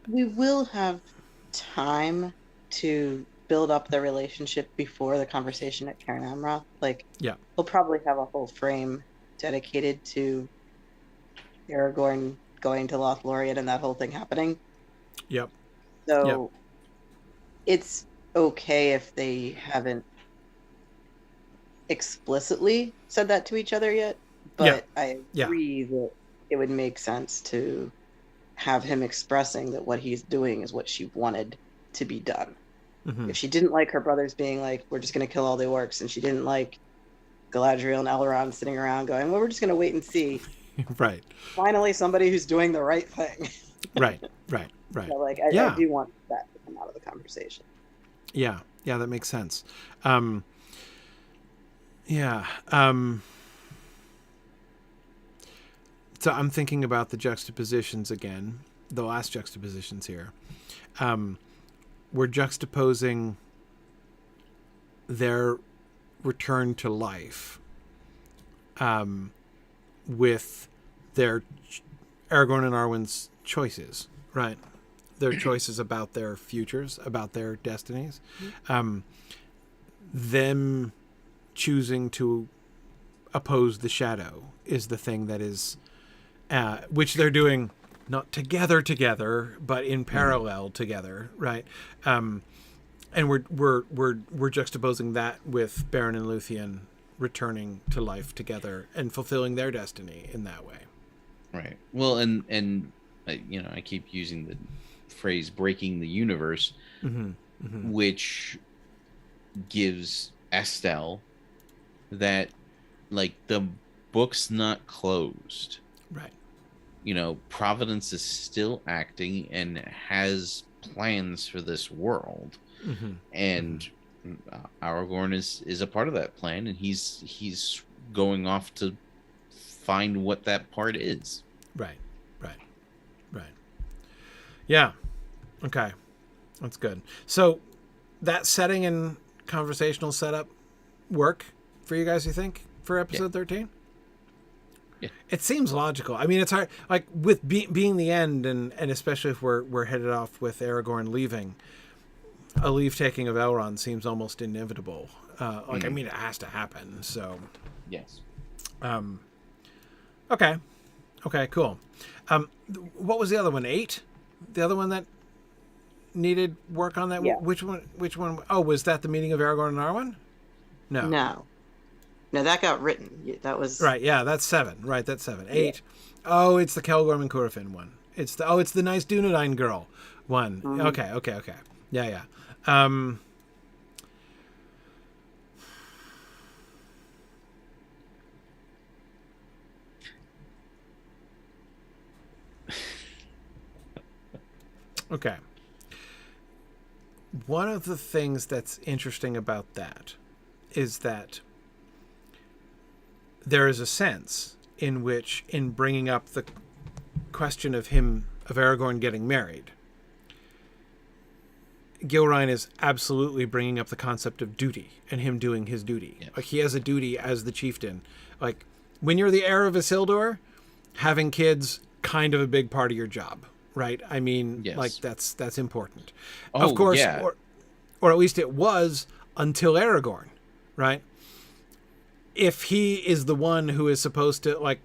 We will have time to build up the relationship before the conversation at Karen Amroth. Like, yeah, we'll probably have a whole frame dedicated to Aragorn going to Lothlorien and that whole thing happening. Yep. So it's okay if they haven't explicitly said that to each other yet, but I agree that it would make sense to have him expressing that what he's doing is what she wanted to be done. If she didn't like her brothers being like, we're just going to kill all the orcs, and she didn't like Galadriel and Elrond sitting around going, well, we're just going to wait and see. Right. Finally, somebody who's doing the right thing. Right. So, like, I do want that to come out of the conversation. Yeah, that makes sense. So I'm thinking about the juxtapositions again, the last juxtapositions here. We're juxtaposing their return to life with their Aragorn and Arwen's choices, right? Their choices about their futures, about their destinies. Them choosing to oppose the shadow is the thing that is, which they're doing not together, but in parallel together, right? And we're juxtaposing that with Beren and Luthien returning to life together and fulfilling their destiny in that way. Right. Well, and I keep using the phrase "breaking the universe," which gives Estelle that, like, the book's not closed. Right. Providence is still acting and has plans for this world, and Aragorn is a part of that plan, and he's going off to find what that part is. Right. Yeah. Okay. That's good. So that setting and conversational setup work for you guys, you think, for episode 13? Yeah. It seems logical. I mean, it's hard, like, with being the end, and especially if we're headed off with Aragorn leaving, a leave-taking of Elrond seems almost inevitable. I mean, it has to happen, so... Yes. Okay, cool. What was the other one? 8? The other one that needed work on that? Yeah. Which one? Oh, was that the meeting of Aragorn and Arwen? No, that got written. That was... Right, yeah, that's 7. Right, that's 7. 8. Yeah. Oh, it's the Kelgorm and Curufin one. It's the nice Dunedain girl one. Mm-hmm. Okay. Yeah. Okay. One of the things that's interesting about that is that there is a sense in which, in bringing up the question of Aragorn getting married, Gilrain is absolutely bringing up the concept of duty and him doing his duty. Yes. Like, he has a duty as the chieftain. Like, when you're the heir of Isildur, having kids, kind of a big part of your job. Right? I mean, yes. Like, that's important. Oh, of course, yeah. or at least it was until Aragorn, right? If he is the one who is supposed to, like,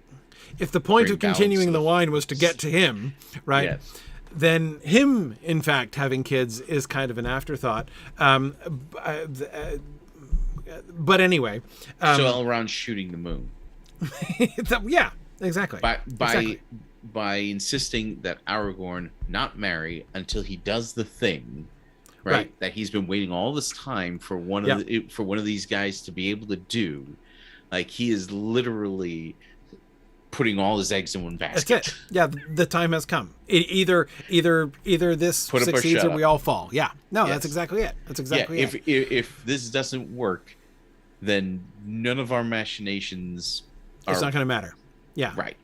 if the point Bring of continuing balance the line was to get to him, right? Yes. Then him, in fact, having kids is kind of an afterthought. But anyway. So Elrond shooting the moon. Yeah, exactly. By insisting that Aragorn not marry until he does the thing, right? That he's been waiting all this time for one of these guys to be able to do. Like, he is literally putting all his eggs in one basket. That's it. Yeah, the time has come. Either this succeeds or we all fall. Yeah. No, Yes. That's exactly it. That's exactly it. If this doesn't work, then none of our machinations are... It's not going to matter. Yeah. Right.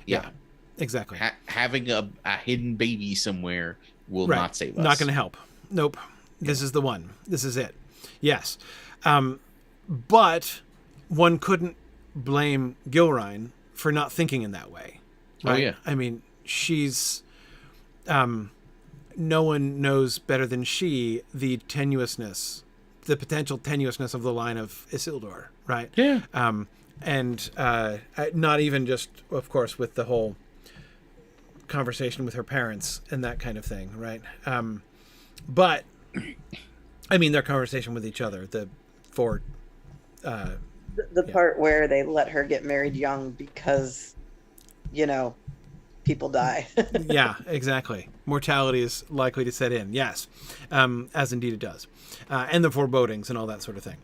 Yeah. Exactly. Having a hidden baby somewhere will not save us. Not going to help. Nope. This is the one. This is it. Yes. But one couldn't blame Gilrain for not thinking in that way. Right? Oh, yeah. I mean, she's... no one knows better than she the potential tenuousness of the line of Isildur, right? Yeah. And not even just, of course, with the whole conversation with her parents and that kind of thing, right? But I mean, their conversation with each other, the part where they let her get married young because, people die. Yeah, exactly. Mortality is likely to set in. Yes, as indeed it does, and the forebodings and all that sort of thing.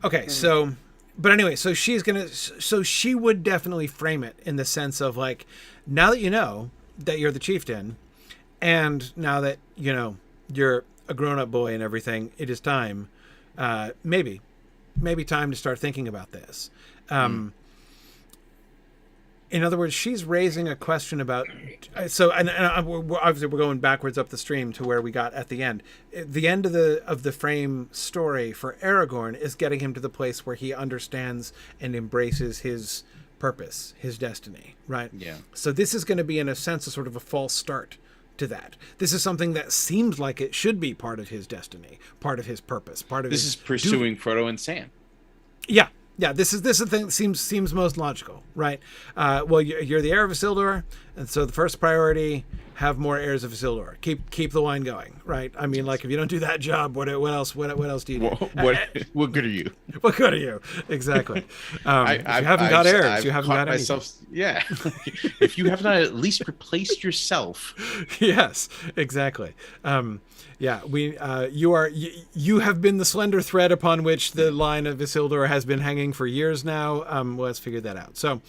Okay, so. But anyway, so she would definitely frame it in the sense of, like, now that you know that you're the chieftain, and now that, you're a grown-up boy and everything, it is time, maybe time to start thinking about this. In other words, she's raising a question about... So, and obviously we're going backwards up the stream to where we got at the end. The end of the frame story for Aragorn is getting him to the place where he understands and embraces his purpose, his destiny, right? Yeah. So this is going to be, in a sense, a sort of a false start to that. This is something that seems like it should be part of his destiny, part of his purpose, part of this his is pursuing duty. Frodo and Sam. Yeah, Yeah, this is the thing that seems most logical, right? Well, you're the heir of Isildur, and so the first priority, have more heirs of Isildur. Keep the line going, right? I mean, like, if you don't do that job, what else do you do? What good are you? What good are you? Exactly. If you haven't got heirs, you haven't got anything. Yeah. If you have not at least replaced yourself. Yes, exactly. Yeah, you have been the slender thread upon which the line of Isildur has been hanging for years now. Well, let's figure that out. So,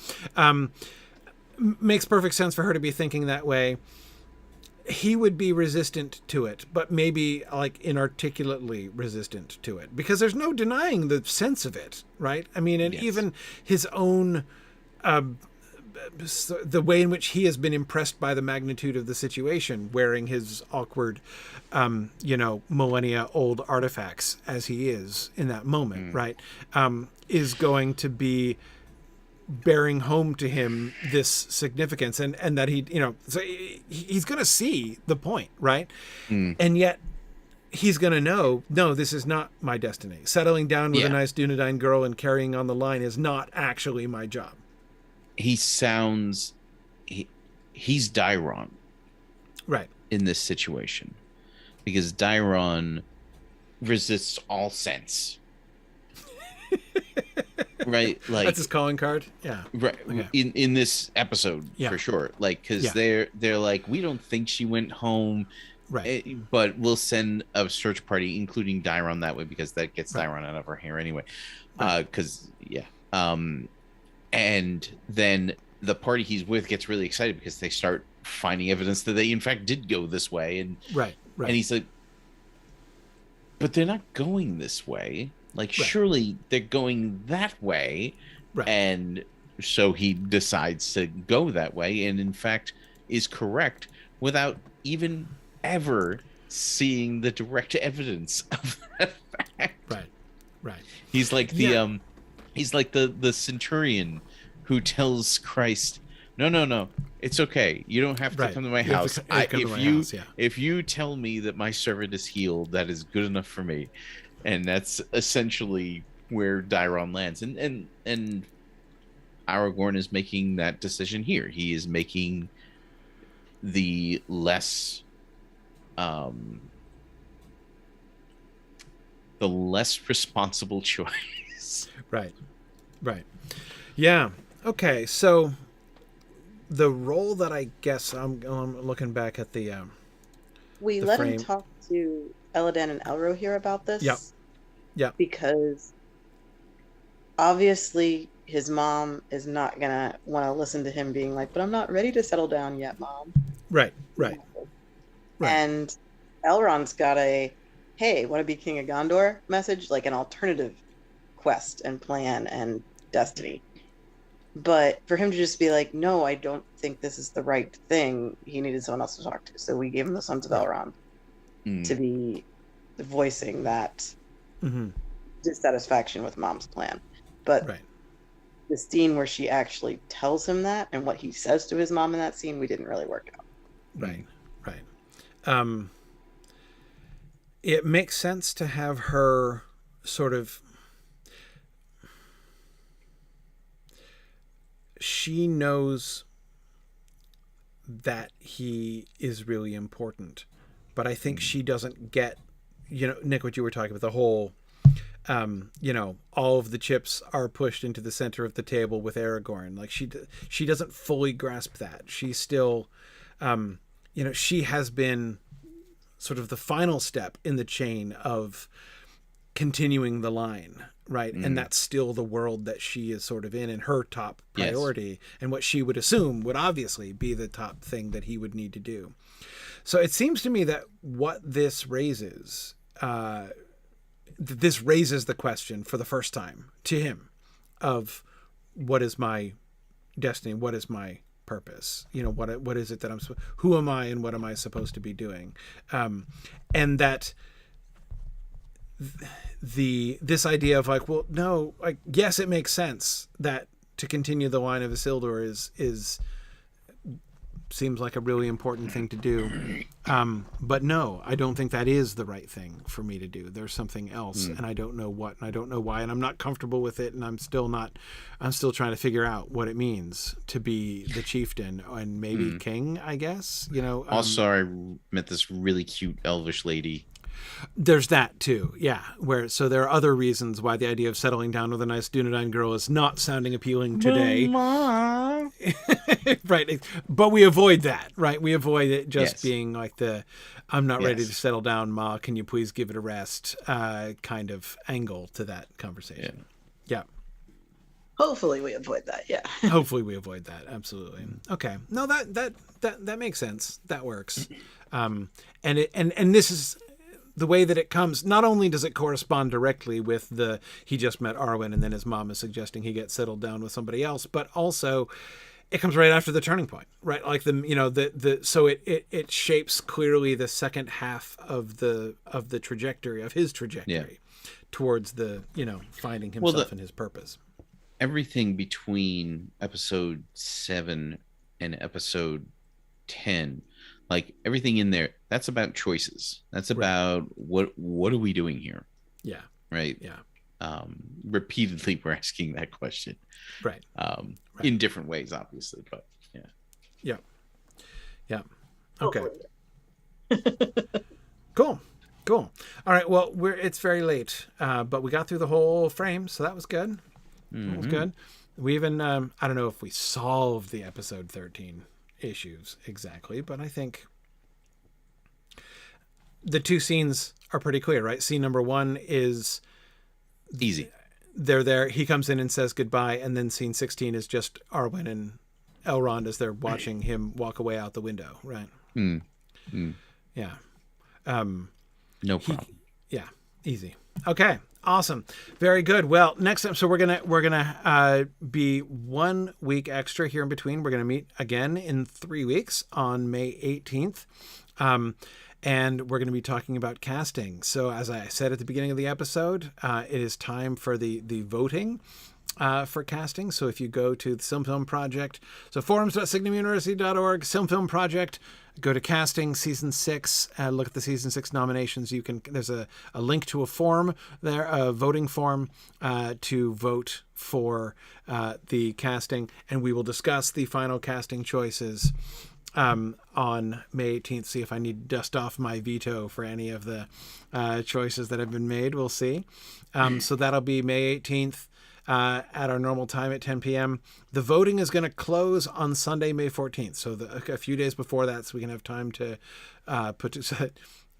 makes perfect sense for her to be thinking that way. He would be resistant to it, but maybe like inarticulately resistant to it, because there's no denying the sense of it, right? I mean, and even his own, the way in which he has been impressed by the magnitude of the situation, wearing his awkward, millennia old artifacts as he is in that moment, right? Is going to be bearing home to him this significance, and that so he's going to see the point, right? And yet he's going to know, no, this is not my destiny. Settling down with a nice Dunedain girl and carrying on the line is not actually my job. He's Dairon, right, in this situation, because Dairon resists all sense. Right, like that's his calling card. Yeah, right. Okay. In this episode, for sure. Like, because they're like, we don't think she went home, right? But we'll send a search party, including Dairon, that way, because that gets Dairon out of her hair anyway. Because and then the party he's with gets really excited because they start finding evidence that they in fact did go this way, and and he's like, but they're not going this way. Like, surely they're going that way. Right. And so he decides to go that way, and in fact is correct without even ever seeing the direct evidence of that fact. Right. He's like the centurion who tells Christ, no, it's okay. You don't have to come to my house. If you tell me that my servant is healed, that is good enough for me. And that's essentially where Dairon lands. And Aragorn is making that decision here. He is making the less responsible choice. Right. Yeah. Okay. So the role that I guess I'm looking back at the we the let frame. him talk to Eladan and Elro here about this. Yeah. Because obviously his mom is not gonna want to listen to him being like, but I'm not ready to settle down yet, Mom. Right. And Elrond's got a, hey, want to be King of Gondor message, like an alternative quest and plan and destiny. But for him to just be like, no, I don't think this is the right thing, he needed someone else to talk to. So we gave him the Sons of Elrond to be voicing that dissatisfaction with Mom's plan. But the scene where she actually tells him that and what he says to his mom in that scene, we didn't really work out. Right. It makes sense to have her sort of, she knows that he is really important, but I think she doesn't get, Nick, what you were talking about, the whole, all of the chips are pushed into the center of the table with Aragorn. Like, she doesn't fully grasp that. She's still, she has been sort of the final step in the chain of continuing the line, right? And that's still the world that she is sort of in, and her top priority, and what she would assume would obviously be the top thing that he would need to do. So it seems to me that what this raises, the question for the first time to him of, what is my destiny? What is my purpose? What is it that who am I and what am I supposed to be doing? And that this idea of like, well, no, like, yes, it makes sense that to continue the line of Isildur is seems like a really important thing to do. But no, I don't think that is the right thing for me to do. There's something else, and I don't know what, and I don't know why, and I'm not comfortable with it, and I'm still trying to figure out what it means to be the chieftain and maybe king, I guess. Also, I met this really cute elvish lady. There's that too, yeah. So there are other reasons why the idea of settling down with a nice Dunedain girl is not sounding appealing today. Right, but we avoid that, right? We avoid it just being like I'm not ready to settle down, Ma, can you please give it a rest kind of angle to that conversation. Yeah. Hopefully we avoid that, yeah. Hopefully we avoid that, absolutely. Okay. No, that makes sense. That works. And this is the way that it comes. Not only does it correspond directly with he just met Arwen and then his mom is suggesting he gets settled down with somebody else, but also it comes right after the turning point, right? Like so it shapes clearly the second half of the trajectory of his trajectory towards finding himself and his purpose. Everything between episode 7 and episode 10, like everything in there, that's about choices. That's about what are we doing here? Yeah. Right. Yeah. Repeatedly we're asking that question. Right. In different ways, obviously, but yeah. Yeah. Yeah. Okay. Cool. All right. Well, it's very late, but we got through the whole frame, so that was good. That was good. We even, I don't know if we solved the episode 13 issues exactly, but I think the two scenes are pretty clear, right? Scene number 1 is easy. They're there. He comes in and says goodbye, and then scene 16 is just Arwen and Elrond as they're watching him walk away out the window, right? Yeah. No problem. Yeah, easy. Okay, awesome, very good. Well, next time, so we're gonna be 1 week extra here in between. We're gonna meet again in 3 weeks on May 18th. And we're going to be talking about casting. So as I said at the beginning of the episode, it is time for the voting for casting. So if you go to the Film Project, so forums.signumuniversity.org, Film Project, go to casting season 6, look at the season 6 nominations. There's a link to a form there, a voting form to vote for the casting, and we will discuss the final casting choices on May 18th, see if I need to dust off my veto for any of the choices that have been made. We'll see. So that'll be May 18th at our normal time at 10 p.m. The voting is going to close on Sunday, May 14th. So a few days before that, so we can have time to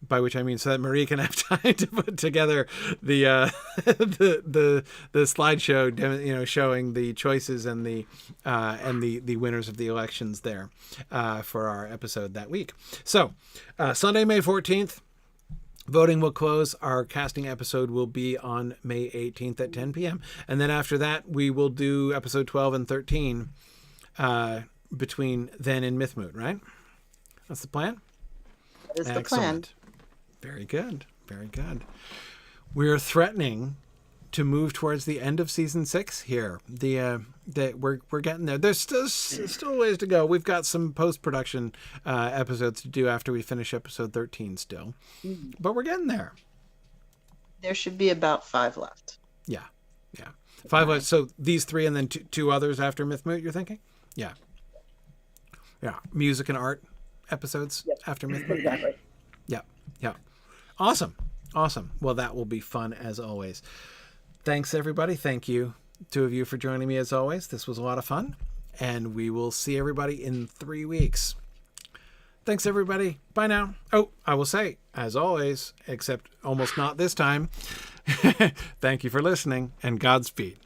by which I mean so that Marie can have time to put together the slideshow, showing the choices and the winners of the elections there for our episode that week. So Sunday, May 14th, voting will close. Our casting episode will be on May 18th at 10 p.m. And then after that, we will do episode 12 and 13 between then and Mythmoot, right? That's the plan? That is the plan. Very good. Very good. We're threatening to move towards the end of season 6 here. We're getting there. There's still ways to go. We've got some post-production episodes to do after we finish episode 13 still. But we're getting there. There should be about 5 left. Yeah. 5 left. So these 3 and then two others after Mythmoot, you're thinking? Yeah. Music and art episodes after Mythmoot. Exactly. Yeah. Awesome. Well, that will be fun as always. Thanks, everybody. Thank you, 2 of you, for joining me as always. This was a lot of fun, and we will see everybody in 3 weeks. Thanks, everybody. Bye now. Oh, I will say, as always, except almost not this time, thank you for listening, and Godspeed.